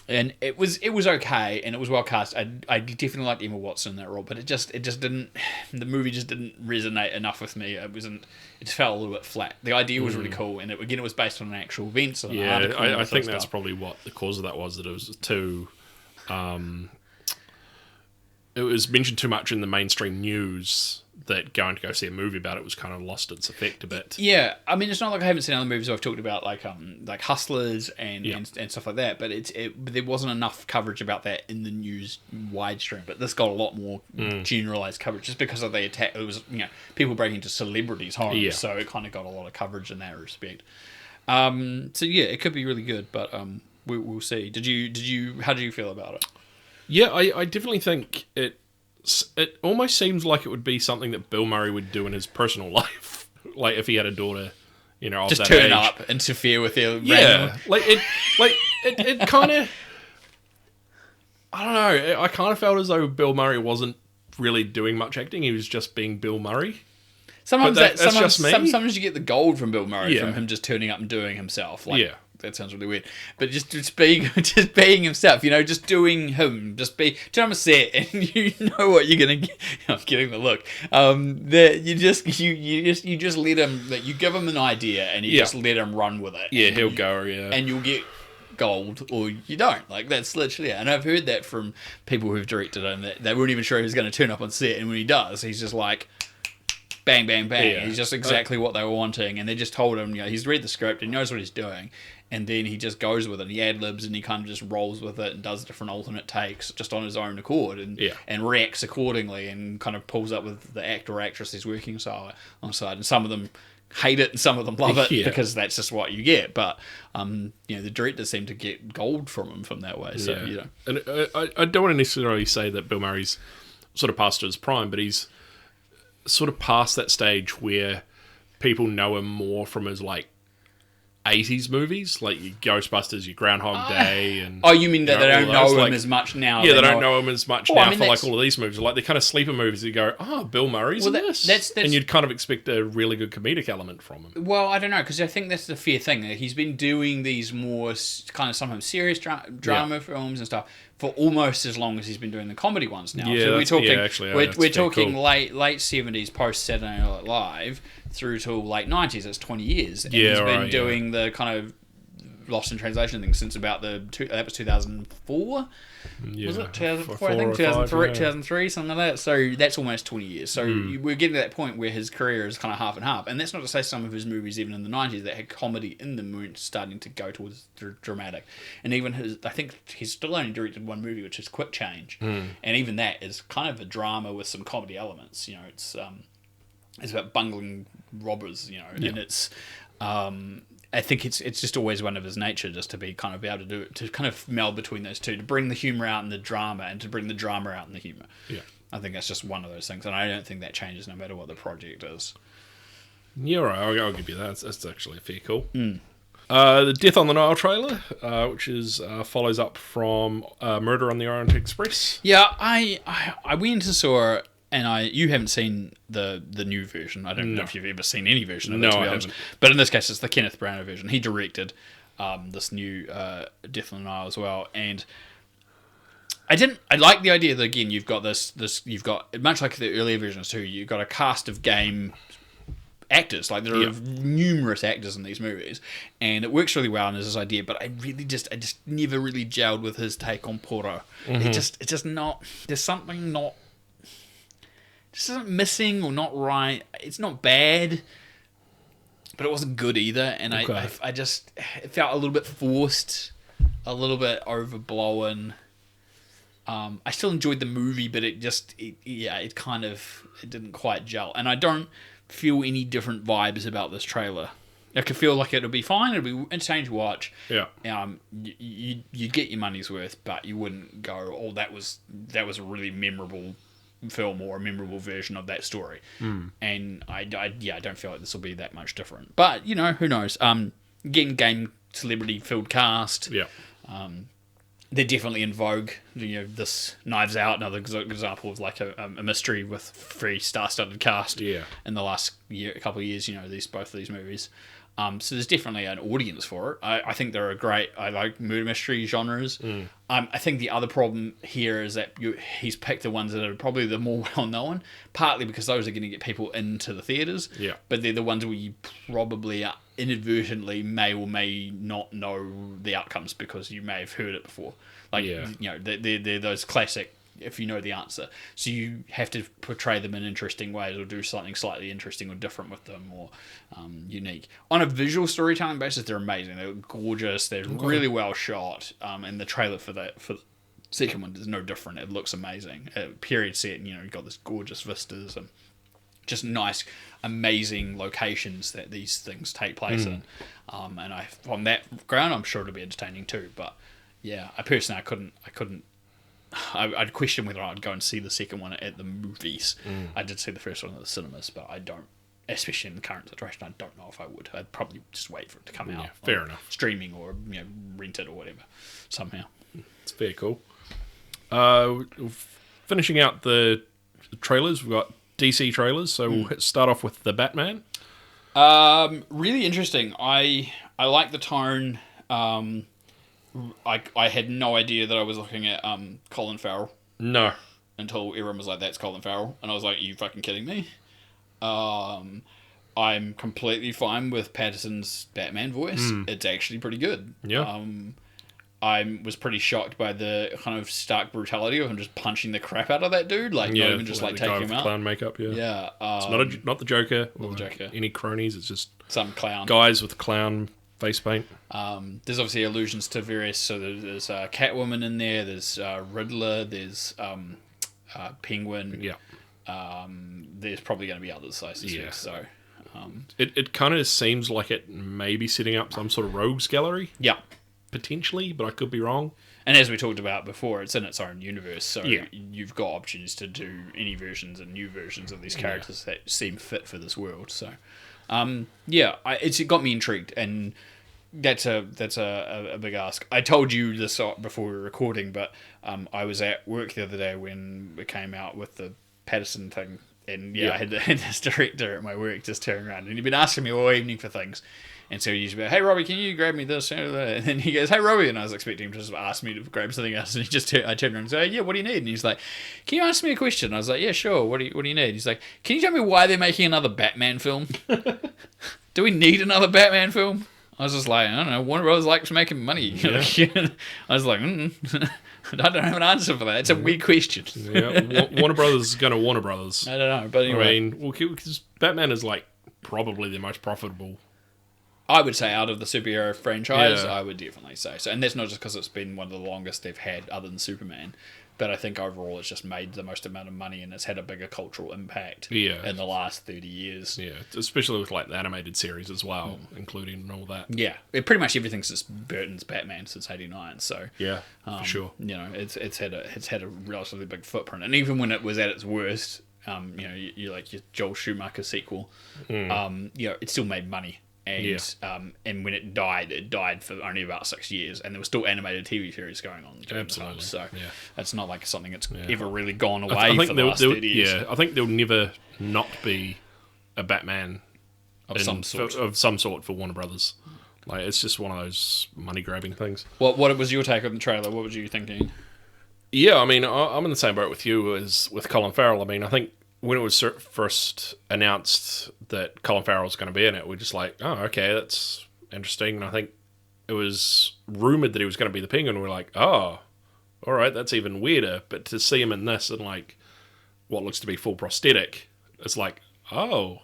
And it was okay, and it was well cast. I definitely liked Emma Watson in that role, but it just didn't. The movie just didn't resonate enough with me. It just felt a little bit flat. The idea was really cool, and it was based on an actual event. So
I think that's probably what the cause of that was. That it was too. It was mentioned too much in the mainstream news that going to go see a movie about it was kind of lost its effect a bit.
Yeah, I mean, it's not like I haven't seen other movies I've talked about, like Hustlers and stuff like that, but there wasn't enough coverage about that in the news widestream. But this got a lot more generalized coverage just because of the attack. It was people breaking into celebrities' homes, so it kind of got a lot of coverage in that respect. So yeah, it could be really good, but we'll see. How did you feel about it?
Yeah, I definitely think it almost seems like it would be something that Bill Murray would do in his personal life, like if he had a daughter, of
just
that
turn
age.
up, interfere with their
random... it kind of. I don't know. I kind of felt as though Bill Murray wasn't really doing much acting. He was just being Bill Murray.
Sometimes just me. Sometimes you get the gold from Bill Murray from him just turning up and doing himself. That sounds really weird, but just being himself, just doing him, turn on a set, and you know what you're gonna get. I'm getting the look. That you just let him. That you give him an idea, and you just let him run with it.
Yeah, he'll go. Yeah,
and you'll get gold, or you don't. Like that's literally it. And I've heard that from people who've directed him that they weren't even sure he was going to turn up on set, and when he does, he's just like. Bang, bang, bang. Yeah. He's just exactly what they were wanting. And they just told him, he's read the script and knows what he's doing. And then he just goes with it. He ad-libs and he kind of just rolls with it and does different alternate takes just on his own accord and reacts accordingly and kind of pulls up with the actor or actress he's working alongside. And some of them hate it and some of them love it because that's just what you get. But, the directors seem to get gold from him from that way. So,
And I don't want to necessarily say that Bill Murray's sort of past his prime, but he's sort of past that stage where people know him more from his 80s movies, like your Ghostbusters, your Groundhog Day, and
Oh, you mean that they don't know him
like,
as much now?
Yeah, they don't know him as much
Well,
now
I mean,
for like all of these movies. Like they're kind of sleeper movies. You go, oh, Bill Murray's in this,
that's
and you'd kind of expect a really good comedic element from him.
Well, I don't know, because I think that's the fair thing. He's been doing these more kind of sometimes serious drama films and stuff for almost as long as he's been doing the comedy ones now.
Yeah,
So we're talking, we're talking
cool.
late 70s post Saturday Night Live through till late 90s. That's 20 years. And
Yeah,
he's been
right,
doing the kind of Lost in Translation thing since about that was 2004.
Yeah,
Was it 2004?
four
I think
or
2003,
five,
2003, something like that. So that's almost 20 years. So we're getting to that point where his career is kind of half and half. And that's not to say some of his movies, even in the 90s, that had comedy in them, weren't starting to go towards dramatic. And even I think he's still only directed one movie, which is Quick Change. And even that is kind of a drama with some comedy elements. You know, it's about bungling robbers, you know, and it's... I think it's just always one of his nature just to be kind of able to do it, to kind of meld between those two, to bring the humour out in the drama and to bring the drama out in the humour.
Yeah.
I think that's just one of those things, and I don't think that changes no matter what the project is.
Yeah, right. I'll give you that. That's actually a fair call. The Death on the Nile trailer, which is follows up from Murder on the Orient Express.
Yeah, I went and saw it. And you haven't seen the new version. I don't know if you've ever seen any version of it, to be honest. But in this case, it's the Kenneth Branagh version. He directed this new Death on the Nile as well. And I like the idea that, again, you've got you've got, much like the earlier versions too, you've got a cast of game actors. Like, there are numerous actors in these movies. And it works really well, and there's this idea. But I just never really gelled with his take on Porro. It's just not, there's something not, just isn't missing or not right. It's not bad, but it wasn't good either. And I just, it felt a little bit forced, a little bit overblown. I still enjoyed the movie, but it didn't quite gel. And I don't feel any different vibes about this trailer. I could feel like it'll be fine. It'll be entertaining to watch.
Yeah.
You'd get your money's worth, but you wouldn't go, oh, that was a really memorable film or a memorable version of that story. And I don't feel like this will be that much different. But, you know, who knows? Getting game celebrity filled cast.
Yeah.
They're definitely in vogue. You know, this Knives Out, another example of like a mystery with very star-studded cast.
Yeah.
In the last couple of years, you know, both of these movies. So there's definitely an audience for it. I think they're I like murder mystery genres. I think the other problem here is that he's picked the ones that are probably the more well-known, partly because those are going to get people into the theatres.
Yeah.
But they're the ones where you probably inadvertently may or may not know the outcomes because you may have heard it before. Like, you know, they're those classic, if you know the answer. So you have to portray them in interesting ways or do something slightly interesting or different with them or unique. On a visual storytelling basis, they're amazing. They're gorgeous. They're really well shot. And the trailer for the second one is no different. It looks amazing. Period set, and, you know, you've got this gorgeous vistas and just nice, amazing locations that these things take place in. And on that ground, I'm sure it'll be entertaining too. But yeah, I personally, I couldn't. I'd question whether I'd go and see the second one at the movies. I did see the first one at the cinemas, but I don't, especially in the current situation, I don't know if I would. I'd probably just wait for it to come out.
Fair enough.
Streaming or, you know, rent it or whatever, somehow.
It's very cool. Finishing out the trailers, we've got DC trailers, so we'll start off with The Batman.
Really interesting. I like the tone. I had no idea that I was looking at Colin Farrell.
No.
Until everyone was like, that's Colin Farrell. And I was like, are you fucking kidding me? I'm completely fine with Patterson's Batman voice. It's actually pretty good.
Yeah.
I was pretty shocked by the kind of stark brutality of him just punching the crap out of that dude. Like, not even just like taking him out.
Clown makeup, yeah.
Yeah.
It's not the Joker.
Not the Joker.
Any cronies. It's just
some clown.
Guys with clown face paint.
There's obviously allusions to various. So there's Catwoman in there. There's Riddler. There's Penguin.
Yeah.
There's probably going to be others, I suspect.
Yeah.
So.
It kind of seems like it may be setting up some sort of rogues gallery.
Yeah.
Potentially, but I could be wrong.
And as we talked about before, it's in its own universe, so you've got options to do any versions and new versions of these characters that seem fit for this world. So, it got me intrigued, and That's a big ask. I told you this before we were recording, but I was at work the other day when it came out with the Patterson thing, and I had this director at my work just turn around, and he'd been asking me all evening for things, and so he used to be, "Hey Robbie, can you grab me this?" And then he goes, "Hey Robbie," and I was expecting him to just ask me to grab something else, and I turned around and said, "Yeah, what do you need?" And he's like, "Can you ask me a question?" I was like, "Yeah, sure. What do you need?" He's like, "Can you tell me why they're making another Batman film? Do we need another Batman film?" I was just like, I don't know, Warner Brothers likes making money.
Yeah.
I was like, I don't have an answer for that. It's a weird question.
Yeah, Warner Brothers is going to Warner Brothers.
I don't know, but anyway.
I mean, because Batman is like probably the most profitable.
I would say out of the superhero franchise,
Yeah.
I would definitely say so. And that's not just because it's been one of the longest they've had other than Superman. But I think overall it's just made the most amount of money and it's had a bigger cultural impact in the last 30 years.
Yeah, especially with like the animated series as well, including all that.
Yeah, pretty much everything since Burton's Batman since '89. So
yeah, for sure.
You know, it's had a relatively big footprint, and even when it was at its worst, you know, you like your Joel Schumacher sequel, you know, it still made money. And when it died for only about 6 years, and there were still animated TV series going on.
Absolutely.
So
yeah.
It's not like something that's ever really gone away for the last 30 years.
Yeah, I think there'll never not be a Batman
of some sort
for Warner Brothers. Like, it's just one of those money grabbing things.
What was your take on the trailer? What was you thinking?
Yeah, I mean, I'm in the same boat with you as with Colin Farrell. I mean, I think when it was first announced that Colin Farrell was going to be in it, we're just like, oh, okay, that's interesting. And I think it was rumoured that he was going to be the Penguin. We're like, oh, all right, that's even weirder. But to see him in this and like what looks to be full prosthetic, it's like, oh,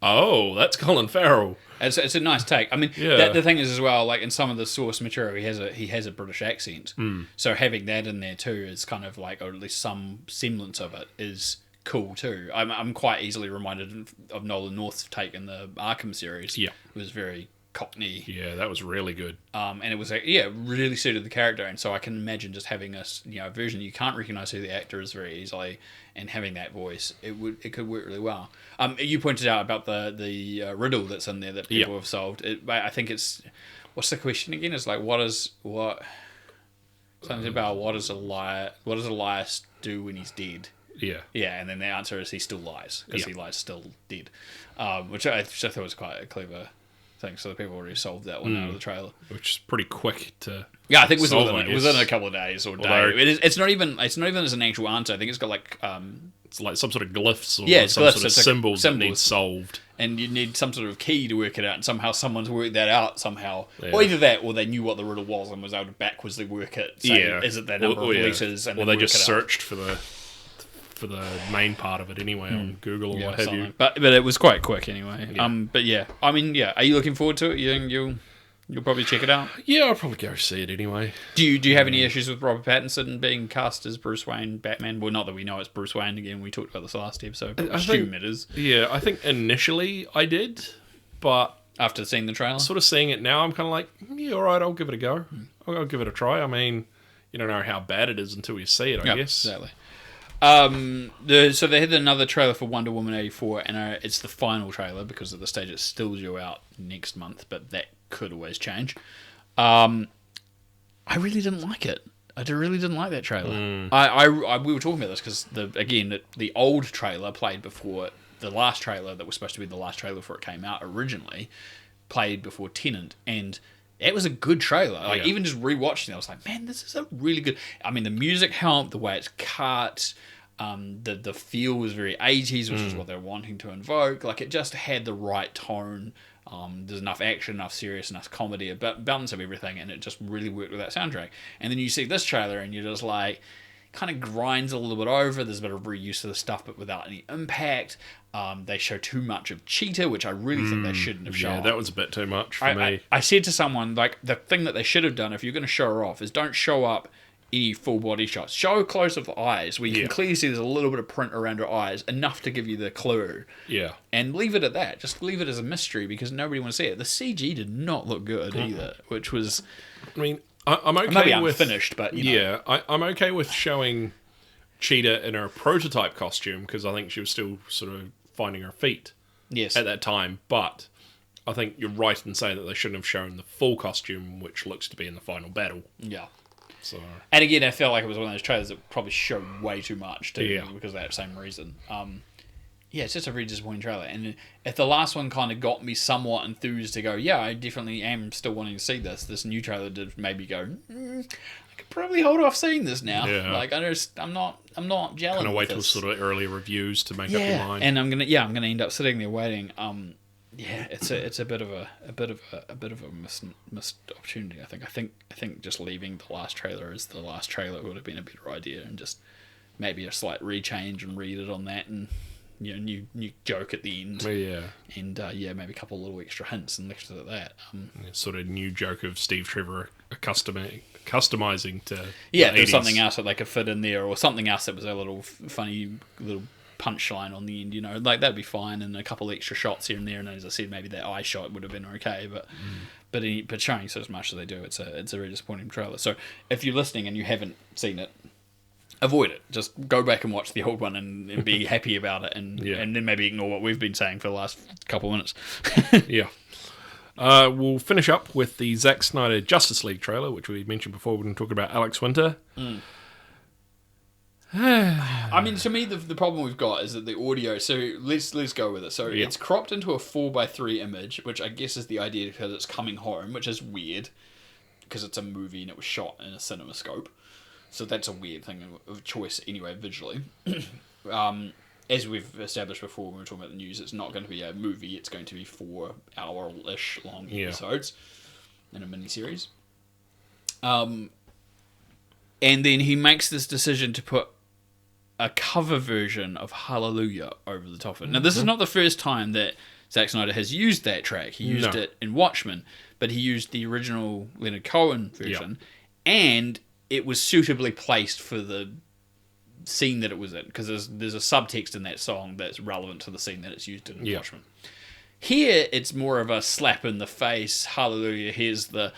that's Colin Farrell.
It's a nice take. I mean, the thing is as well, like in some of the source material, he has a British accent. So having that in there too is kind of like, or at least some semblance of it is cool too. I'm quite easily reminded of Nolan North's take in the Arkham series. Yeah, it was very Cockney.
Yeah, that was really good.
And it was really suited the character. And so I can imagine just having a version you can't recognize who the actor is very easily, and having that voice, it could work really well. You pointed out about the riddle that's in there that people have solved. I think it's, what's the question again? It's like something about what does Elias do when he's dead? Yeah, and then the answer is he still lies, because he lies still dead, which I thought was quite a clever thing. So the people already solved that one out of the trailer,
which is pretty quick to.
Yeah, I think it was within a couple of days or day. It's not even as an actual answer. I think it's got like
it's like some sort of glyphs or some
glyphs.
sort of symbols that need solved,
and you need some sort of key to work it out. And somehow someone's worked that out somehow, or either that, or they knew what the riddle was and was able to backwardsly work it. So is it that number of letters? And
or they just searched for the main part of it anyway on Google or what have you.
But it was quite quick anyway. But yeah, I mean, are you looking forward to it? You think you'll probably check it out?
Yeah, I'll probably go see it anyway.
Do you have any issues with Robert Pattinson being cast as Bruce Wayne Batman? Well, not that we know it's Bruce Wayne. Again, we talked about this last episode. I assume it is.
Yeah, I think initially I did, but
after seeing the trailer,
sort of seeing it now, I'm kind of like, yeah, all right, I'll give it a go. I'll give it a try. I mean, you don't know how bad it is until you see it, I guess.
Exactly. So they had another trailer for Wonder Woman 84, and it's the final trailer because at the stage it's still due out next month, but that could always change. I really didn't like it. I really didn't like that trailer. We were talking about this because the old trailer played before the last trailer that was supposed to be the last trailer before it came out originally, played before Tenet, and it was a good trailer. Like even just rewatching it, I was like, man, this is a really good. I mean, the music helped, the way it's cut, the feel was very 80s, which is what they're wanting to invoke. Like it just had the right tone. There's enough action, enough serious, enough comedy, a balance of everything, and it just really worked with that soundtrack. And then you see this trailer, and you're just like, kind of grinds a little bit over. There's a bit of reuse of the stuff, but without any impact. They show too much of Cheetah, which I really think they shouldn't have shown.
Yeah, that was a bit too much for me.
I said to someone, like, the thing that they should have done, if you're going to show her off, is don't show up any full body shots. Show a close of the eyes, where you can clearly see there's a little bit of print around her eyes, enough to give you the clue. Yeah. And leave it at that. Just leave it as a mystery, because nobody wants to see it. The CG did not look good either, which was...
I mean, I'm okay
maybe
with...
unfinished, but, you know.
Yeah, I'm okay with showing Cheetah in her prototype costume, because I think she was still sort of finding her feet at that time, but I think you're right in saying that they shouldn't have shown the full costume, which looks to be in the final battle.
Yeah.
So,
And again, I felt like it was one of those trailers that probably showed way too much too,
Yeah.
because of that same reason. Yeah, it's just a really disappointing trailer. And if the last one kind of got me somewhat enthused to go, yeah, I definitely am still wanting to see this new trailer did maybe go, I could probably hold off seeing this now.
Yeah.
Like I'm not gelling.
kind of wait
with
till
this.
sort of early reviews to make up your mind.
And I'm gonna end up sitting there waiting. Yeah, it's a bit of a missed opportunity. I think just leaving the last trailer as the last trailer would have been a better idea, and just maybe a slight rechange and read it on that, and new joke at the end.
Yeah.
And maybe a couple of little extra hints and left it at that.
Sort of new joke of Steve Trevor customizing to
there's
80s.
something else that they could fit in there, or something else that was a little funny little punchline on the end, like that'd be fine, and a couple of extra shots here and there. And as I said, maybe that eye shot would have been okay, but showing so much as they do, it's a very disappointing trailer. So if you're listening and you haven't seen it, avoid it. Just go back and watch the old one and be happy about it, and then maybe ignore what we've been saying for the last couple of minutes.
Yeah. We'll finish up with the Zack Snyder Justice League trailer, which we mentioned before when we talked about Alex Winter.
I mean, to me, the problem we've got is that the audio. So let's go with it. So it's cropped into a 4:3 image, which I guess is the idea because it's coming home, which is weird because it's a movie and it was shot in a CinemaScope. So that's a weird thing of choice anyway, visually. As we've established before when we were talking about the news, it's not going to be a movie. It's going to be 4-hour-ish long episodes in a miniseries. And then he makes this decision to put a cover version of Hallelujah over the top of it. Now, this is not the first time that Zack Snyder has used that track. He used it in Watchmen, but he used the original Leonard Cohen version, and it was suitably placed for the scene that it was in, because there's a subtext in that song that's relevant to the scene that it's used in Watchmen. Here, it's more of a slap in the face. Hallelujah! Here's the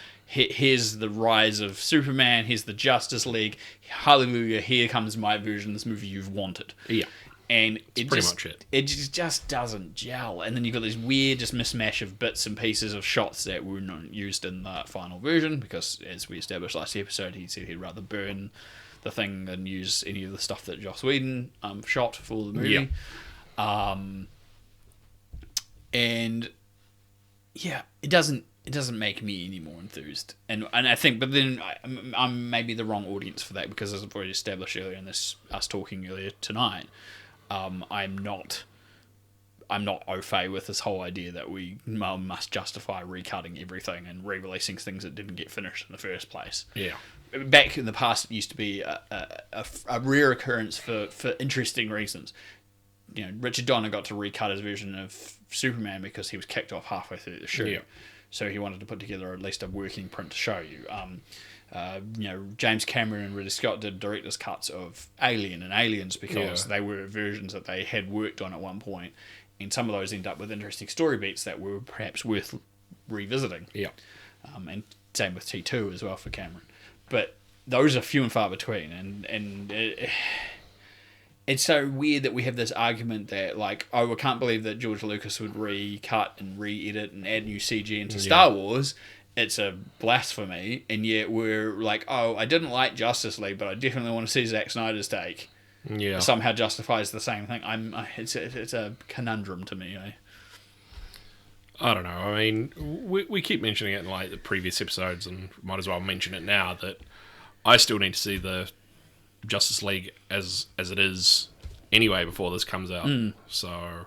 rise of Superman. Here's the Justice League. Hallelujah! Here comes my version of this movie you've wanted. Yeah, and it's
pretty much it.
It just doesn't gel. And then you've got this weird just mismatch of bits and pieces of shots that were not used in the final version, because, as we established last episode, he said he'd rather burn the thing than use any of the stuff that Joss Whedon shot for the movie. And it doesn't make me any more enthused, and I think, but then I'm maybe the wrong audience for that, because as I've already established earlier in us talking earlier tonight, I'm not au fait with this whole idea that we must justify recutting everything and re-releasing things that didn't get finished in the first place. Yeah. Back in the past, it used to be a rare occurrence for interesting reasons. Richard Donner got to recut his version of Superman because he was kicked off halfway through the shoot. Yeah. So he wanted to put together at least a working print to show you. James Cameron and Ridley Scott did director's cuts of Alien and Aliens because they were versions that they had worked on at one point, and some of those end up with interesting story beats that were perhaps worth revisiting. Yeah. And same with T2 as well for Cameron. But those are few and far between, and it's so weird that we have this argument that, like, I can't believe that George Lucas would recut and re-edit and add new CG into Star Wars. It's a blasphemy, and yet we're like, I didn't like Justice League, but I definitely want to see Zack Snyder's take. Yeah, somehow justifies the same thing. It's a conundrum to me.
I don't know. I mean, we keep mentioning it in like the previous episodes, and might as well mention it now that I still need to see the Justice League as it is anyway before this comes out. So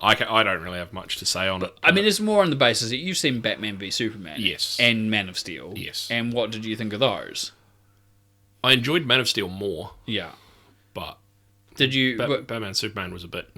I don't really have much to say on it.
I mean, it's more on the basis that you've seen Batman v Superman,
yes,
and Man of Steel,
yes.
And what did you think of those?
I enjoyed Man of Steel more.
Yeah,
but
did you?
Batman Superman was a bit.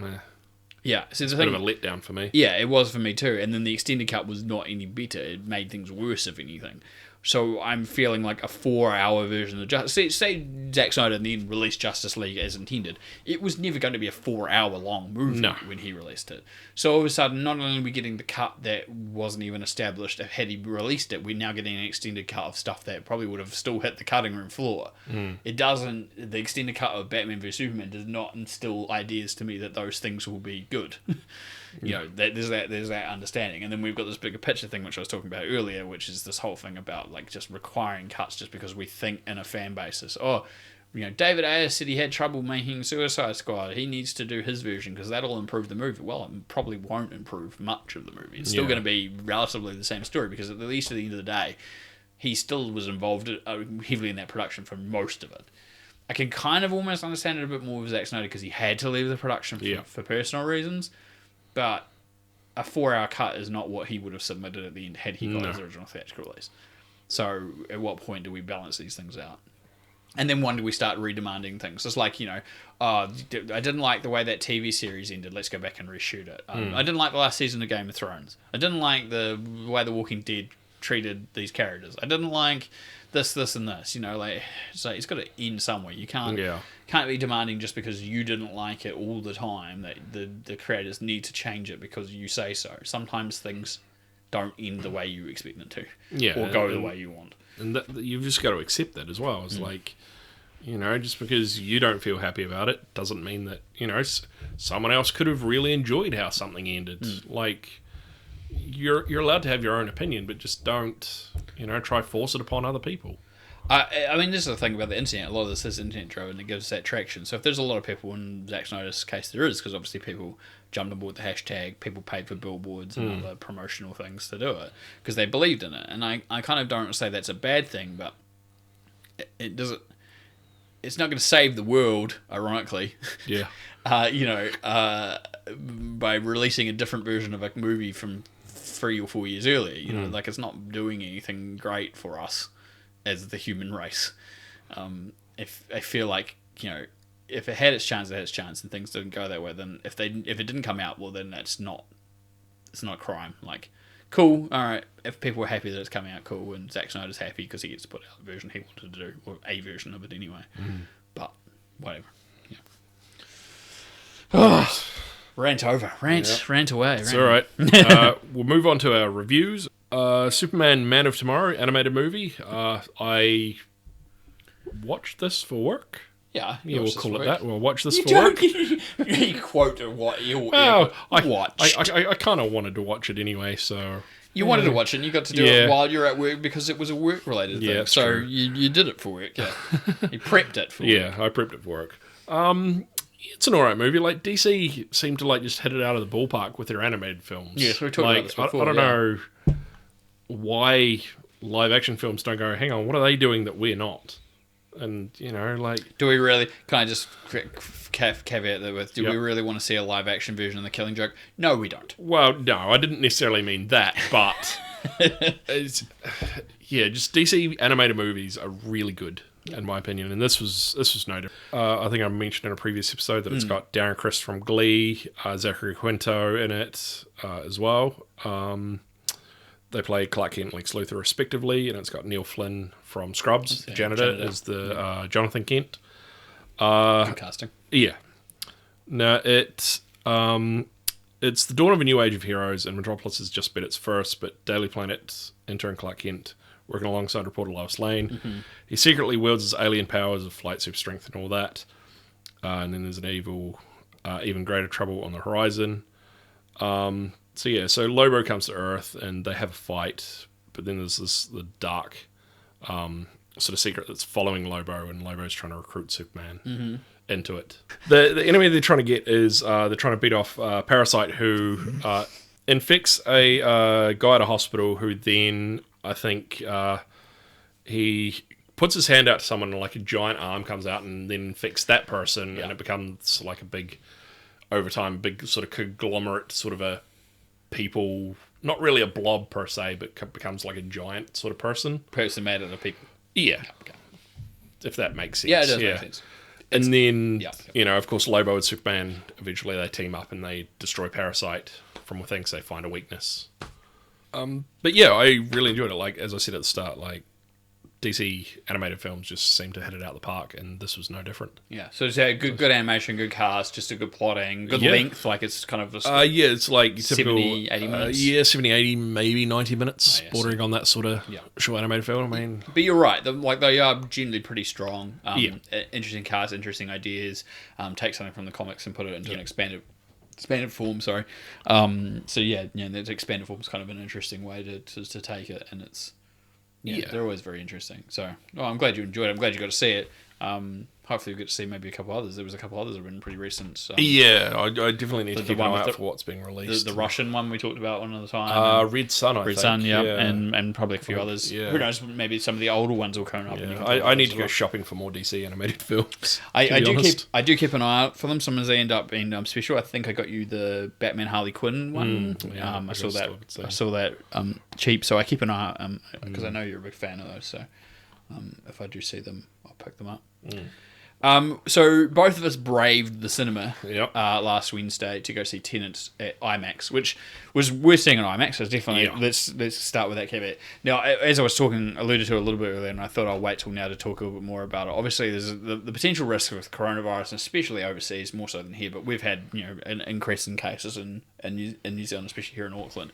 Yeah, so
it's a bit of a letdown for me.
Yeah, it was for me too. And then the extended cut was not any better. It made things worse, if anything. So I'm feeling like a 4-hour version of Justice. Say Zack Snyder then released Justice League as intended, it was never going to be a 4-hour long movie when he released it. So all of a sudden, not only are we getting the cut that wasn't even established had he released it, we're now getting an extended cut of stuff that probably would have still hit the cutting room floor. It doesn't. The extended cut of Batman vs Superman does not instill ideas to me that those things will be good. You know, there's that understanding, and then we've got this bigger picture thing which I was talking about earlier, which is this whole thing about like just requiring cuts just because we think in a fan basis. David Ayer said he had trouble making Suicide Squad. He needs to do his version because that'll improve the movie. Well, it probably won't improve much of the movie. It's still going to be relatively the same story because at least at the end of the day, he still was involved heavily in that production for most of it. I can kind of almost understand it a bit more with Zack Snyder because he had to leave the production for personal reasons. But a 4-hour cut is not what he would have submitted at the end had he got his original theatrical release. So at what point do we balance these things out? And then when do we start redemanding things? It's like, I didn't like the way that TV series ended. Let's go back and reshoot it. I didn't like the last season of Game of Thrones. I didn't like the way The Walking Dead treated these characters. I didn't like this, and this. So it's got to end somewhere. You can't be demanding just because you didn't like it all the time that the creators need to change it because you say so. Sometimes things don't end the way you expect them to, or go the way you want.
And you've just got to accept that as well. It's like, just because you don't feel happy about it doesn't mean that, someone else could have really enjoyed how something ended. Like, you're allowed to have your own opinion, but just don't, try force it upon other people.
I mean, this is the thing about the internet. A lot of this is internet driven. It gives that traction. So if there's a lot of people, in Zack Snyder's case there is, because obviously people jumped on board the hashtag, people paid for billboards and other promotional things to do it, because they believed in it. And I kind of don't say that's a bad thing, but it doesn't... It's not going to save the world, ironically.
Yeah.
By releasing a different version of a movie from 3 or 4 years earlier. Like, it's not doing anything great for us as the human race. If I feel like, if it had its chance, it had its chance, and things didn't go that way, then if it didn't come out, well, then it's not a crime. Like, cool, alright, if people were happy that it's coming out, cool, and Zack Snyder's happy because he gets to put out the version he wanted to do, or a version of it anyway. But, whatever. Rant over. Rant away.
It's alright. We'll move on to our reviews. Superman Man of Tomorrow animated movie. I watched this for work.
Yeah,
we'll call it that. We'll watch this for work.
You quote what?
I kind of wanted to watch it anyway, so...
You wanted to watch it, and you got to do it while you're at work because it was a work-related thing. So you did it for work, yeah. You prepped it for work.
Yeah, I prepped it for work. It's an alright movie. Like, DC seemed to just hit it out of the ballpark with their animated films.
Yes, we talked about this before.
I don't know why live-action films don't go, hang on, what are they doing that we're not? And, do
we really... Can I just caveat that with... Do we really want to see a live-action version of The Killing Joke? No, we don't.
Well, no, I didn't necessarily mean that, but... just DC animated movies are really good, in my opinion, and this was noted. I think I mentioned in a previous episode that it's got Darren Criss from Glee, Zachary Quinto in it as well. They play Clark Kent and Lex Luthor respectively, and it's got Neil Flynn from Scrubs, the janitor, as the Jonathan Kent.
Good casting.
Yeah. No, it's the dawn of a new age of heroes, and Metropolis has just been its first, but Daily Planet intern Clark Kent, working alongside reporter Lois Lane. He secretly wields his alien powers of flight, super strength, and all that. And then there's an evil, even greater trouble on the horizon. So Lobo comes to Earth, and they have a fight, but then there's the dark sort of secret that's following Lobo, and Lobo's trying to recruit Superman into it. The enemy they're trying to get is they're trying to beat off Parasite, who infects a guy at a hospital, who then, I think, he puts his hand out to someone, and like a giant arm comes out and then infects that person, and it becomes like a big, over time, big sort of conglomerate, sort of a people, not really a blob per se, but becomes like a giant sort of person.
Person made out of people.
Yeah. Okay. If that makes sense.
Yeah, it does make sense.
And then, of course, Lobo and Superman, eventually they team up and they destroy Parasite from within because they find a weakness. But yeah, I really enjoyed it. Like, as I said at the start, like, DC animated films just seem to hit it out the park, and this was no different.
Yeah, so it's good animation, good cast, just a good plotting, good length. Like it's kind of just
it's like
70, 80 minutes.
70, 80, maybe 90 minutes, bordering on that sort of short animated film. I mean,
but you're right. They are generally pretty strong. Interesting cast, interesting ideas. Take something from the comics and put it into an expanded form. Sorry. The expanded form is kind of an interesting way to take it, and it's. They're always very interesting. So, I'm glad you enjoyed it. I'm glad you got to see it. Hopefully we'll get to see maybe a couple others. There was a couple others that have been pretty recent.
I definitely need to keep an eye out for what's being released.
The Russian one we talked about one at the time.
Red Sun, I think.
Red Sun, and probably a few others. Yeah. Who knows, maybe some of the older ones will come up.
Yeah. I need to go shopping for more DC animated films.
I do keep an eye out for them. Sometimes they end up being special. I think I got you the Batman Harley Quinn one. I saw that cheap, so I keep an eye out because I know you're a big fan of those. So if I do see them, I'll pick them up. So both of us braved the cinema last Wednesday to go see Tenet at IMAX, which was worth seeing on IMAX. So definitely let's start with that caveat. Now, as I was alluded to a little bit earlier, and I thought I'll wait till now to talk a little bit more about it. Obviously, there's the potential risk with coronavirus, and especially overseas, more so than here. But we've had an increase in cases in New Zealand, especially here in Auckland.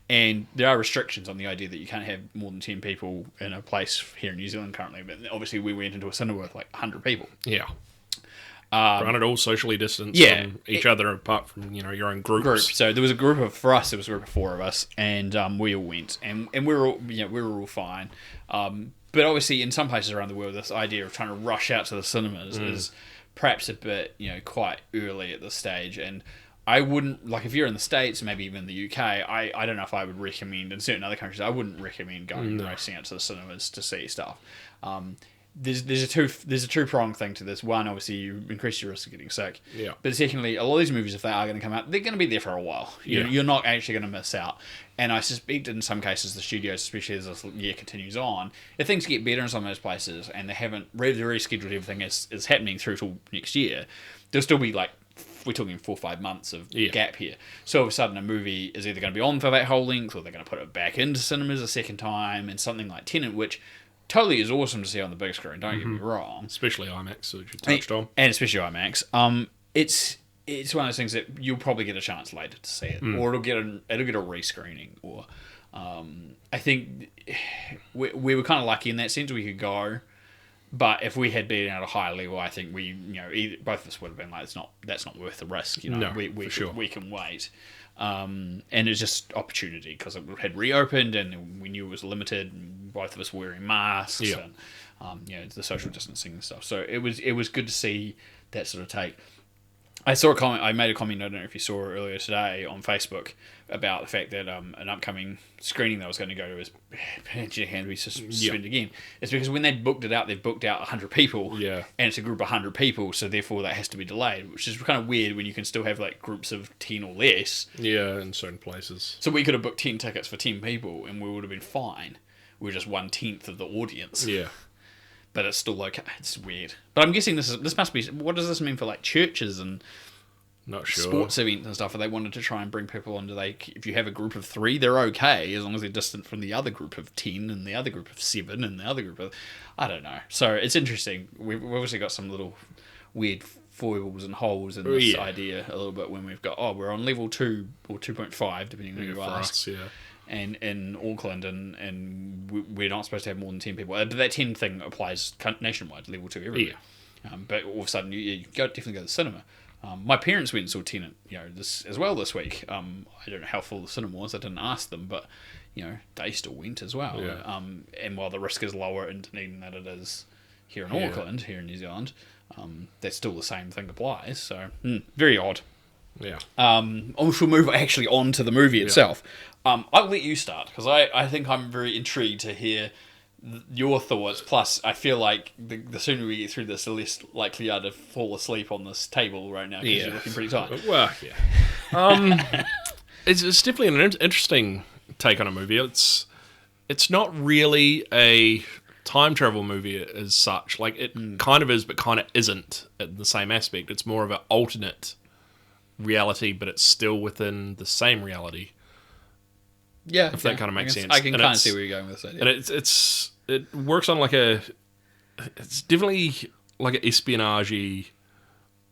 And there are restrictions on the idea that you can't have more than 10 people in a place here in New Zealand currently. But obviously we went into a cinema with like 100 people.
Yeah. Granted, all socially distanced from each other apart from, your own groups.
So there was a group of, for us, there was a group of 4 of us, and we all went. And we were all fine. But obviously in some places around the world, this idea of trying to rush out to the cinemas is perhaps a bit, quite early at this stage. And I wouldn't, like if you're in the States, maybe even the UK, I don't know if I would recommend, in certain other countries, I wouldn't recommend going and racing out to the cinemas to see stuff. There's a two-pronged thing to this. One, obviously, you increase your risk of getting sick.
Yeah.
But secondly, a lot of these movies, if they are going to come out, they're going to be there for a while. You're not actually going to miss out. And I suspect in some cases, the studios, especially as this year continues on, if things get better in some of those places and they haven't rescheduled everything as is happening through till next year, there'll still be like, we're talking 4 or 5 months of gap here. So all of a sudden a movie is either going to be on for that whole length, or they're going to put it back into cinemas a second time, and something like Tenet, which totally is awesome to see on the big screen, don't get me wrong.
Especially IMAX, which you touched on.
And especially IMAX. It's one of those things that you'll probably get a chance later to see it, or it'll get a rescreening, or I think we were kind of lucky in that sense. We could go. But if we had been at a higher level, I think we, both of us would have been like, that's not worth the risk.
No,
we
sure.
We can wait. And it's just opportunity because it had reopened and we knew it was limited. And both of us wearing masks and the social distancing and stuff. So it was good to see that sort of take. I saw a comment. I made a comment. I don't know if you saw it earlier today on Facebook about the fact that an upcoming screening that I was going to go to is potentially going to be suspended again. It's because when they booked it out, they've booked out 100 people, and it's a group of 100 people, so therefore that has to be delayed, which is kind of weird when you can still have like groups of 10 or less.
Yeah, in certain places.
So we could have booked 10 tickets for 10 people, and we would have been fine. We were just 1/10 of the audience.
Yeah.
But it's still okay. It's weird. But I'm guessing this must be... What does this mean for like churches and
not sure
sports events and stuff? If they wanted to try and bring people onto, if you have a group of 3, they're okay as long as they're distant from the other group of 10 and the other group of 7 and the other group of... I don't know. So it's interesting. We've obviously got some little weird foibles and holes in this idea a little bit when we've got, we're on level 2 or 2.5, depending on who you ask. And in Auckland, and we're not supposed to have more than 10 people. But that 10 thing applies nationwide, level 2 everywhere. Yeah. But all of a sudden, you definitely go to the cinema. My parents went and saw Tenet, this week. I don't know how full the cinema was. I didn't ask them, but they still went as well.
Yeah.
And while the risk is lower in Dunedin than it is here in Auckland, here in New Zealand, that's still the same thing applies. So very odd.
Yeah.
We shall move actually on to the movie itself. I'll let you start because I think I'm very intrigued to hear your thoughts. Plus, I feel like the sooner we get through this, the less likely you are to fall asleep on this table right now because you're looking pretty tired.
Well, yeah. It's definitely an interesting take on a movie. It's not really a time travel movie as such. Like it kind of is, but kind of isn't in the same aspect. It's more of an alternate reality, but it's still within the same reality.
Yeah,
if that kind of makes sense.
I can kind of see where you're going with this idea.
And it's it works on like a. It's definitely like an espionage,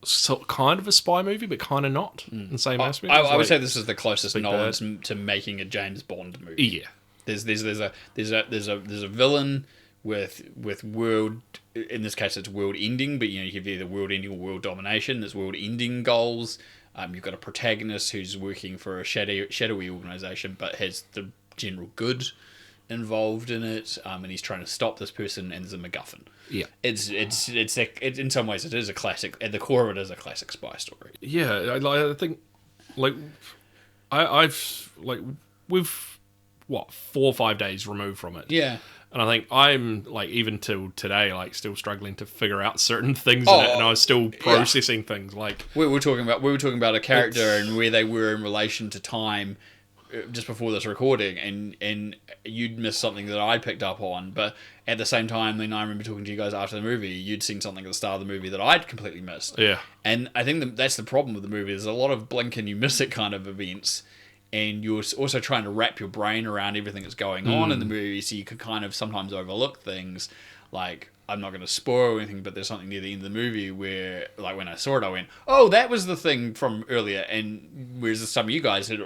so kind of a spy movie, but kind of not in the same aspect.
I would say this is the closest Nolan to making a James Bond movie.
Yeah,
there's a villain with world, in this case it's world ending, but you have either world ending or world domination. There's world ending goals. You've got a protagonist who's working for a shadowy organization, but has the general good involved in it, and he's trying to stop this person, and there's a MacGuffin.
Yeah,
it's in some ways it is a classic. At the core of it is a classic spy story.
Yeah, I think like I've like we've 4 or 5 days removed from it.
Yeah.
And I think I'm like even till today like still struggling to figure out certain things in it, and I was still processing things like
we were talking about a character and where they were in relation to time just before this recording, and you'd missed something that I picked up on, but at the same time, then I remember talking to you guys after the movie, you'd seen something at the start of the movie that I'd completely missed.
Yeah.
And I think that's the problem with the movie. There's a lot of blink and you miss it kind of events, and you're also trying to wrap your brain around everything that's going on in the movie, so you could kind of sometimes overlook things. Like, I'm not going to spoil anything, but there's something near the end of the movie where, like, when I saw it, I went, oh, that was the thing from earlier. And whereas some of you guys had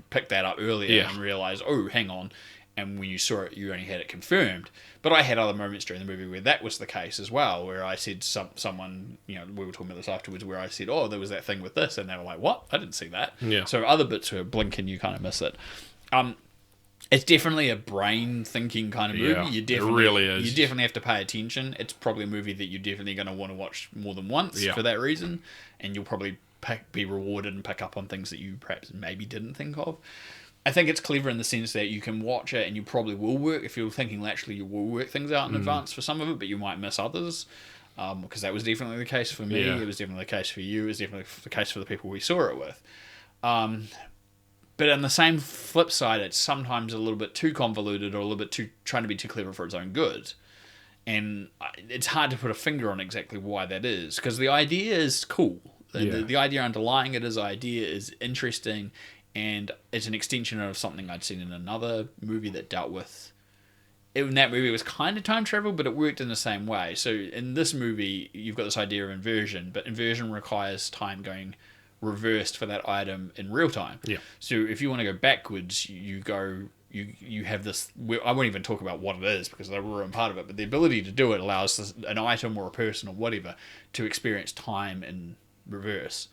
picked that up earlier and realised, oh, hang on. And when you saw it, you only had it confirmed. But I had other moments during the movie where that was the case as well, where I said someone, we were talking about this afterwards, where I said, oh, there was that thing with this. And they were like, what? I didn't see that.
Yeah.
So other bits were blink and you kind of miss it. It's definitely a brain thinking kind of movie.
Yeah, it really is.
You definitely have to pay attention. It's probably a movie that you're definitely going to want to watch more than once for that reason, and you'll probably be rewarded and pick up on things that you perhaps maybe didn't think of. I think it's clever in the sense that you can watch it and you probably will work. If you're thinking laterally, you will work things out in advance for some of it, but you might miss others, because that was definitely the case for me. It was definitely the case for you. It was definitely the case for the people we saw it with. But on the same flip side, it's sometimes a little bit too convoluted or a little bit too trying to be too clever for its own good. And it's hard to put a finger on exactly why that is, because the idea is cool. The idea underlying it as idea is interesting, and it's an extension of something I'd seen in another movie that dealt with... In that movie, it was kind of time travel, but it worked in the same way. So in this movie, you've got this idea of inversion, but inversion requires time going reversed for that item in real time.
Yeah.
So if you want to go backwards, you have this... I won't even talk about what it is because they ruin part of it, but the ability to do it allows an item or a person or whatever to experience time in reverse,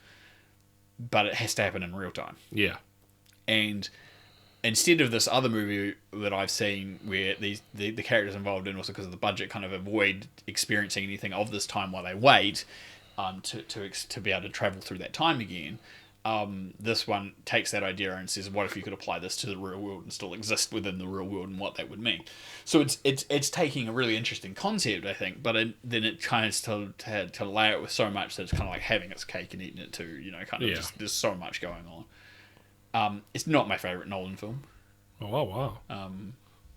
but it has to happen in real time.
Yeah.
And instead of this other movie that I've seen where the characters involved in, also because of the budget, kind of avoid experiencing anything of this time while they wait, to be able to travel through that time again. This one takes that idea and says, what if you could apply this to the real world and still exist within the real world, and what that would mean? So it's taking a really interesting concept, I think, but then it kind of to layer it with so much that it's kind of like having its cake and eating it too. Just, there's so much going on. It's not my favorite Nolan film.
Oh wow.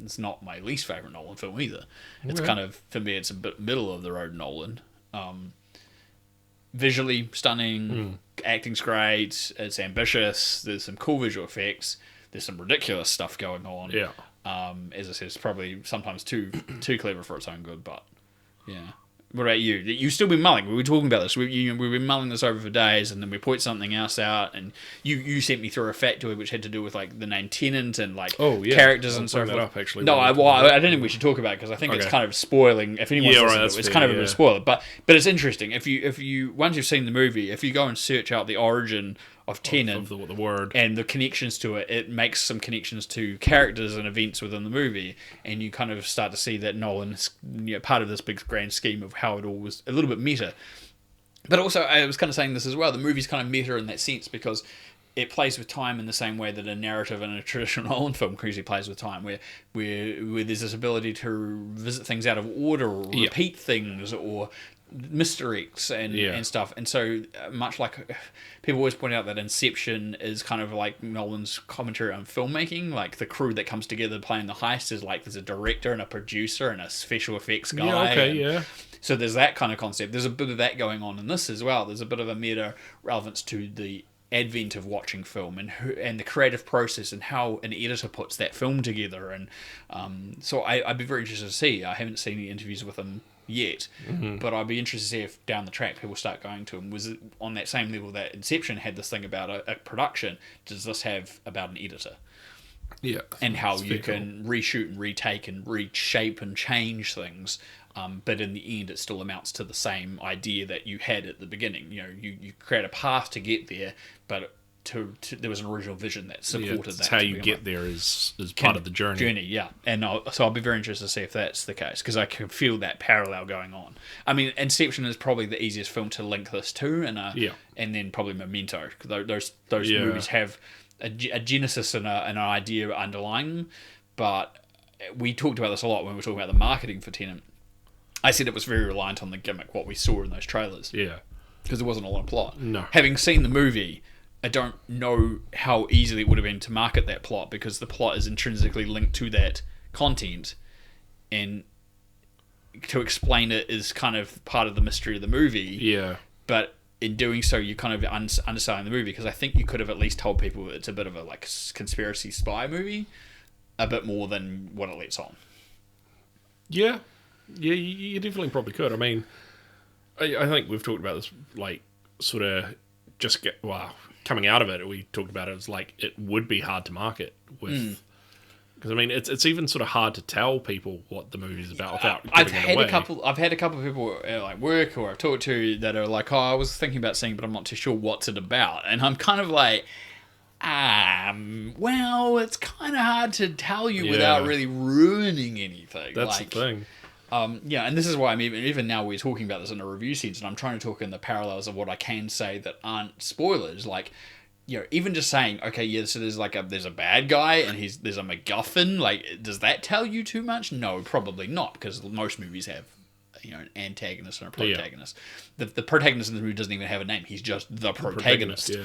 It's not my least favorite Nolan film either. It's kind of, for me, it's a bit middle of the road Nolan. Visually stunning, acting's great, it's ambitious, there's some cool visual effects, there's some ridiculous stuff going on.
Yeah.
As I said, it's probably sometimes too clever for its own good, but yeah. What about you? You've still been mulling. We were talking about this. We've been mulling this over for days, and then we point something else out, and you sent me through a factoid which had to do with like the name Tenet and like characters and so forth.
Up, actually.
No, I don't think we should talk about it because I think it's kind of spoiling. If anyone's listening to it, it's kind of a bit of a spoiler. But it's interesting. If you once you've seen the movie, if you go and search out the origin of Tenet
of the word
and the connections to it, it makes some connections to characters and events within the movie, and you kind of start to see that Nolan is part of this big grand scheme of how it all was a little bit meta. But also, I was kind of saying this as well, the movie's kind of meta in that sense because it plays with time in the same way that a narrative in a traditional Nolan film usually plays with time, where there's this ability to visit things out of order or repeat things or misdirects and stuff. And so much like people always point out that Inception is kind of like Nolan's commentary on filmmaking, like the crew that comes together playing the heist is like there's a director and a producer and a special effects guy. So there's that kind of concept. There's a bit of that going on in this as well. There's a bit of a meta relevance to the advent of watching film and the creative process and how an editor puts that film together. And so I'd be very interested to see. I haven't seen any interviews with him yet, but I'd be interested to see if down the track people start going to him. Was it on that same level that Inception had this thing about a production? Does this have about an editor?
Yeah.
And how you can reshoot and retake and reshape and change things, but in the end it still amounts to the same idea that you had at the beginning. You create a path to get there, but there was an original vision that supported that.
That's how you get there is part of the journey.
Yeah. And so I'll be very interested to see if that's the case, because I can feel that parallel going on. I mean, Inception is probably the easiest film to link this to, and then probably Memento. Those movies have a genesis and an idea underlying them, but we talked about this a lot when we were talking about the marketing for Tenet. I said it was very reliant on the gimmick, what we saw in those trailers.
Yeah.
Because there wasn't a lot of plot.
No.
Having seen the movie, I don't know how easily it would have been to market that plot, because the plot is intrinsically linked to that content, and to explain it is kind of part of the mystery of the movie.
Yeah.
But in doing so, you kind of underselling the movie, because I think you could have at least told people it's a bit of a conspiracy spy movie, a bit more than what it lets on.
Yeah, you definitely probably could. I mean, I think we've talked about this, sort of coming out of it. We talked about it as it would be hard to market with. Because I mean, it's even sort of hard to tell people what the movie's about without giving
I've
it away.
I've had a couple of people at work or I've talked to that are like, "Oh, I was thinking about seeing, but I'm not too sure what's it about." And I'm kind of like, well, it's kind of hard to tell you without really ruining anything.
That's the thing.
And this is why I'm even now we're talking about this in a review sense, and I'm trying to talk in the parallels of what I can say that aren't spoilers. Even just saying, okay, so there's there's a bad guy and there's a MacGuffin. Does that tell you too much? No, probably not, because most movies have an antagonist and a protagonist. Yeah. The protagonist in the movie doesn't even have a name. He's just the protagonist.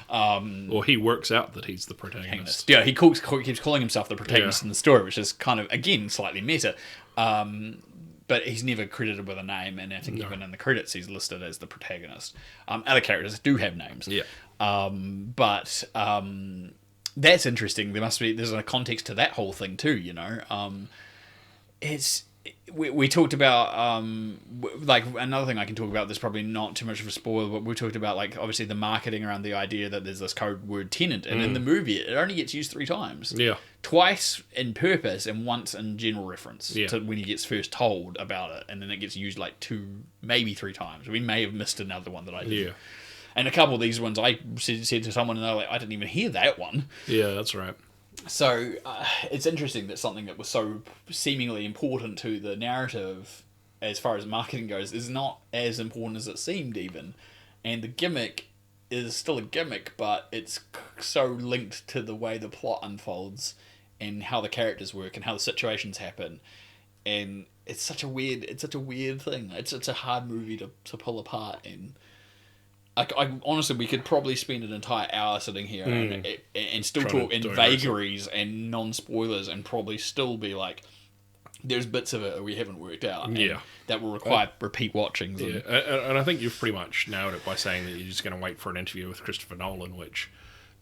Or he works out that he's the protagonist.
Yeah, he keeps calling himself the protagonist in the story, which is kind of, again, slightly meta. But he's never credited with a name, and I think even in the credits he's listed as the protagonist. Other characters do have names.
Yeah.
But that's interesting. There's a context to that whole thing too, we talked about another thing I can talk about. There's probably not too much of a spoiler, but we talked about obviously the marketing around the idea that there's this code word tenant, and in the movie it only gets used 3 times.
Yeah,
twice in purpose and once in general reference to when he gets first told about it, and then it gets used 2, maybe 3 times. We may have missed another one that I did.
Yeah.
And a couple of these ones I said to someone, and they're like, I didn't even hear that one.
Yeah, that's right.
So it's interesting that something that was so seemingly important to the narrative, as far as marketing goes, is not as important as it seemed even. And the gimmick is still a gimmick, but it's so linked to the way the plot unfolds and how the characters work and how the situations happen. And it's such a weird thing. It's a hard movie to pull apart, and I honestly, we could probably spend an entire hour sitting here and still talk in vagaries and non-spoilers, and probably still be like, there's bits of it that we haven't worked out. And that will require repeat watchings.
Yeah, and I think you've pretty much nailed it by saying that you're just going to wait for an interview with Christopher Nolan, which,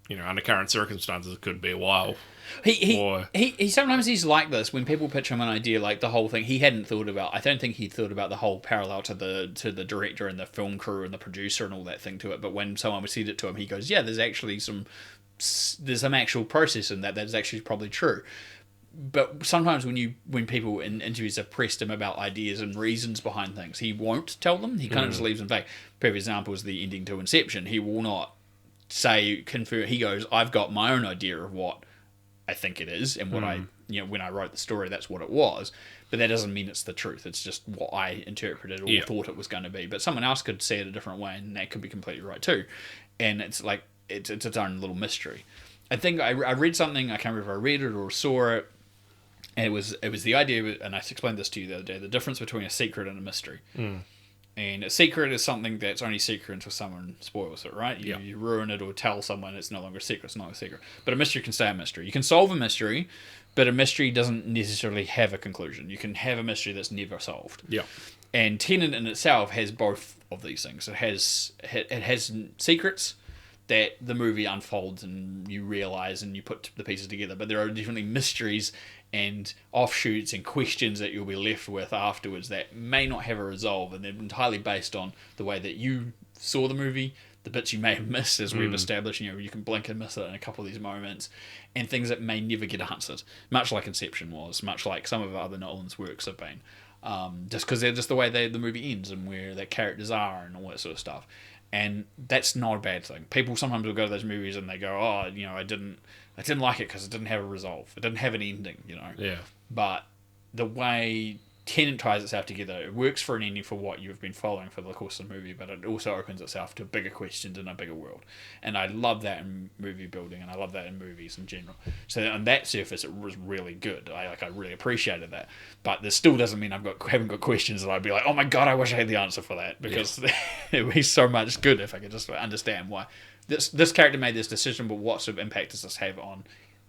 under current circumstances, it could be a while.
He sometimes he's like this when people pitch him an idea, the whole thing he hadn't thought about. I don't think he thought about the whole parallel to the director and the film crew and the producer and all that thing to it. But when someone would said it to him, he goes, "Yeah, there's actually some actual process in that. That's actually probably true." But sometimes when people in interviews have pressed him about ideas and reasons behind things, he won't tell them. He kind of just leaves them vague. Perfect example is the ending to Inception. He will not confirm. He goes, "I've got my own idea of what I think it is, and what when I wrote the story, that's what it was. But that doesn't mean it's the truth. It's just what I interpreted or thought it was going to be. But someone else could see it a different way, and that could be completely right too. And it's it's its own little mystery. I think I read something. I can't remember if I read it or saw it. And it was the idea, and I explained this to you the other day, the difference between a secret and a mystery. And a secret is something that's only secret until someone spoils it, right? You ruin it or tell someone it's no longer a secret, it's not a secret. But a mystery can stay a mystery. You can solve a mystery, but a mystery doesn't necessarily have a conclusion. You can have a mystery that's never solved. Yeah. And Tenet in itself has both of these things. It has secrets that the movie unfolds and you realize and you put the pieces together. But there are definitely mysteries and offshoots and questions that you'll be left with afterwards that may not have a resolve, and they're entirely based on the way that you saw the movie, the bits you may have missed, as we've established. You can blink and miss it in a couple of these moments, and things that may never get answered, much like Inception was, much like some of other Nolan's works have been, just because they're just the way the movie ends and where their characters are and all that sort of stuff. And that's not a bad thing. People sometimes will go to those movies and they go, "Oh, I didn't like it because it didn't have a resolve. It didn't have an ending."
Yeah.
But the way Tenet ties itself together, it works for an ending for what you've been following for the course of the movie, but it also opens itself to bigger questions in a bigger world. And I love that in movie building, and I love that in movies in general. So on that surface, it was really good. I really appreciated that. But this still doesn't mean haven't got questions that I'd be like, "Oh my god, I wish I had the answer for that," because it would be so much good if I could just understand why this character made this decision, but what sort of impact does this have on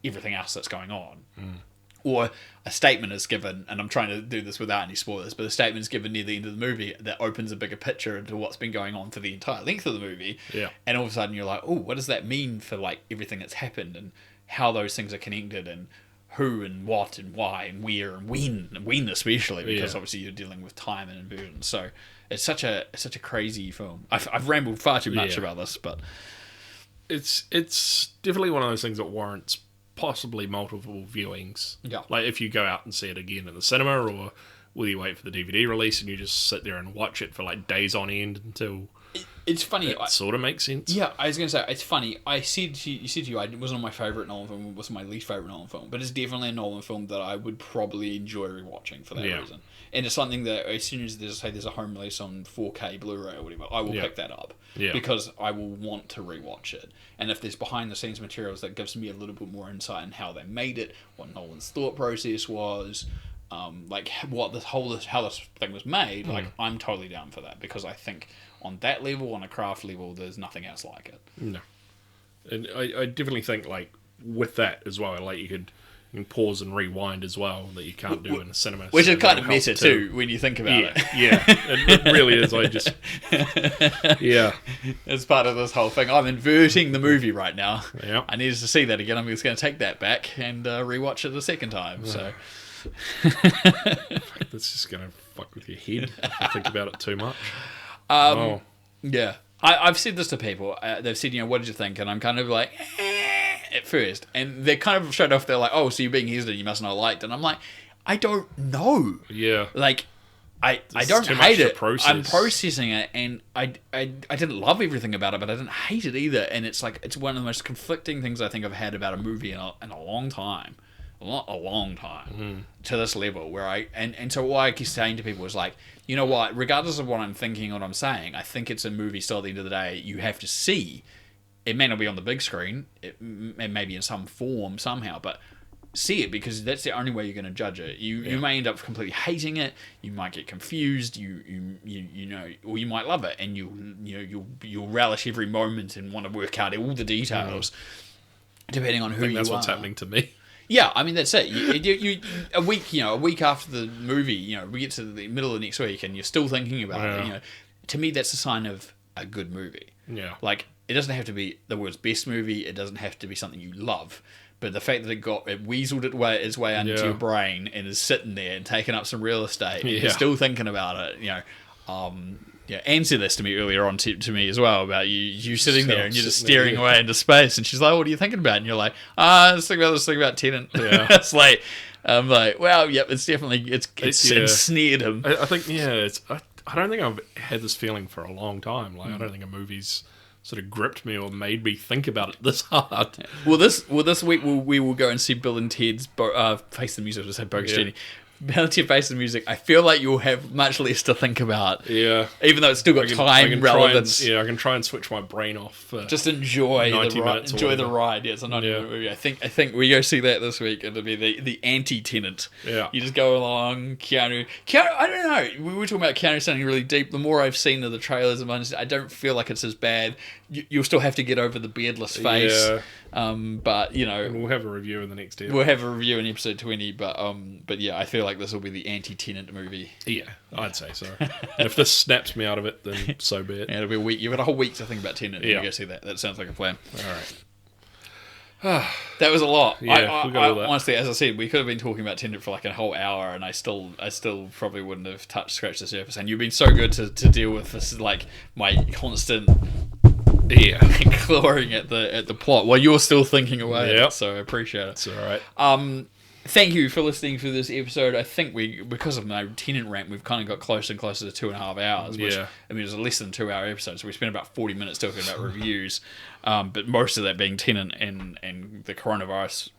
everything else that's going on. Or a statement is given, and I'm trying to do this without any spoilers, but a statement is given near the end of the movie that opens a bigger picture into what's been going on for the entire length of the movie.
Yeah.
And all of a sudden you're like, oh, what does that mean for everything that's happened and how those things are connected and who and what and why and where and when especially, because obviously you're dealing with time and inversion. So it's such a crazy film. I've rambled far too much about this, but
it's definitely one of those things that warrants possibly multiple viewings.
Yeah.
Like if you go out and see it again in the cinema, or will you wait for the DVD release and you just sit there and watch it for days on end until
it's funny.
It sort of makes sense.
Yeah, I was going to say, it's funny. I said to you, it wasn't my favourite Nolan film, it wasn't my least favourite Nolan film, but it's definitely a Nolan film that I would probably enjoy rewatching for that reason. And it's something that as soon as there's a home release on 4K Blu-ray or whatever, I will pick that up. Yeah. Because I will want to rewatch it. And if there's behind the scenes materials that gives me a little bit more insight in how they made it, what Nolan's thought process was, how this thing was made, I'm totally down for that, because I think on that level, on a craft level, there's nothing else like it.
No. And I definitely think with that as well, you can pause and rewind as well, that you can't do in a cinema.
Which is kind of meta too, when you think about it.
Yeah, it really is.
It's part of this whole thing. I'm inverting the movie right now.
Yeah.
I needed to see that again. I'm just going to take that back and rewatch it a second time. So
that's just going to fuck with your head if you think about it too much.
Yeah. I've said this to people. They've said, what did you think? And I'm kind of like, at first. And they're kind of straight off, they're like, oh, so you're being hesitant, you must not have liked it. And I'm like, I don't know.
Yeah.
I don't hate it. I'm processing it, and I didn't love everything about it, but I didn't hate it either. And it's one of the most conflicting things I think I've had about a movie in a long time. A long time to this level where so what I keep saying to people is you know what, regardless of what I'm thinking or what I'm saying, I think it's a movie still at the end of the day you have to see. It may not be on the big screen, it may be in some form somehow, but see it, because that's the only way you're going to judge it. You may end up completely hating it, you might get confused, you know, or you might love it, and you'll relish every moment and want to work out all the details depending on who you are.
That's what's happening to me.
Yeah, I mean, that's it. You a week after the movie, we get to the middle of next week and you're still thinking about it. To me, that's a sign of a good movie.
Yeah.
It doesn't have to be the world's best movie. It doesn't have to be something you love. But the fact that it weaseled its way into your brain and is sitting there and taking up some real estate, and you're still thinking about it, Anne said this to me earlier on to me as well, about you sitting there and you're just staring away into space, and she's like, what are you thinking about? And you're like, let's think about Tenet. Yeah. It's I'm like, well, yep, it's definitely, it's ensnared him.
I think, I don't think I've had this feeling for a long time. I don't think a movie's sort of gripped me or made me think about it this hard.
Well, this week we will go and see Bill and Ted's Face the Music. I just had Bogus Journey. Bill and Ted Face the Music. I feel like you'll have much less to think about.
Yeah.
Even though it's still got time relevance.
I can try and switch my brain off.
Just enjoy
90 minutes.
Enjoy the ride. Yeah, it's a 90-minute movie. I think we go see that this week. It'll be the anti-Tenet.
Yeah.
You just go along. Keanu. I don't know. We were talking about Keanu sounding really deep. The more I've seen of the trailers, I don't feel like it's as bad. You'll still have to get over the beardless face. But
And we'll have a review in the next episode.
we'll have a review in episode 20. But yeah, I feel like this will be the anti-Tenet movie.
Yeah, I'd say so. And if this snaps me out of it, then so be it.
Yeah, it'll be a week. You've got a whole week to think about Tenet.
Yeah.
You go see that. That sounds like a plan.
All right.
That was a lot.
Yeah, we got all that.
Honestly, as I said, we could have been talking about Tenet for like a whole hour, and I still probably wouldn't have scratched the surface. And you've been so good to deal with this, like my constant clawing at the plot while you're still thinking away.
Yep.
So I appreciate it.
It's all right.
Thank you for listening to this episode. I think because of my Tenet rant, we've kind of got closer and closer to 2.5 hours. Which,
Yeah.
I mean, it was a less than 2 hour episode, so we spent about 40 minutes talking about reviews, but most of that being Tenet and the coronavirus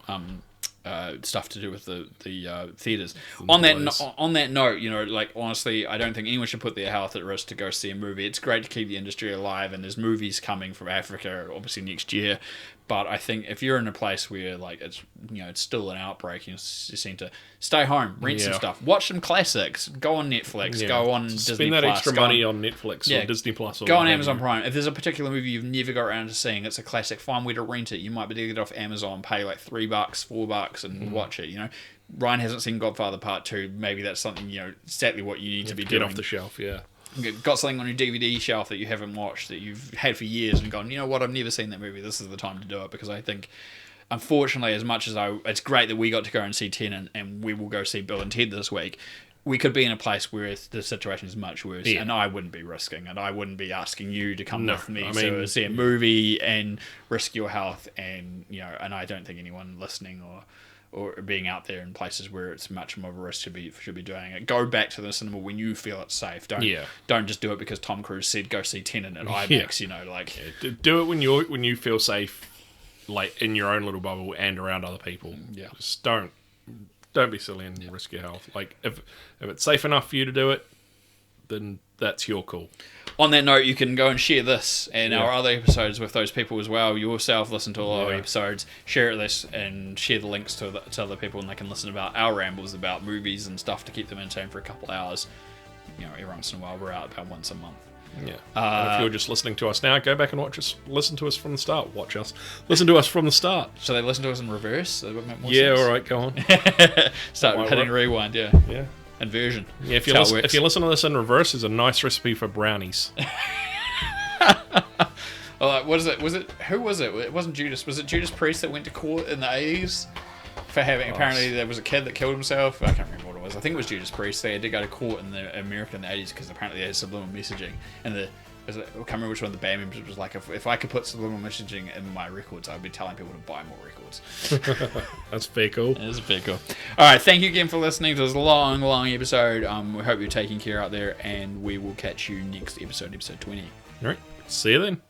stuff to do with the theaters. On that note, like honestly, I don't think anyone should put their health at risk to go see a movie. It's great to keep the industry alive, and there's movies coming from Africa, obviously next year. But I think if you're in a place where like it's still an outbreak, you just need to stay home, rent some stuff, watch some classics, go on Netflix, go on Disney
Spend that
Plus,
extra money on Netflix or Disney Plus. Or
go on Amazon Prime. If there's a particular movie you've never got around to seeing, it's a classic, find where to rent it. You might be able to get it off Amazon, pay like $3, $4 and watch it, Ryan hasn't seen Godfather Part 2. Maybe that's something, exactly what you need to be
get
doing.
off the shelf, yeah.
Got something on your DVD shelf that you haven't watched, that you've had for years and gone, you know what, I've never seen that movie. This is the time to do it, because I think, unfortunately, as much as it's great that we got to go and see Tenet and we will go see Bill and Ted this week, we could be in a place where the situation is much worse, and I wouldn't be risking, and I wouldn't be asking you to come with me to see a movie and risk your health, and and I don't think anyone listening or being out there in places where it's much more of a risk should be doing it. Go back to the cinema when you feel it's safe. Don't just do it because Tom Cruise said go see Tenet at IMAX.
Do it when you feel safe, like in your own little bubble and around other people.
Yeah,
just don't be silly and risk your health. Like if it's safe enough for you to do it, then that's your call.
On that note, you can go and share this and our other episodes with those people as well. You yourself listen to all our episodes, share this, and share the links to other people, and they can listen about our rambles about movies and stuff to keep them entertained for a couple hours. Every once in a while, we're out about once a month.
Yeah. And if you're just listening to us now, go back and listen to us from the start. Listen to us from the start.
So they listen to us in reverse? That would make more
sense.
All
right, go on.
Start hitting rewind,
Yeah.
Inversion.
Yeah, if you listen to this in reverse, there's a nice recipe for brownies.
What is it? Who was it? It wasn't Judas. Was it Judas Priest that went to court in the 80s for having? Apparently, there was a kid that killed himself. I can't remember what it was. I think it was Judas Priest. They had to go to court in America in the 80s because apparently they had subliminal messaging. And I can't remember which one of the band members was like, if I could put subliminal messaging in my records, I'd be telling people to buy more records.
That's very cool.
It is very cool. All right, thank you again for listening to this long episode. We hope you're taking care out there, and we will catch you next episode 20.
All right, see you then.